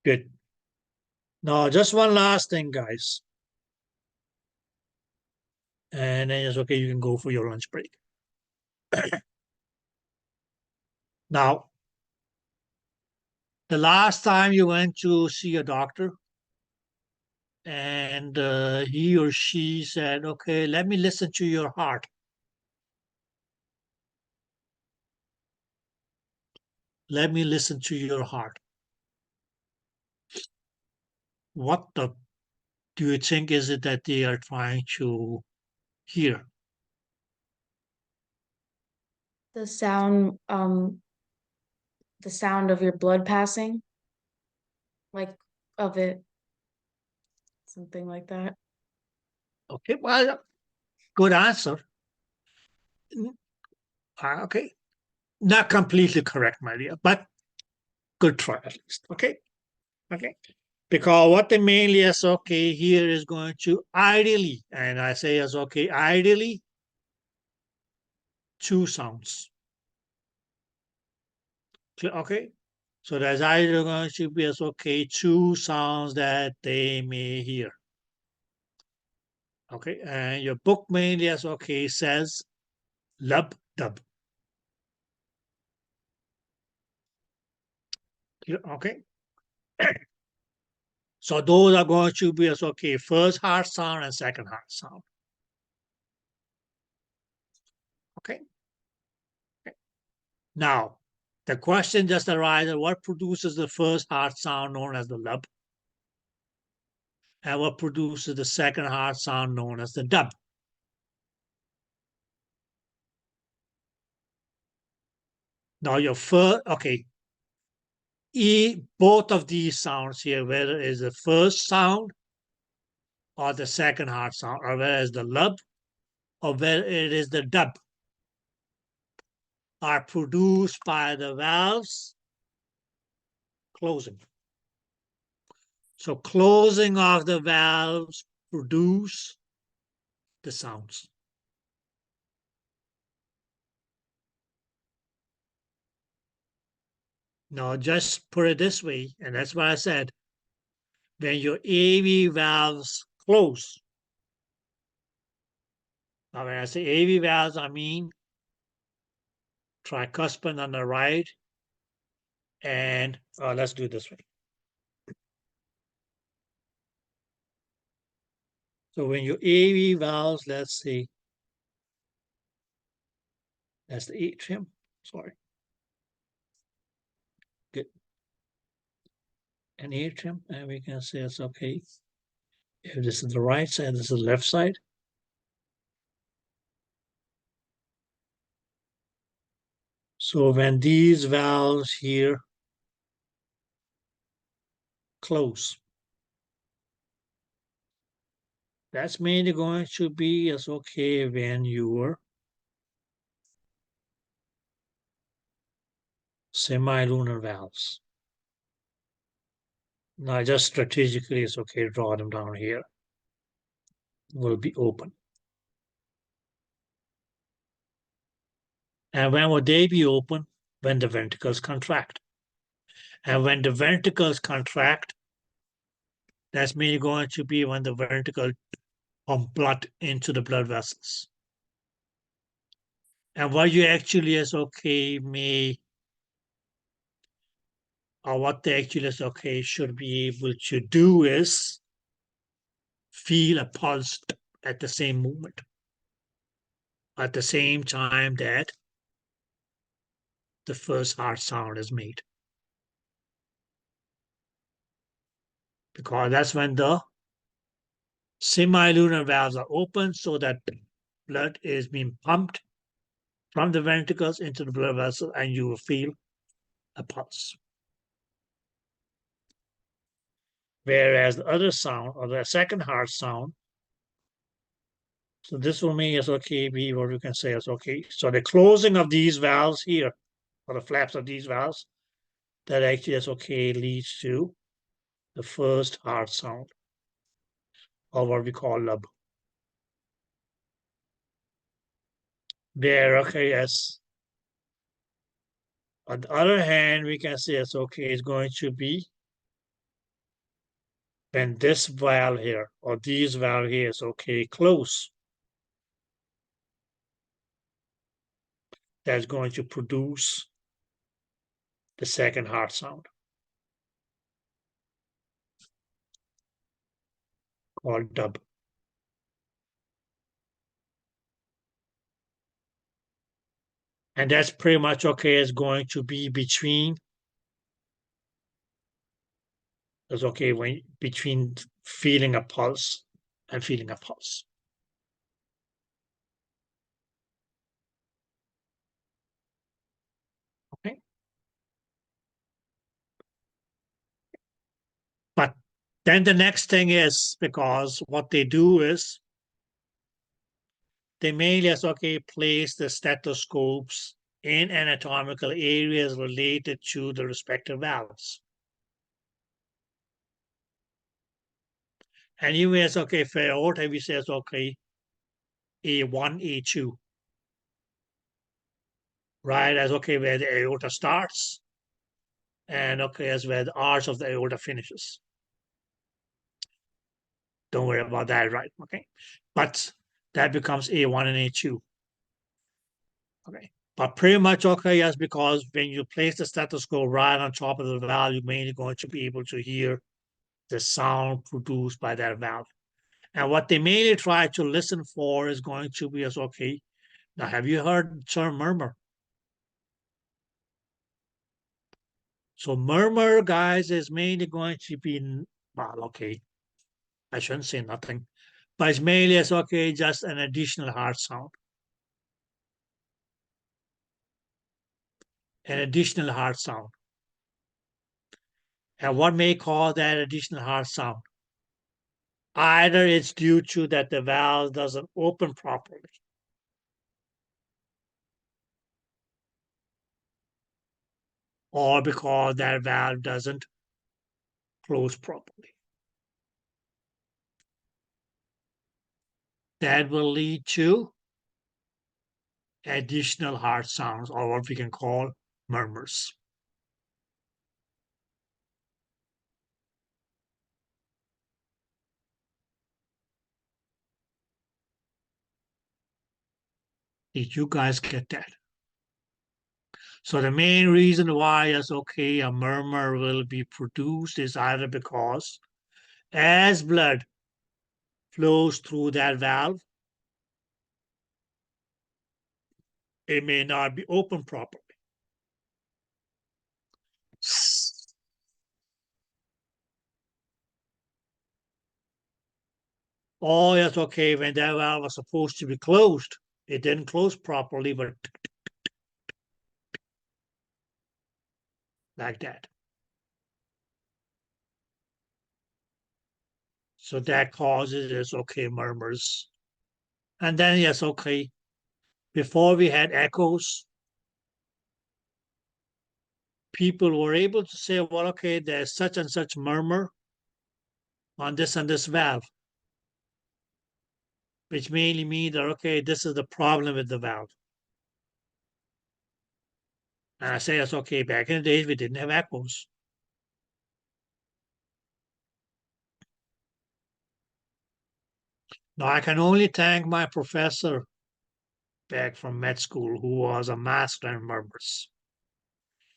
Good. Now, just one last thing, guys. And then it's okay, you can go for your lunch break. Now, the last time you went to see a doctor and he or she said, okay, let me listen to your heart. Let me listen to your heart. What do you think is it that they are trying to hear? The sound of your blood passing, like of it, something like that. Okay, well, good answer. Okay, not completely correct, my dear, but good try at least. Okay, because what they mainly is here is going to ideally, and I say as ideally, two sounds. Okay, so there's either going to be as two sounds that they may hear. Okay, and your book mainly as says lub dub. Okay. So those are going to be as first heart sound and second heart sound. Okay. Now, the question just arises, what produces the first heart sound known as the lub? And what produces the second heart sound known as the dub? Now your first, both of these sounds here, whether it is the first sound or the second heart sound, or whether it's the lub or whether it is the dub, are produced by the valves closing. So closing of the valves produce the sounds. Now just put it this way, and that's what I said. When your AV valves close, now when I say AV valves, I mean tricuspid on the right, and let's do it this way. So when your AV valves, let's see, that's the atrium, sorry. Good. An atrium, and we can say it's okay. If this is the right side, this is the left side. So when these valves here close, that's mainly going to be as okay when your semilunar valves. Now just strategically it's okay to draw them down here. Will be open. And when would they be open? When the ventricles contract. And when the ventricles contract, that's mainly going to be when the ventricle pump blood into the blood vessels. And what you actually is okay what they actually is okay should be able to do is feel a pulse at the same moment, at the same time that the first heart sound is made. Because that's when the semilunar valves are open so that blood is being pumped from the ventricles into the blood vessel and you will feel a pulse. Whereas the other sound, or the second heart sound, so this will mean is okay, be what we can say is okay. So the closing of these valves here, or the flaps of these valves, that actually is okay leads to the first heart sound, or what we call lub. There, okay, yes. On the other hand, we can say it's okay, it's going to be when this valve here, or these valve here is okay, close. That's going to produce the second heart sound, called dub. And that's pretty much okay, it's going to be between, it's okay when between feeling a pulse and feeling a pulse. Okay. But then the next thing is, because what they do is they mainly as okay place the stethoscopes in anatomical areas related to the respective valves. And you as okay for aorta, we say okay A1, A2. Right, as okay where the aorta starts, and okay as where the arch of the aorta finishes. Don't worry about that, right? Okay, but that becomes A1 and A2. Okay, but pretty much okay, yes, because when you place the stethoscope right on top of the valve, you're mainly going to be able to hear the sound produced by that valve. And what they mainly try to listen for is going to be as okay. Now, have you heard the term murmur? So murmur, guys, is mainly going to be, well, okay, I shouldn't say nothing, but it's mainly as okay, just an additional heart sound. An additional heart sound. And what may cause that additional heart sound? Either it's due to that the valve doesn't open properly, or because that valve doesn't close properly. That will lead to additional heart sounds, or what we can call murmurs. Did you guys get that? So the main reason why it's okay a murmur will be produced is either because as blood flows through that valve, it may not be open properly. Oh, that's okay. When that valve was supposed to be closed, it didn't close properly, but like that. So that causes this, okay, murmurs. And then, yes, okay, before we had echoes, people were able to say, well, okay, there's such and such murmur on this and this valve, which mainly means that, okay, this is the problem with the valve. And I say, that's okay, back in the days, we didn't have echoes. Now, I can only thank my professor back from med school, who was a master in murmurs.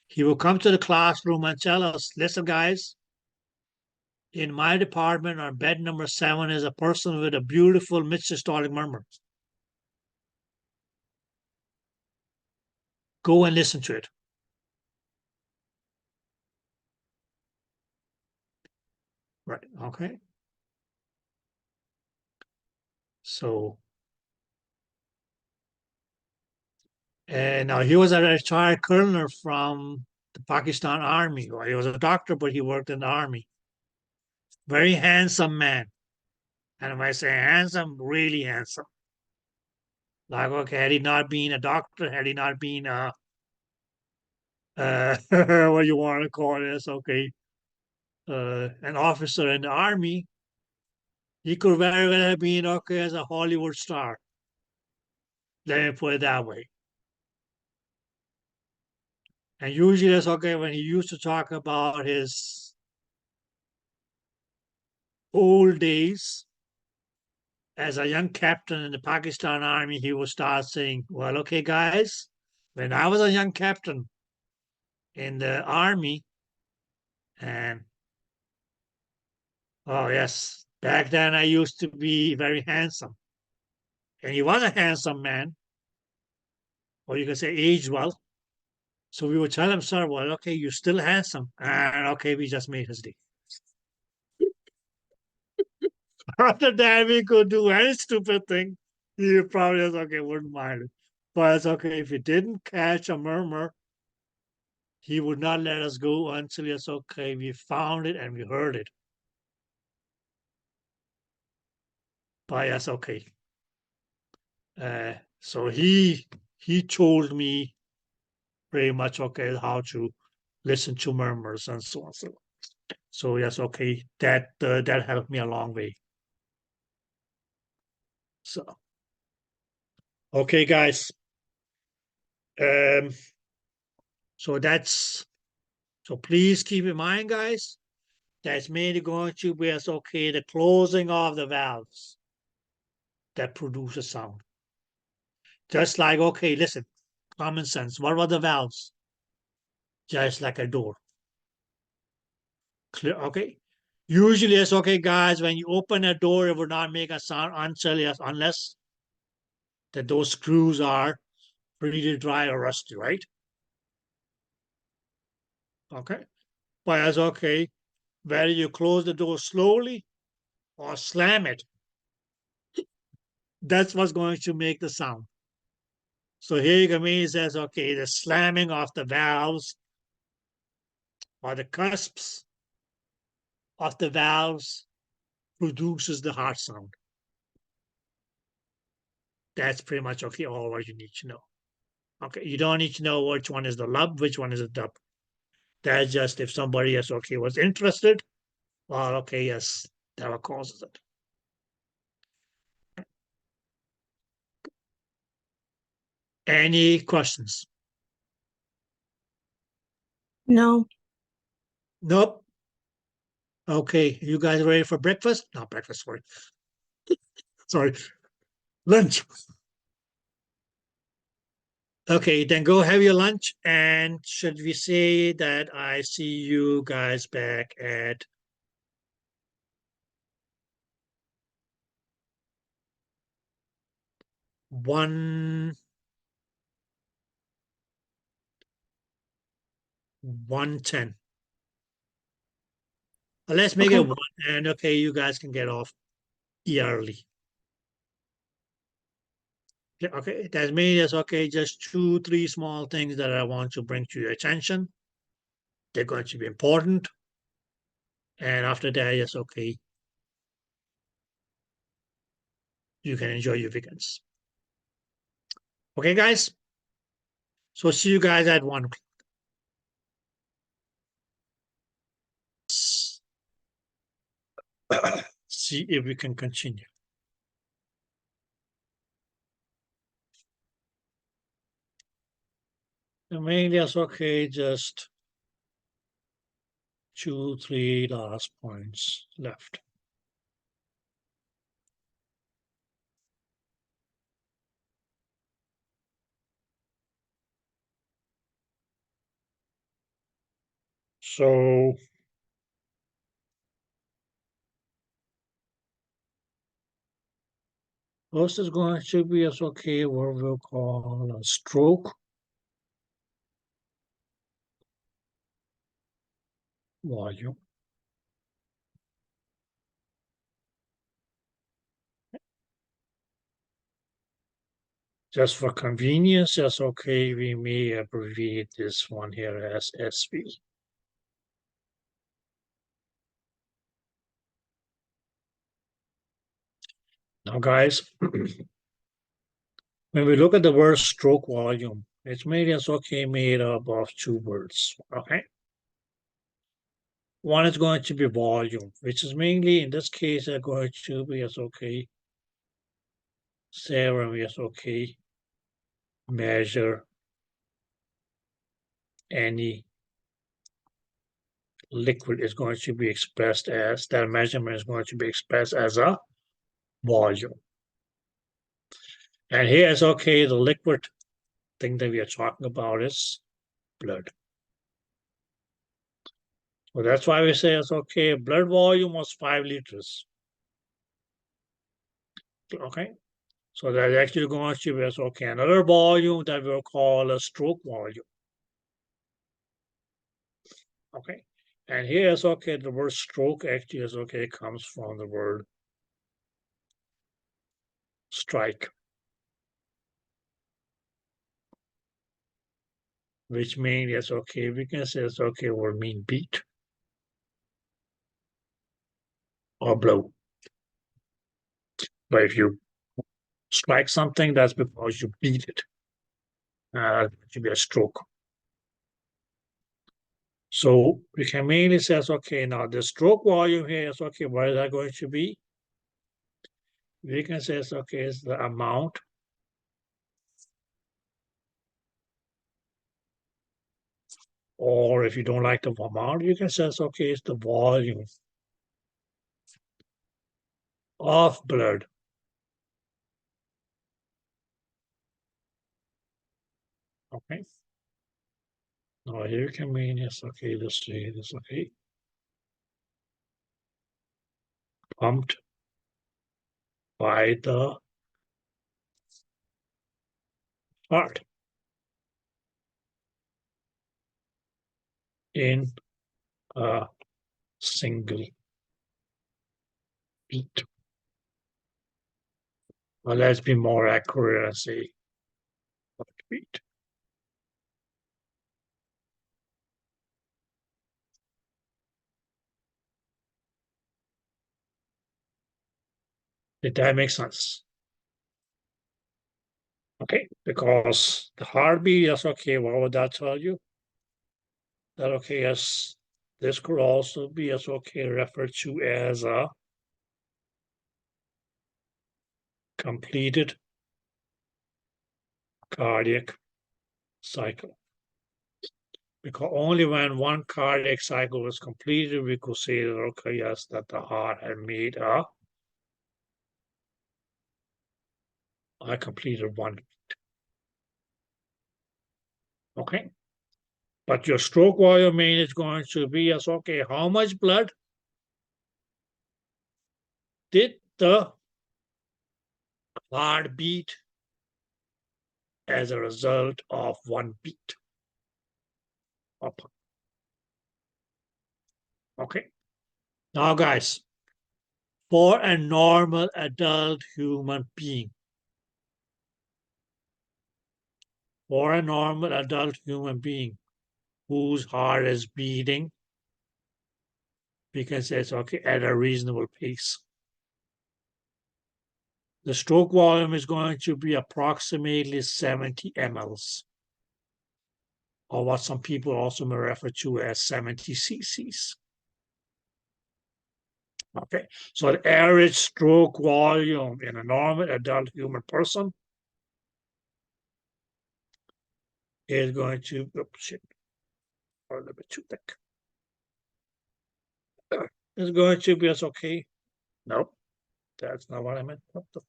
He would come to the classroom and tell us, listen, guys, in my department on bed number 7 is a person with a beautiful mid-systolic murmur. Go and listen to it. Right, okay. So, and now he was a retired colonel from the Pakistan Army. Well, he was a doctor, but he worked in the army. Very handsome man. And when I say handsome, really handsome. Like, okay, had he not been a doctor, had he not been a, what you want to call this, okay, an officer in the army, he could very well have been, okay, as a Hollywood star. Let me put it that way. And usually that's okay when he used to talk about his old days as a young captain in the Pakistan Army, he would start saying, well, okay, guys, when I was a young captain in the Army, and oh, yes, back then I used to be very handsome. And he was a handsome man, or you can say aged well. So we would tell him, sir, well, okay, you're still handsome. And okay, we just made his day. After that, we could do any stupid thing. He probably was okay, wouldn't mind it. But it's okay, if he didn't catch a murmur, he would not let us go until it's okay, we found it and we heard it. But yes, okay. So he told me pretty much okay how to listen to murmurs and so on. So yes, okay, that helped me a long way. So okay, guys. So please keep in mind, guys, that's mainly going to be as okay the closing of the valves that produce a sound. Just like okay, listen, common sense. What were the valves? Just like a door. Clear, okay. Usually it's okay, guys, when you open a door, it will not make a sound unless that those screws are pretty dry or rusty, right? Okay. But that's okay. Whether you close the door slowly or slam it, that's what's going to make the sound. So here you can mean it says, okay, the slamming of the valves or the cusps of the valves produces the heart sound. That's pretty much okay, all what you need to know. Okay, you don't need to know which one is the lub, which one is the dub. That's just if somebody is okay was interested, well, okay, yes, that what causes it. Any questions? No. Nope. Okay, you guys ready for breakfast? Not breakfast, sorry. Sorry, lunch. Okay, then go have your lunch. And should we say that I see you guys back at 1:10. Let's make Okay. it 1, and okay, you guys can get off early. Okay, that means okay, just 2, 3 small things that I want to bring to your attention. they're going to be important. And after that, yes, okay. You can enjoy your weekends. Okay, guys? So see you guys at 1 o'clock. See if we can continue. And mainly, that's okay, just 2, 3 last points left. So first is going to be as okay what we'll call a stroke volume. Just for convenience, that's okay. We may abbreviate this one here as SV. Now, guys, when we look at the word stroke volume, it's made as okay made up of 2 words. Okay. One is going to be volume, which is mainly in this case are going to be as okay. Serum is okay. Measure any liquid is going to be expressed as, that measurement is going to be expressed as a volume. And here is okay, the liquid thing that we are talking about is blood. So that's why we say it's okay, blood volume was 5 liters. Okay, so that's actually going to be okay, another volume that we'll call a stroke volume. Okay, and here is okay, the word stroke actually is okay, comes from the word strike, which means it's okay, we can say it's okay, or mean beat or blow. But if you strike something, that's because you beat it. It should be a stroke. So we can mainly say, okay, now the stroke volume here is okay, what is that going to be? We can say, okay, it's the amount or if you don't like the amount, you can say, okay, it's the volume of blood okay. Now here you can mean, yes, okay, let's say this, okay. Pumped by the heart in a single beat. Well, let's be more accurate and say heartbeat. Did that make sense? Okay, because the heartbeat is okay, what would that tell you? That okay, yes, this could also be as okay referred to as a completed cardiac cycle. Because only when one cardiac cycle was completed, we could say that okay, yes, that the heart had made a completed one. Okay. But your stroke volume mean is going to be as okay, how much blood did the heart beat as a result of one beat? Up. Okay. Now, guys, for a normal adult human being, whose heart is beating. We can say it's okay at a reasonable pace. The stroke volume is going to be approximately 70 mLs, or what some people also may refer to as 70 cc's. Okay, so the average stroke volume in a normal adult human person is going to, oops, shit, a little bit too thick. It's going to be as okay. Nope, that's not what I meant. What the?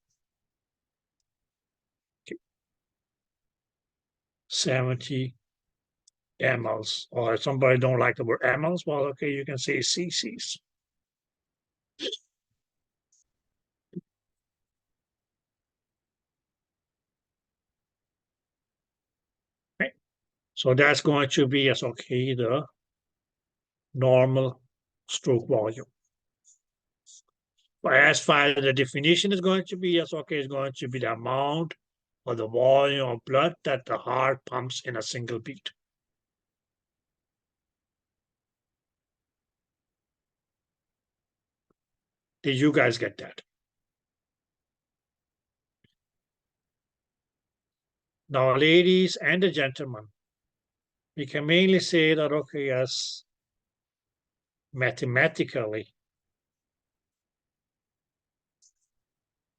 Okay. 70 mLs, or if somebody don't like the word mLs, well, okay, you can say cc's. Okay. So that's going to be as okay the normal stroke volume. But as far as the definition is going to be, as okay, is going to be the amount or the volume of blood that the heart pumps in a single beat. Did you guys get that? Now, ladies and the gentlemen, we can mainly say that, okay, yes, mathematically,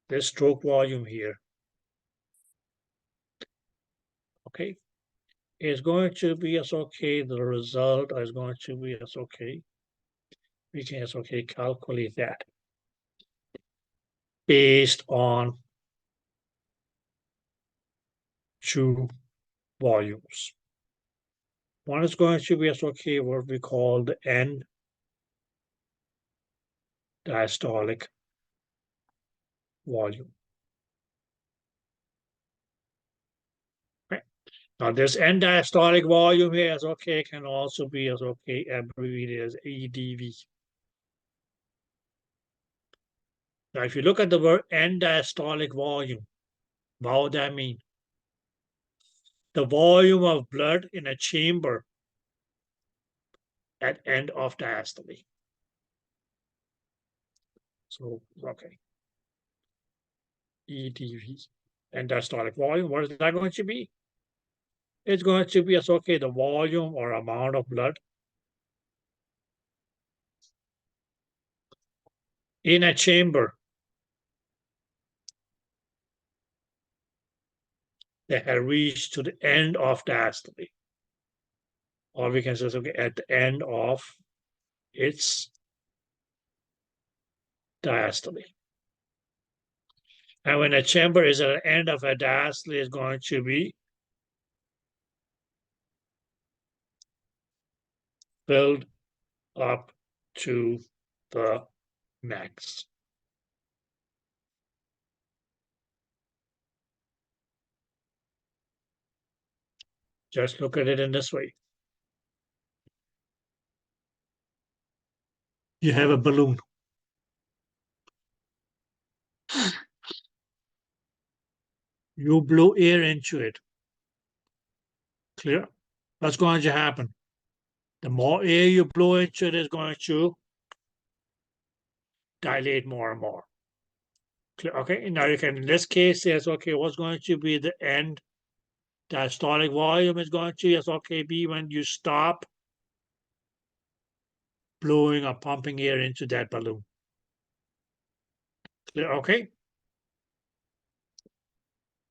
this stroke volume here, okay, is going to be as okay, the result is going to be as okay. We can as okay calculate that based on two volumes. One is going to be as okay what we call the end diastolic volume. Okay. Now this end diastolic volume here as okay can also be as okay abbreviated as EDV. Now if you look at the word end diastolic volume, what would that mean? The volume of blood in a chamber at end of diastole. So okay. EDV, end diastolic volume, what is that going to be? It's going to be as okay the volume or amount of blood in a chamber that had reached to the end of diastole. Or we can say, okay, at the end of its diastole. And when a chamber is at the end of a diastole, it's going to be filled up to the max. Just look at it in this way. You have a balloon. You blow air into it. Clear? What's going to happen? The more air you blow into it is going to dilate more and more. Clear? Okay, now you can, in this case, yes, okay, what's going to be the end diastolic volume is going to, yes, okay, be when you stop blowing or pumping air into that balloon. Clear? Okay?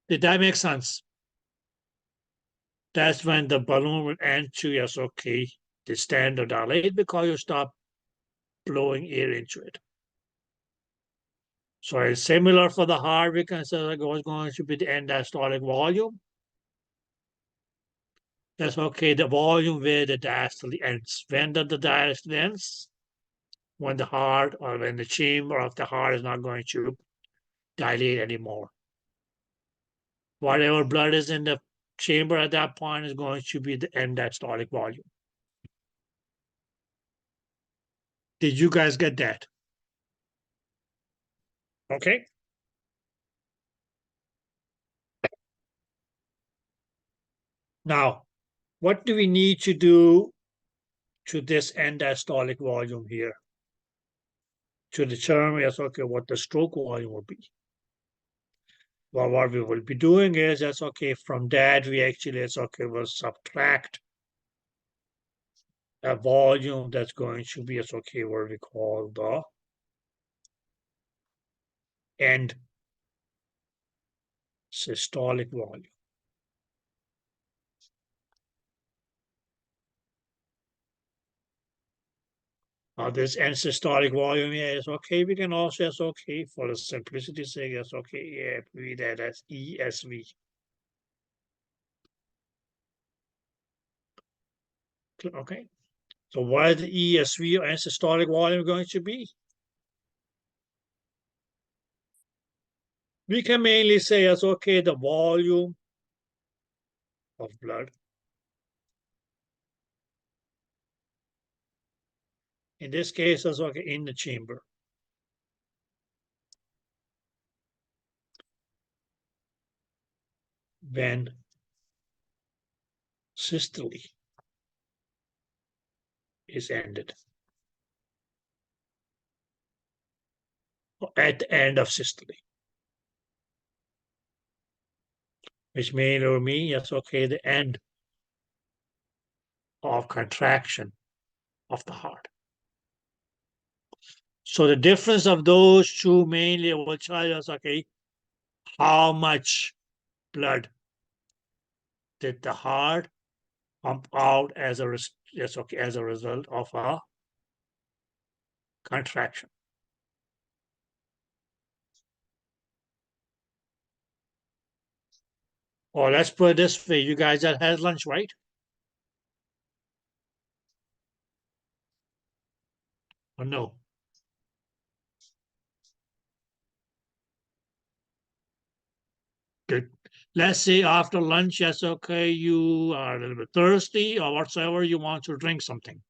Did that make sense? That's when the balloon will end to, yes, okay, the standard dilate because you stop blowing air into it. So it's similar for the heart. We can say like what's going to be the end diastolic volume. That's okay, the volume where the diastole ends. When does the diastole ends? When the heart or when the chamber of the heart is not going to dilate anymore. Whatever blood is in the chamber at that point is going to be the end diastolic volume. Did you guys get that? Okay. Now, what do we need to do to this end diastolic volume here to determine, yes, okay, what the stroke volume will be? Well, what we will be doing is, that's okay, from that we actually, it's okay, will subtract a volume that's going to be, it's okay, what we call the end systolic volume. Now this end systolic volume here is okay. We can also, yes, okay, for the simplicity's sake, yes, okay, yeah, read that as ESV. Okay, so what is the ESV or end systolic volume going to be? We can mainly say, yes, okay, the volume of blood in this case, is okay, in the chamber. When systole is ended. Or at the end of systole. Which may mean, yes, okay, the end of contraction of the heart. So the difference of those two mainly will tell us, okay, how much blood did the heart pump out as a as a result of a contraction. Or let's put it this way, you guys that had lunch, right? Or no? Good. Let's say after lunch, yes, okay, you are a little bit thirsty or whatsoever, you want to drink something.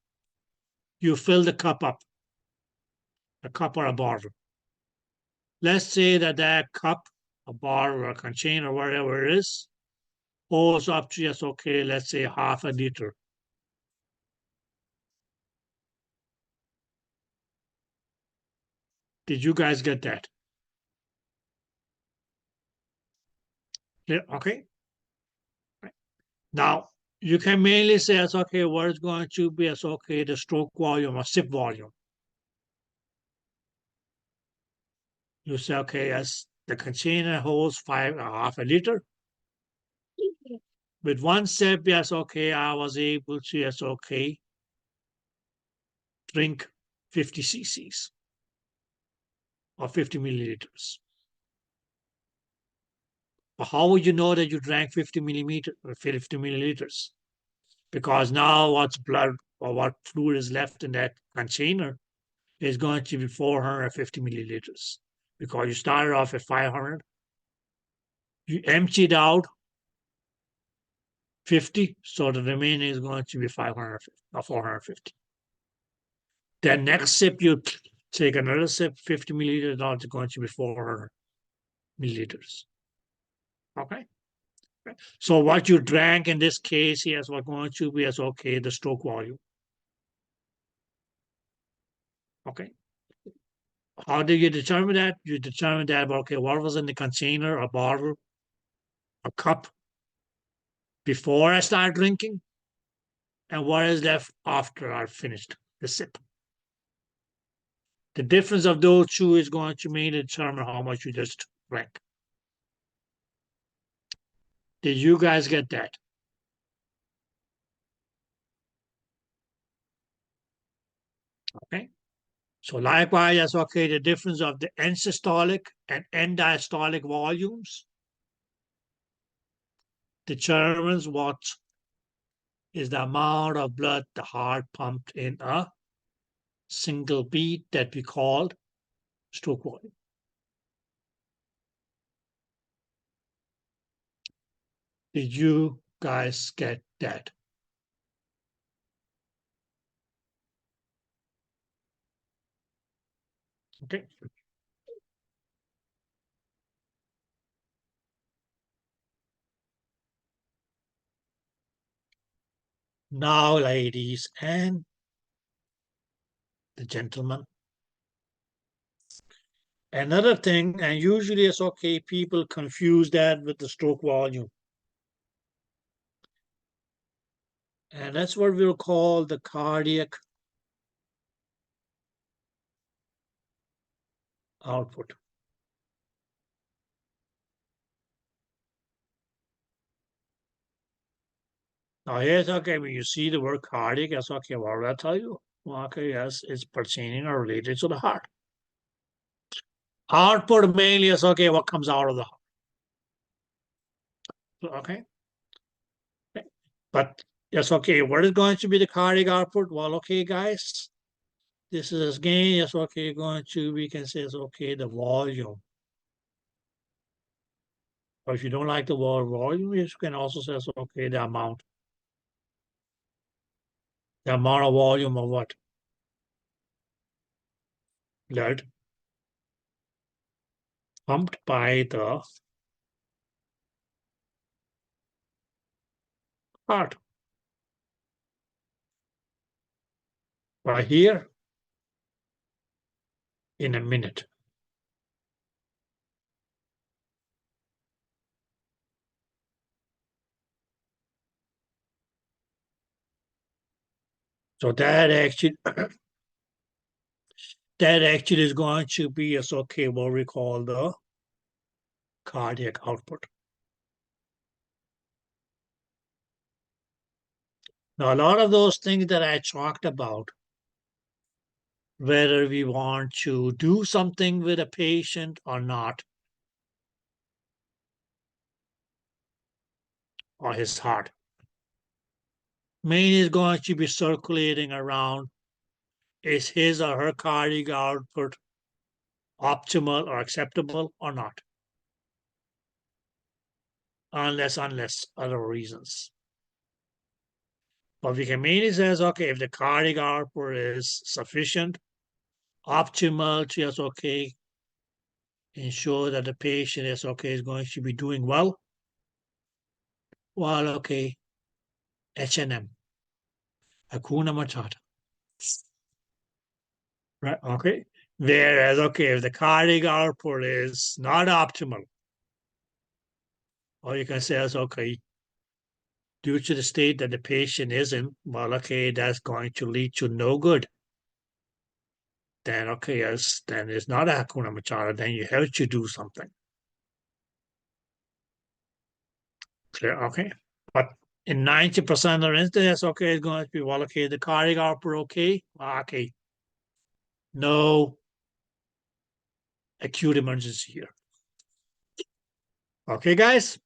You fill the cup up, a cup or a bottle. Let's say that that cup, a bottle or a container, whatever it is, holds up to, yes, okay, let's say half a liter. Did you guys get that? Yeah, okay. Now, you can mainly say, as okay, what is going to be as okay, the stroke volume or sip volume. You say, okay, as the container holds half a liter. With one sip, yes, okay, I was able to, yes, okay, drink 50 cc's or 50 milliliters. But how would you know that you drank 50 milliliters? Because now what's blood or what fluid is left in that container is going to be 450 milliliters. Because you started off at 500, you emptied out 50, so the remaining is going to be 550 or 450. Then next sip, you take another sip, 50 milliliters, now it's going to be 400 milliliters. Okay. So what you drank in this case here is what going to be as okay, the stroke volume. Okay. How do you determine that? You determine that, okay, what was in the container, a bottle, a cup before I start drinking, and what is left after I finished the sip. The difference of those two is going to mainly determine how much you just drank. Did you guys get that? Okay. So likewise, that's okay, the difference of the end systolic and end diastolic volumes determines what is the amount of blood the heart pumped in a single beat that we called stroke volume. Did you guys get that? Okay. Now, ladies and the gentlemen, another thing, and usually it's okay, people confuse that with the stroke volume. And that's what we'll call the cardiac output. Now here's okay, when you see the word cardiac, that's okay, what did I tell you? Well, okay, yes, it's pertaining or related to the heart. Output mainly is okay, what comes out of the heart. Okay. But yes, okay, what is going to be the cardiac output? Well, okay, guys, this is again, yes, okay, going to, we can say it's okay, the volume. Or if you don't like the word volume, you can also say it's okay, the amount. The amount of volume of what? Blood pumped by the heart. Right here in a minute. So that actually is going to be as okay what we call the cardiac output. Now a lot of those things that I talked about, whether we want to do something with a patient or not, or his heart, mainly is going to be circulating around, is his or her cardiac output optimal or acceptable or not? Unless other reasons. But we can mainly say, okay, if the cardiac output is sufficient, optimal, just okay, ensure that the patient is okay, is going to be doing well. Well, okay, H&M, Hakuna Matata. Right, okay. Whereas, okay, if the cardiac output is not optimal, or you can say, okay, due to the state that the patient is in, well, okay, that's going to lead to no good. Then, okay, yes, then it's not a Hakuna Matata, then you have to do something. Clear, okay. But in 90% of instances, okay, it's going to be, well, okay, the cardiac output, okay, okay. No acute emergency here. Okay, guys?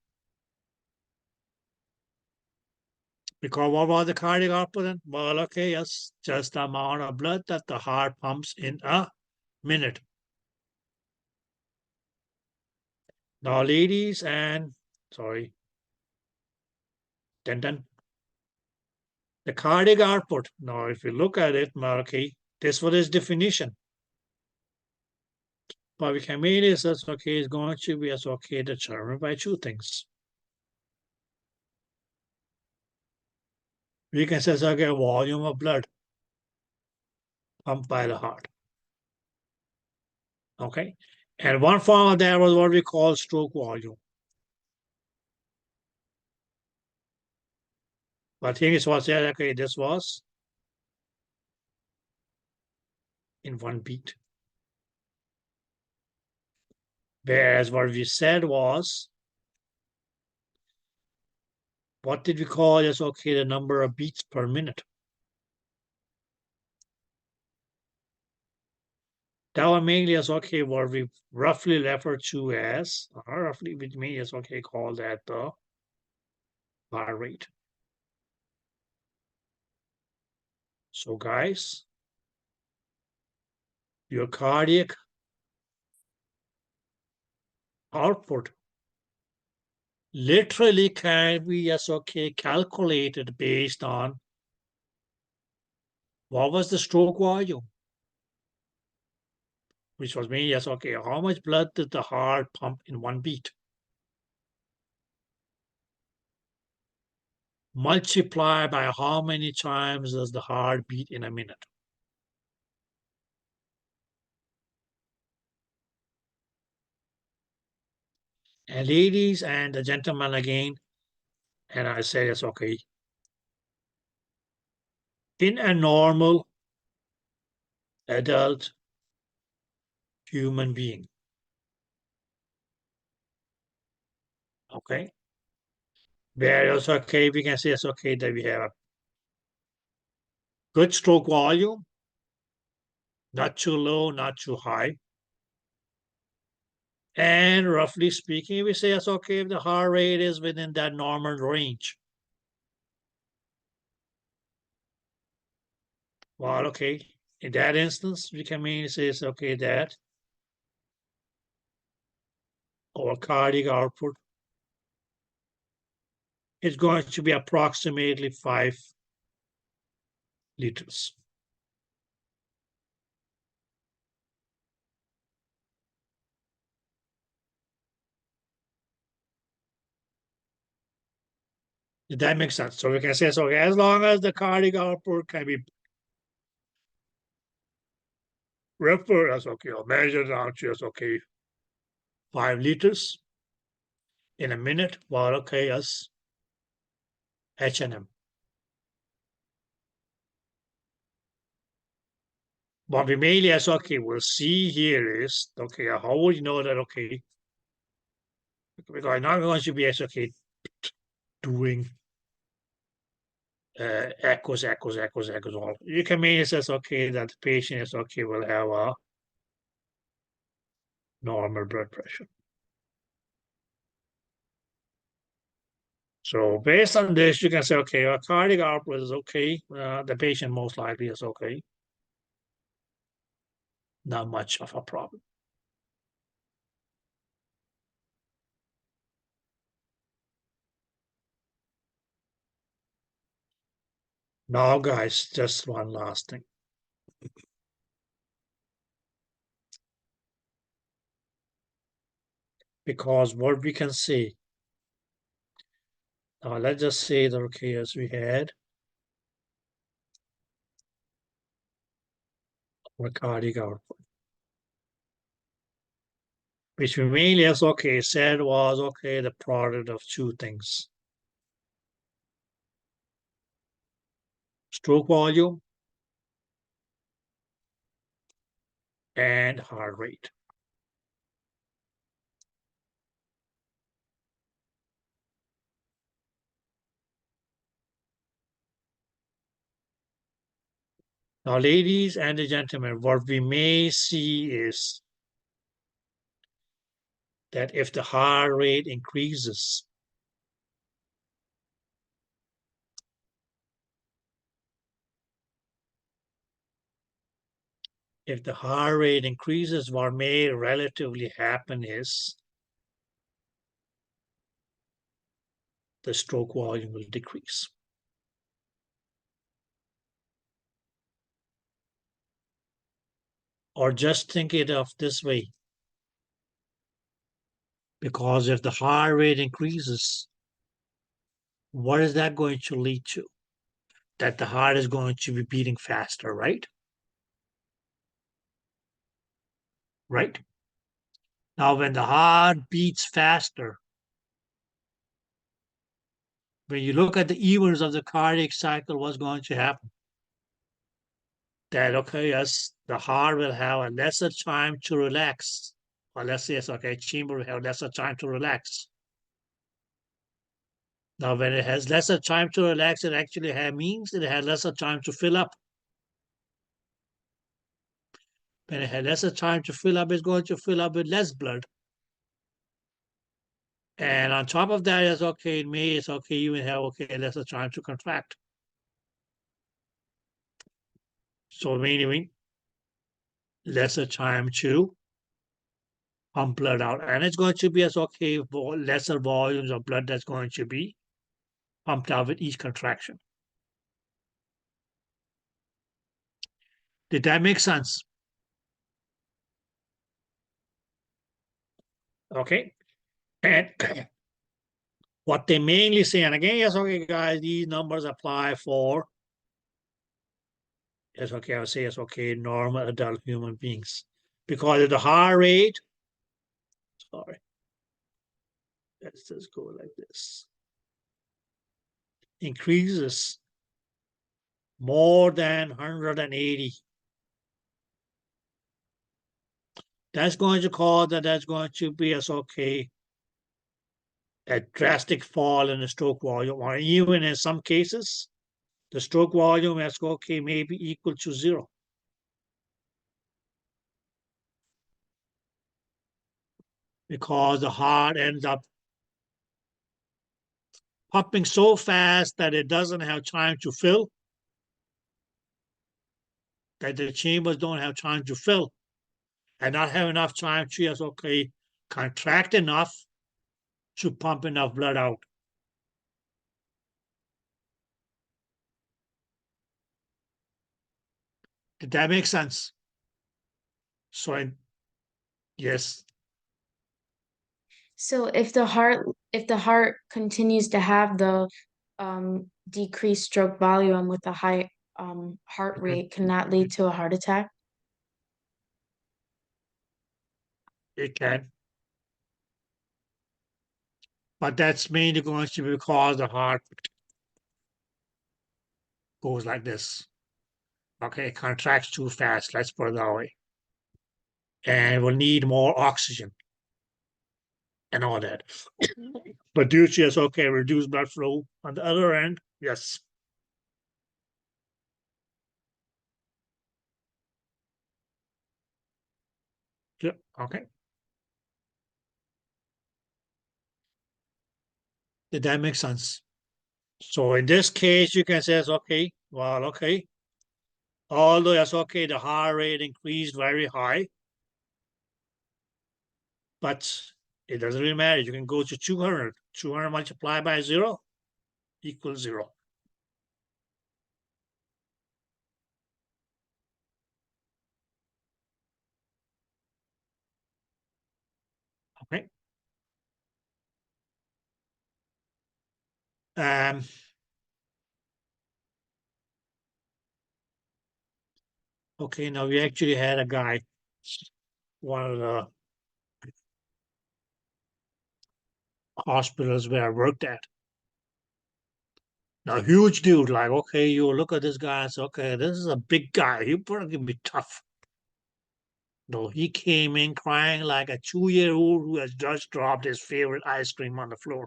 Because what was the cardiac output then? Well, okay, yes, just the amount of blood that the heart pumps in a minute. Now, ladies and, sorry, then the cardiac output. Now, if you look at it, okay, this was its definition. But we can mean is that's okay, is going to be as okay determined by two things. We can say okay, volume of blood pumped by the heart. Okay. And one form of that was what we call stroke volume. But thing is what said, okay, this was in one beat. Whereas what we said was, what did we call as okay, the number of beats per minute? That one mainly is okay, what we roughly refer to as, roughly with me is okay, call that the heart rate. So guys, your cardiac output literally can be as okay calculated based on what was the stroke volume, which was mainly as okay, how much blood did the heart pump in one beat? multiply by how many times does the heart beat in a minute. And ladies and the gentlemen again, and I say it's okay. In a normal adult human being, okay, where it's okay, we can say it's okay that we have a good stroke volume, not too low, not too high. And roughly speaking, we say it's okay if the heart rate is within that normal range. Well, okay, in that instance, we can mainly say it's okay that our cardiac output is going to be approximately 5 liters. Did that make sense? So we can say, so okay, as long as the cardiac output can be referred as okay, or measured out to as okay, 5 liters in a minute, well, okay, as H&M. What we mainly as okay, we'll see here is, okay, how would you know that, okay, because now we're going to be as okay, doing echoes. All. You can mainly say, okay, that the patient is okay, will have a normal blood pressure. So based on this, you can say, okay, our cardiac output is okay. The patient most likely is okay. Not much of a problem. Now, guys, just one last thing. Because what we can see, now let's just say that, okay, as we had our cardiac output, which we mainly as okay said was okay the product of two things: stroke volume and heart rate. Now, ladies and gentlemen, what we may see is that if the heart rate increases, what may relatively happen is the stroke volume will decrease. Or just think it of this way. Because if the heart rate increases, what is that going to lead to? That the heart is going to be beating faster, right? Right? Now, when the heart beats faster, when you look at the events of the cardiac cycle, what's going to happen? That, okay, yes, the heart will have a lesser time to relax. Or let's say, yes, okay, chamber will have lesser time to relax. Now, when it has lesser time to relax, it actually means it has lesser time to fill up. When it has lesser time to fill up, it's going to fill up with less blood. And on top of that, it's okay, in me, it's okay, you will have okay, lesser time to contract. So meaning lesser time to pump blood out. And it's going to be as okay, lesser volumes of blood that's going to be pumped out with each contraction. Did that make sense? Okay. And What they mainly say, and again, yes, okay, guys, these numbers apply for, yes, okay, I'll say yes, okay, normal adult human beings. Because of the heart rate, sorry, let's just go like this, increases more than 180. That's going to cause that that's going to be as okay a drastic fall in the stroke volume, or even in some cases, the stroke volume as okay may be equal to 0. Because the heart ends up pumping so fast that it doesn't have time to fill, that the chambers don't have time to fill, and not have enough time to just okay contract enough to pump enough blood out. Did that make sense? So, yes. So if the heart continues to have the decreased stroke volume with a high heart rate, can that lead to a heart attack? It can. But that's mainly going to be because the heart goes like this. Okay, it contracts too fast, let's put it that way. And will need more oxygen and all that. But do you just okay, reduce blood flow on the other end? Yes. Yeah, okay. Did that make sense? So in this case, you can say, okay, well, okay. Although that's okay, the heart rate increased very high, but it doesn't really matter. You can go to 200. 200 multiplied by 0 equals 0. Okay. Okay, now we actually had a guy, one of the hospitals where I worked at. Now, huge dude, like, okay, you look at this guy and say, okay, this is a big guy. He probably can be tough. No, he came in crying like a 2-year-old who has just dropped his favorite ice cream on the floor.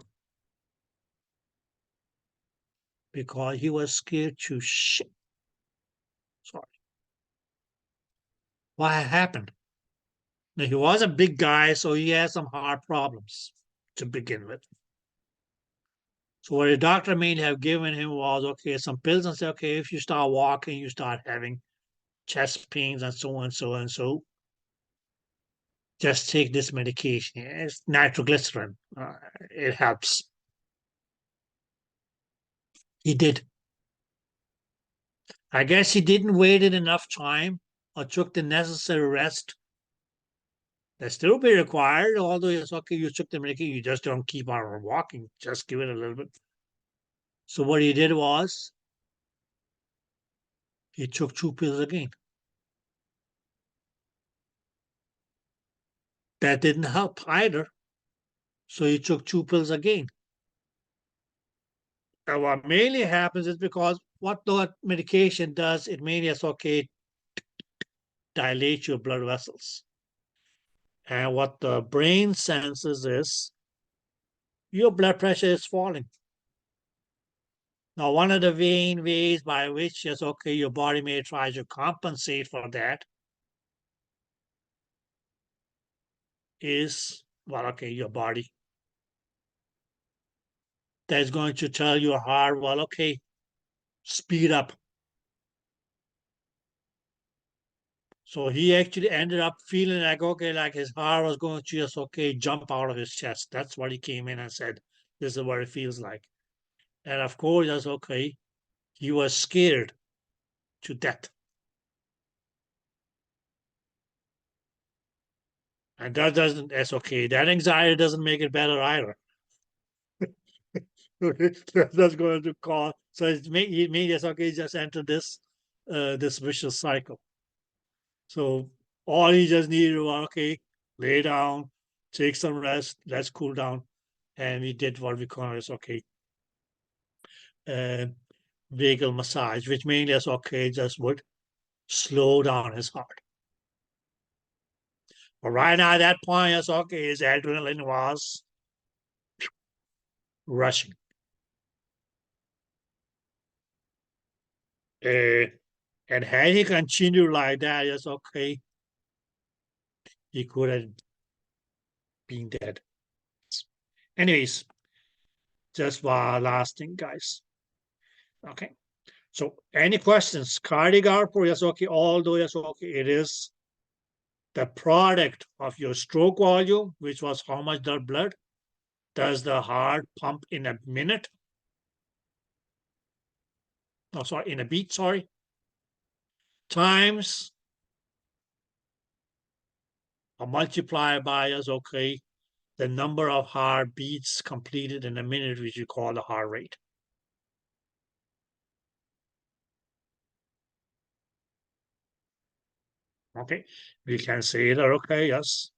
Because he was scared to shit. Sorry. What happened? Now, he was a big guy, so he had some heart problems to begin with. So what the doctor may have given him was, okay, some pills and say, okay, if you start walking, you start having chest pains and so on, so and so. Just take this medication. It's nitroglycerin. It helps. He did. I guess he didn't wait enough time or took the necessary rest. That still be required, although it's okay, you took the medication, you just don't keep on walking, just give it a little bit. So what he did was, he took 2 pills again. That didn't help either. So he took 2 pills again. And what mainly happens is because what that medication does, it mainly is okay, dilate your blood vessels. And what the brain senses is your blood pressure is falling. Now, one of the main ways by which is okay, your body may try to compensate for that is, well, okay, your body that's going to tell your heart, well, okay, speed up. So he actually ended up feeling like, okay, like his heart was going to just, okay, jump out of his chest. That's what he came in and said, this is what it feels like. And of course, that's okay. He was scared to death. And that doesn't, that's okay. That anxiety doesn't make it better either. Okay, that's going to cause, so it means okay, just enter this this vicious cycle. So all he just needed was okay, lay down, take some rest, let's cool down, and we did what we call is okay, vagal massage, which mainly is okay, just would slow down his heart. But right now at that point, it's okay, his adrenaline was rushing. And had he continued like that, it's okay, he could have been dead. Anyways, just one last thing, guys. Okay. So any questions? Cardiac output, yes, okay, although yes, okay, it is the product of your stroke volume, which was how much blood does the heart pump in a minute? Oh, sorry, in a beat, sorry. Times or multiply by, yes, okay, the number of heart beats completed in a minute, which you call the heart rate. Okay, we can say that, okay, yes.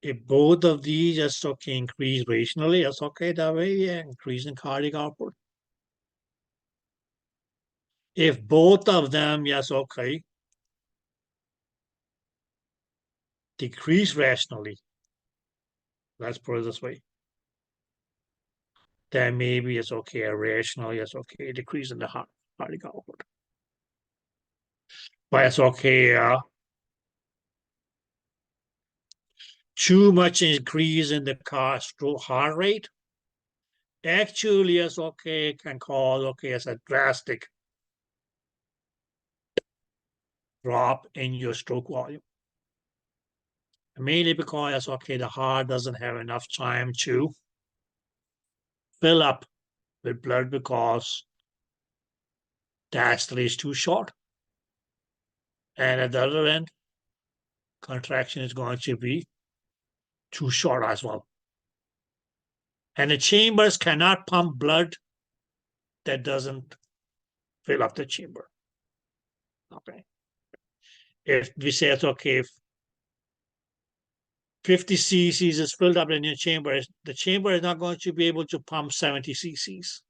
If both of these just okay increase rationally, that's okay that way, yeah, increase in cardiac output. If both of them, yes, okay, decrease rationally, let's put it this way, then maybe it's okay, a rational, yes, okay, decrease in the cardiac output. But it's okay, too much increase in the heart rate, actually, yes, okay, can cause, okay, as a drastic drop in your stroke volume. Mainly because, okay, the heart doesn't have enough time to fill up with blood because diastole is too short. And at the other end, contraction is going to be too short as well. And the chambers cannot pump blood that doesn't fill up the chamber. Okay. If we say it's okay, if 50 cc's is filled up in your chamber, the chamber is not going to be able to pump 70 cc's.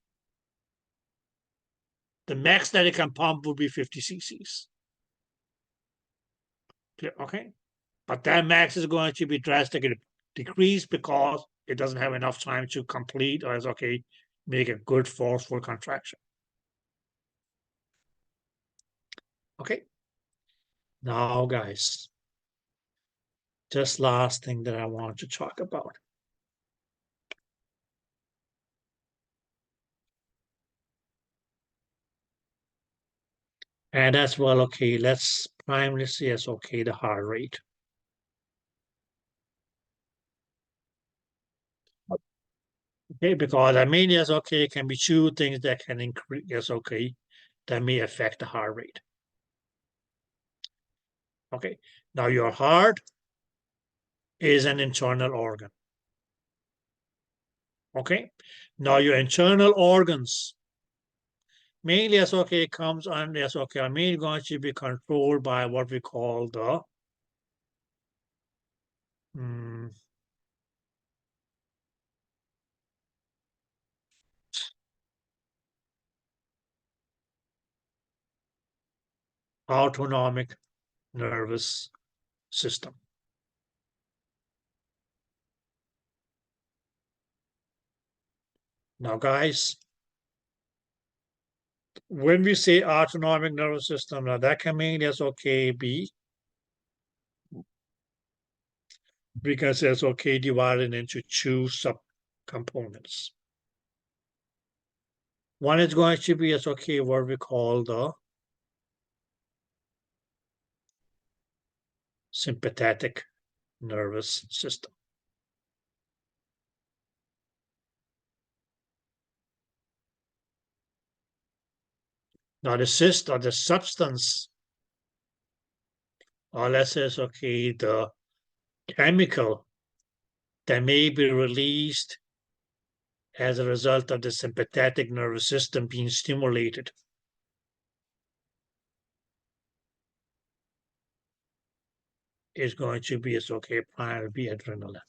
The max that it can pump will be 50 cc's. Okay. But that max is going to be drastically decreased because it doesn't have enough time to complete or is okay, make a good forceful contraction. Okay. Now, guys, just last thing that I want to talk about. And that's well, okay, let's primarily see as okay, the heart rate. Okay, because I mean, yes, okay, it can be two things that can increase, yes, okay, that may affect the heart rate. Okay, now your heart is an internal organ. Okay, now your internal organs, mainly as okay, comes on, yes, okay, are mainly going to be controlled by what we call the autonomic nervous system. Now, guys, when we say autonomic nervous system, now that can mean as okay, be because it's okay divided into two subcomponents. One is going to be as okay, what we call the sympathetic nervous system. Now the cyst or the substance, or let's say, okay, the chemical that may be released as a result of the sympathetic nervous system being stimulated. Is going to be, it's okay, primarily adrenaline.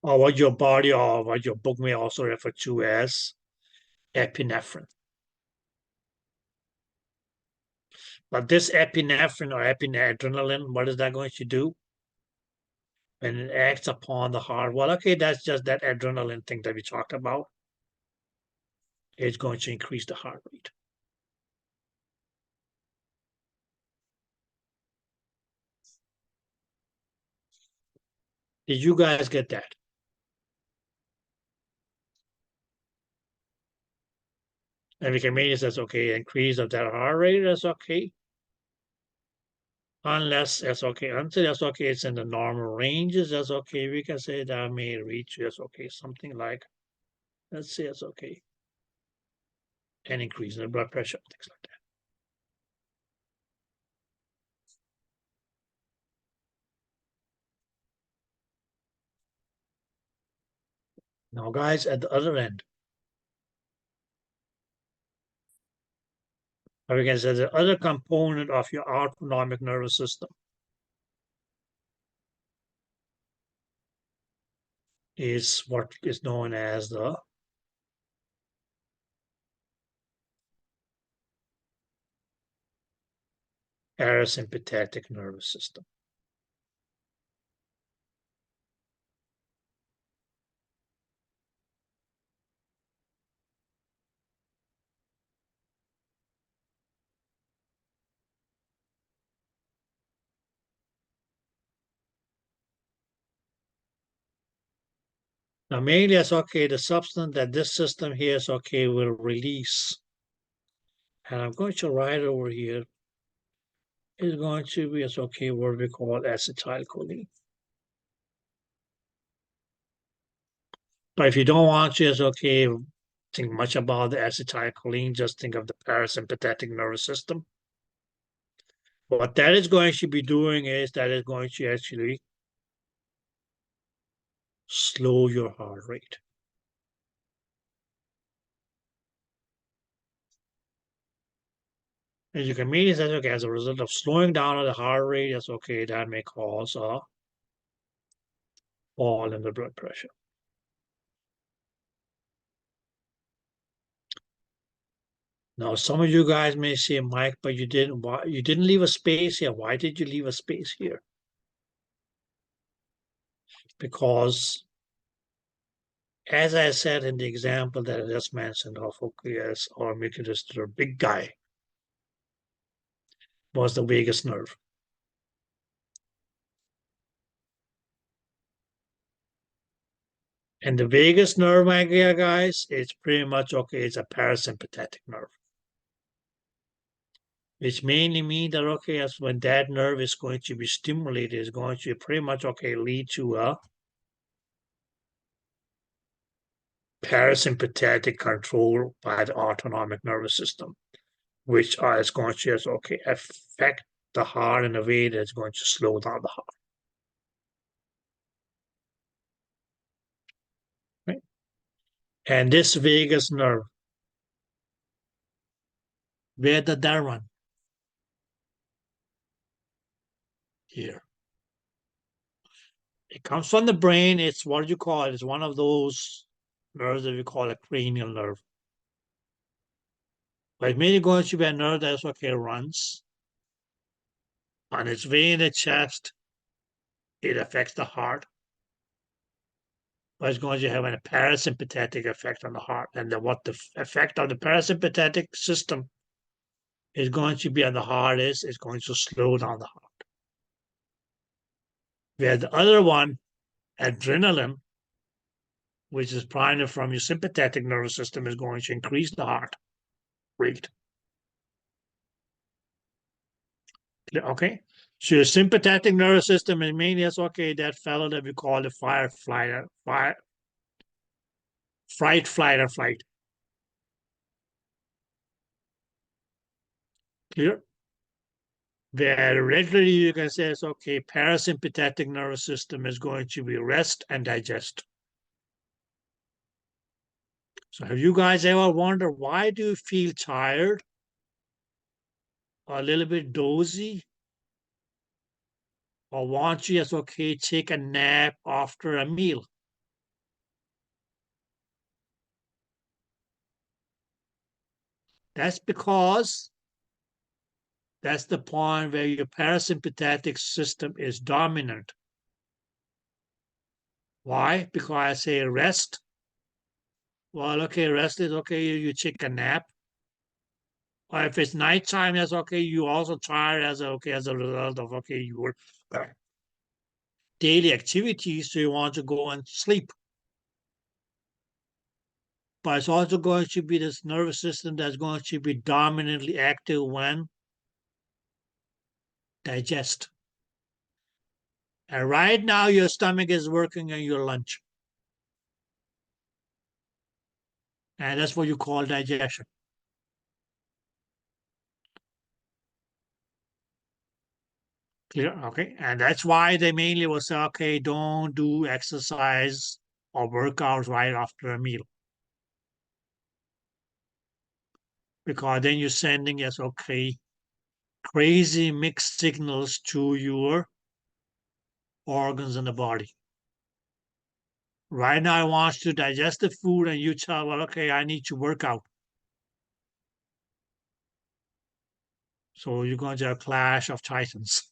Or what your body or what your book may also refer to as epinephrine. But this epinephrine or epinadrenaline, what is that going to do? When it acts upon the heart, well, okay, that's just that adrenaline thing that we talked about. It's going to increase the heart rate. Did you guys get that? And we can make it as okay, increase of that heart rate, that's okay. Unless that's okay, until that's okay, it's in the normal ranges, that's okay. We can say that may reach, that's okay, something like, let's say it's okay. An increase in the blood pressure, things like that. Now, guys, at the other end, or we can say the other component of your autonomic nervous system is what is known as the parasympathetic nervous system. Now, mainly it's okay, the substance that this system here is okay will release. And I'm going to write over here is going to be, it's okay, what we call acetylcholine. But if you don't want to, it's okay, think much about the acetylcholine, just think of the parasympathetic nervous system. What that is going to be doing is that is going to actually slow your heart rate. And you can mean that okay, as a result of slowing down the heart rate, that's okay, that may cause a fall in the blood pressure. Now, some of you guys may say, Mike, but you didn't leave a space here. Why did you leave a space here? Because, as I said in the example that I just mentioned of OKS or the big guy was the vagus nerve. And the vagus nerve, my guys, it's pretty much okay, it's a parasympathetic nerve. Which mainly means that okay, as when that nerve is going to be stimulated, it's going to pretty much okay lead to a parasympathetic control by the autonomic nervous system, which is going to just okay affect the heart in a way that's going to slow down the heart. Right? And this vagus nerve, where did that run? Here. It comes from the brain. It's what you call it. It's one of those nerves that we call a cranial nerve. But it's mainly going to be a nerve that's okay runs on its way in the chest. It affects the heart. But it's going to have a parasympathetic effect on the heart. And then what the effect of the parasympathetic system is going to be on the heart is going to slow down the heart. Where the other one, adrenaline, which is primarily from your sympathetic nervous system, is going to increase the heart rate. Okay, so your sympathetic nervous system is mainly okay, that fellow that we call the fight, flight, or flight. Clear? where regularly you can say, it's okay, parasympathetic nervous system is going to be rest and digest. So have you guys ever wondered, why do you feel tired or a little bit dozy? Or want you, it's okay, take a nap after a meal? That's because that's the point where your parasympathetic system is dominant. Why? Because I say rest. Well, okay, rest is okay, you take a nap. Or if it's nighttime, that's okay, you also tired as a result of your daily activities, so you want to go and sleep. But it's also going to be this nervous system that's going to be dominantly active when digest. And right now, your stomach is working on your lunch. And that's what you call digestion. Clear? Okay. And that's why they mainly will say, okay, don't do exercise or workouts right after a meal. Because then you're sending, yes, okay, crazy mixed signals to your organs in the body. Right now, I want to digest the food, and you tell, well, okay, I need to work out. So you're going to have a clash of titans,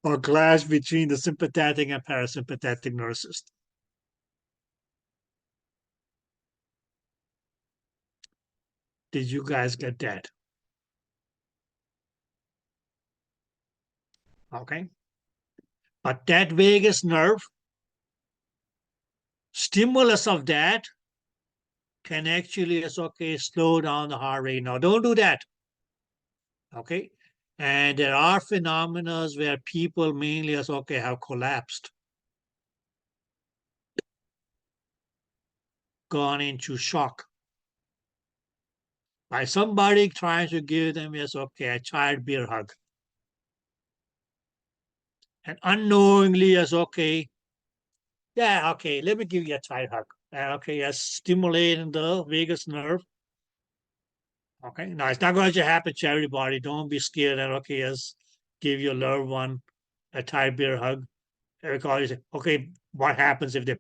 or clash between the sympathetic and parasympathetic nervous system. Did you guys get that? Okay. But that vagus nerve, stimulus of that can actually, it's okay, slow down the heart rate. Now, don't do that. Okay. And there are phenomena where people mainly, it's okay, have collapsed, gone into shock by somebody trying to give them, yes, okay, a child beer hug. And unknowingly, yes, okay, yeah, okay, let me give you a child hug. Okay, yes, stimulating the vagus nerve. Okay, now it's not going to happen to everybody. Don't be scared that, okay, yes, give your loved one a tight beer hug. Because you say, okay, what happens if they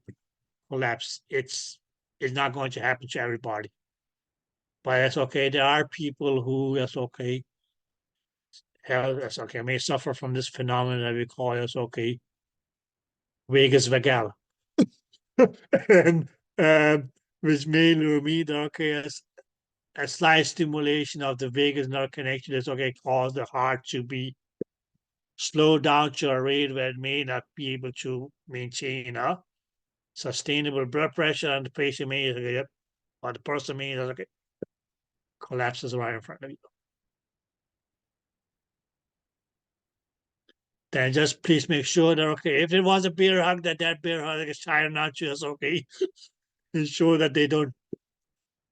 collapse? It's not going to happen to everybody. But it's okay. There are people who, it's okay, it's okay, may suffer from this phenomenon that we call, it's okay, Vegas vagal. and which may mean that, okay, a slight stimulation of the vagus nerve connection is okay, cause the heart to be slowed down to a rate where it may not be able to maintain a sustainable blood pressure, and the patient may, okay, or the person may, okay, collapses right in front of you. Then just please make sure that, okay, if it was a beer hug, that beer hug is trying not just, okay, ensure that they don't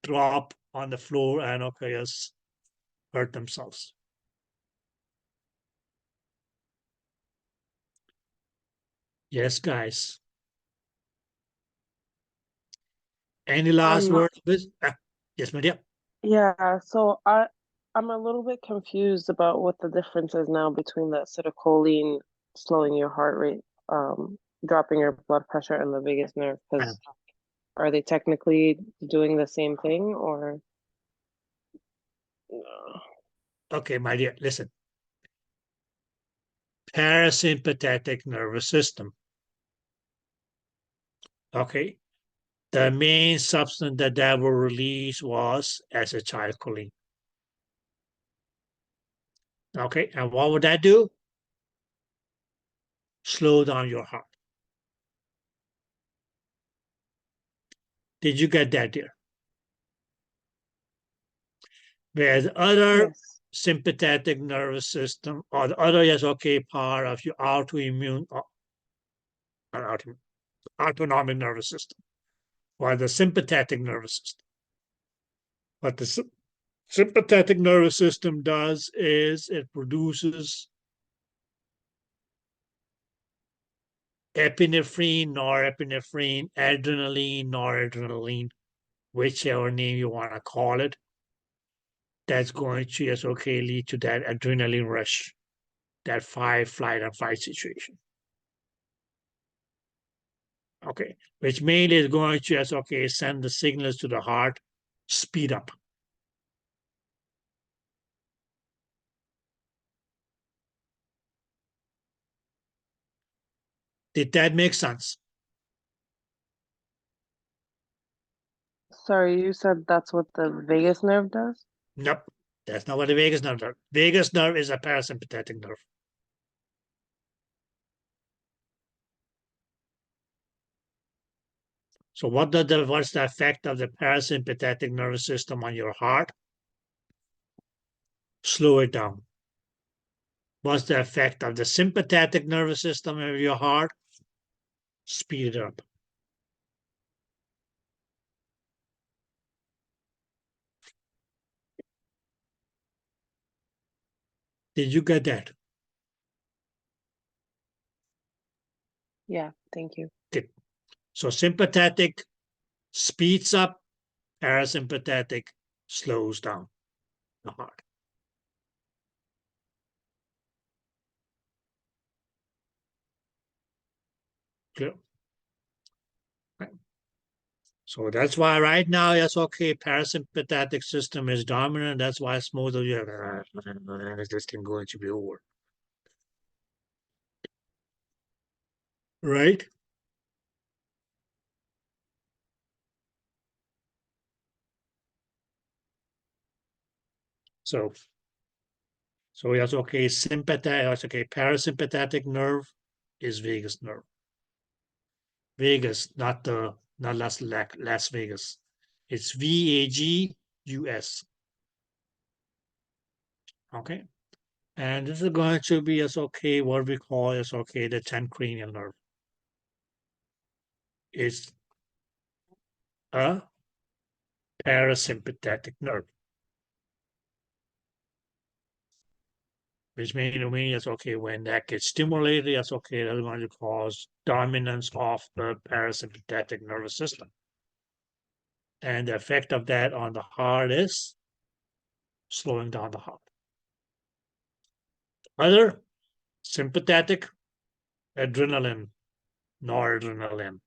drop on the floor and, okay, just hurt themselves. Yes, guys. Any last words? Yes, my dear. Yeah, so I'm a little bit confused about what the difference is now between the acetylcholine slowing your heart rate, dropping your blood pressure, and the vagus nerve. Because are they technically doing the same thing, or no? Okay, my dear, listen. Parasympathetic nervous system. Okay. The main substance that will release was acetylcholine. Okay, and what would that do? Slow down your heart. Did you get that, dear? Whereas other Yes. sympathetic nervous system, or the other, yes, okay, part of your autonomic nervous system, or the sympathetic nervous system. But the sympathetic nervous system does is it produces epinephrine, norepinephrine, adrenaline, noradrenaline, whichever name you want to call it. That's going to, yes, okay, lead to that adrenaline rush, that flight and fight situation. Okay, which mainly is going to, yes, okay, send the signals to the heart, speed up. Did that make sense? Sorry, you said that's what the vagus nerve does? Nope, that's not what the vagus nerve does. Vagus nerve is a parasympathetic nerve. So what's the effect of the parasympathetic nervous system on your heart? Slow it down. What's the effect of the sympathetic nervous system of your heart? Speed it up. Did you get that? Yeah, thank you. Okay. So sympathetic speeds up, parasympathetic slows down the heart. Clear? Right. So that's why right now, yes, okay, parasympathetic system is dominant. That's why most of you have this thing going to be over. Right? So yes, okay, sympathetic, okay, parasympathetic nerve is vagus nerve. Vegas, not Las Vegas. It's VAGUS. Okay. And this is going to be as okay, what we call as okay, the 10th cranial nerve. It's a parasympathetic nerve. Which means it's okay when that gets stimulated, it's okay, that's going to cause dominance of the parasympathetic nervous system. And the effect of that on the heart is slowing down the heart. Other sympathetic, adrenaline, noradrenaline,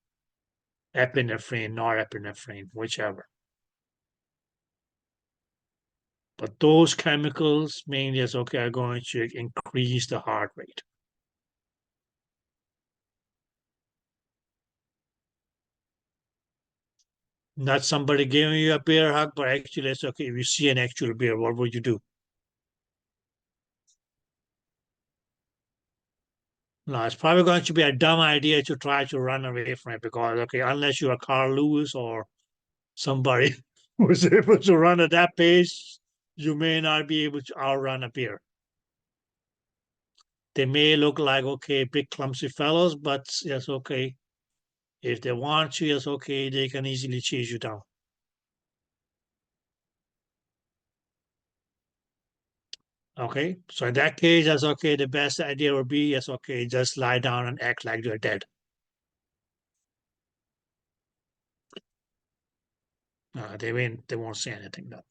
epinephrine, norepinephrine, whichever. But those chemicals mainly is okay are going to increase the heart rate. Not somebody giving you a bear hug, but actually it's okay. If you see an actual bear, what would you do? No, it's probably going to be a dumb idea to try to run away from it because, okay, unless you are Carl Lewis or somebody who's able to run at that pace, you may not be able to outrun a bear. They may look like, okay, big clumsy fellows, but yes, okay. If they want to, yes, okay, they can easily chase you down. Okay, so in that case, that's okay. The best idea would be, yes, okay, just lie down and act like you're dead. They won't say anything though.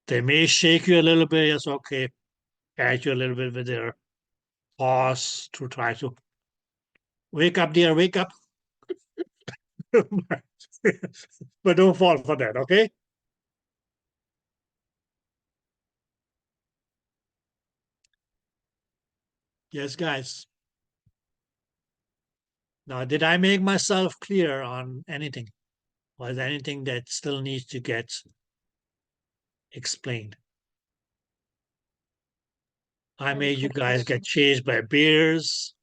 They may shake you a little bit, yes, okay, pat you a little bit with their paws to try to wake up, dear, wake up. But don't fall for that, okay? Yes, guys. Now, did I make myself clear on anything? Or is there anything that still needs to get explained? I made you guys get chased by bears.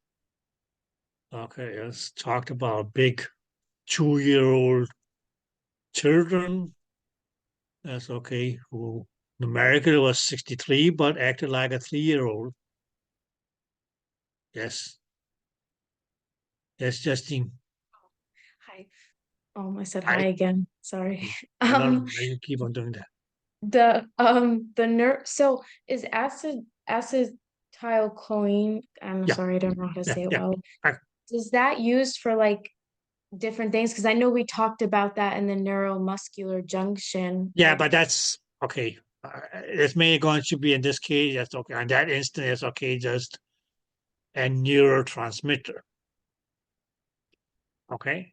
Okay, let's talk about big 2-year-old children. That's okay. Who numerically was 63, but acted like a 3-year-old. Yes. Yes, Justine. Hi. I said Hi. hi again. Sorry. No, you keep on doing that. The nerve. So is acetylcholine? I'm Yeah. sorry, I don't know how to say it Yeah. well. I- Is that used for like different things? Because I know we talked about that in the neuromuscular junction. Yeah, like- but that's okay. It's mainly going to be in this case, that's okay. On that instant, it's okay, just a neurotransmitter. Okay.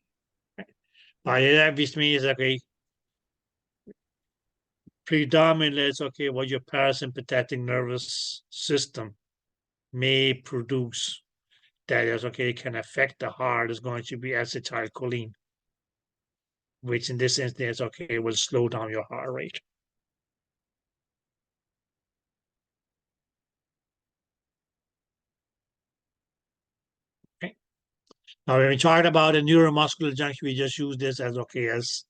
By that, which means okay, predominantly it's okay what your parasympathetic nervous system may produce that is okay, can affect the heart is going to be acetylcholine, which in this instance, okay, will slow down your heart rate. Okay. Now, when we talk about a neuromuscular junction, we just use this as okay as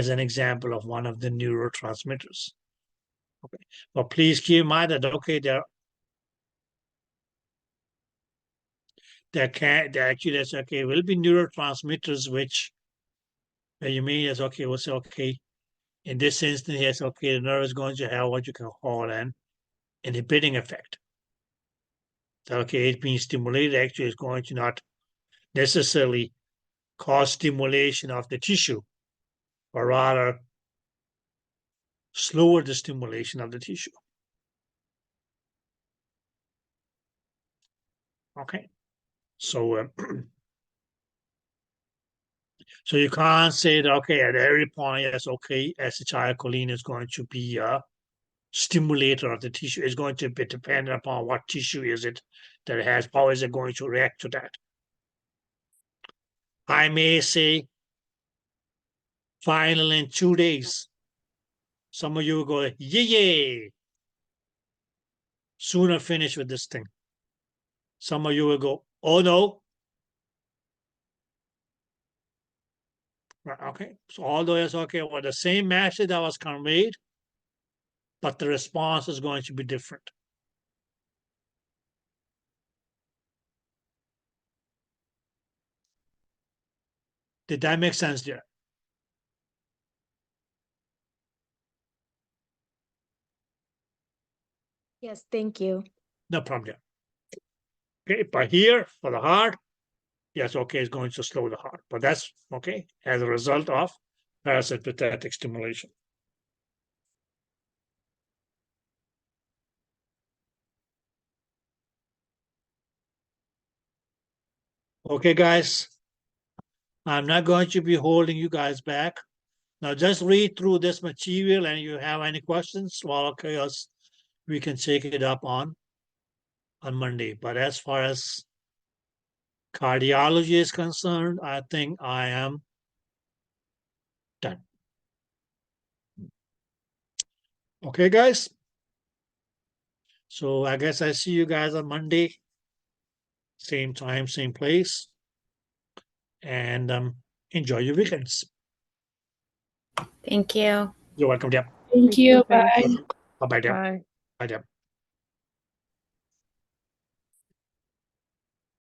an example of one of the neurotransmitters. Okay, but please keep in mind that okay, there actually that's okay will be neurotransmitters which you mean is okay, we'll say okay. In this instance, yes, okay, the nerve is going to have what you can call an inhibiting effect. So, okay, it's being stimulated actually is going to not necessarily cause stimulation of the tissue, or rather slower the stimulation of the tissue. Okay, so so you can't say that okay at every point yes okay acetylcholine is going to be a stimulator of the tissue. It's going to be dependent upon what tissue is it that it has. How is it going to react to that? I may say final in 2 days. Some of you will go, yeah, sooner finish with this thing. Some of you will go, oh no. Okay, so although it's okay, well, the same message that was conveyed, but the response is going to be different. Did that make sense there? Yes, thank you. No problem there. Okay, but here for the heart, yes, okay, it's going to slow the heart, but that's okay as a result of parasympathetic stimulation. Okay, guys, I'm not going to be holding you guys back. Now just read through this material and you have any questions, well, okay, we can take it up on Monday. But as far as cardiology is concerned, I think I am done. Okay, guys? So I guess I see you guys on Monday. Same time, same place. And enjoy your weekends. Thank you. You're welcome, Deb. Thank you. Bye. Bye-bye, Deb. Bye. Bye, Deb.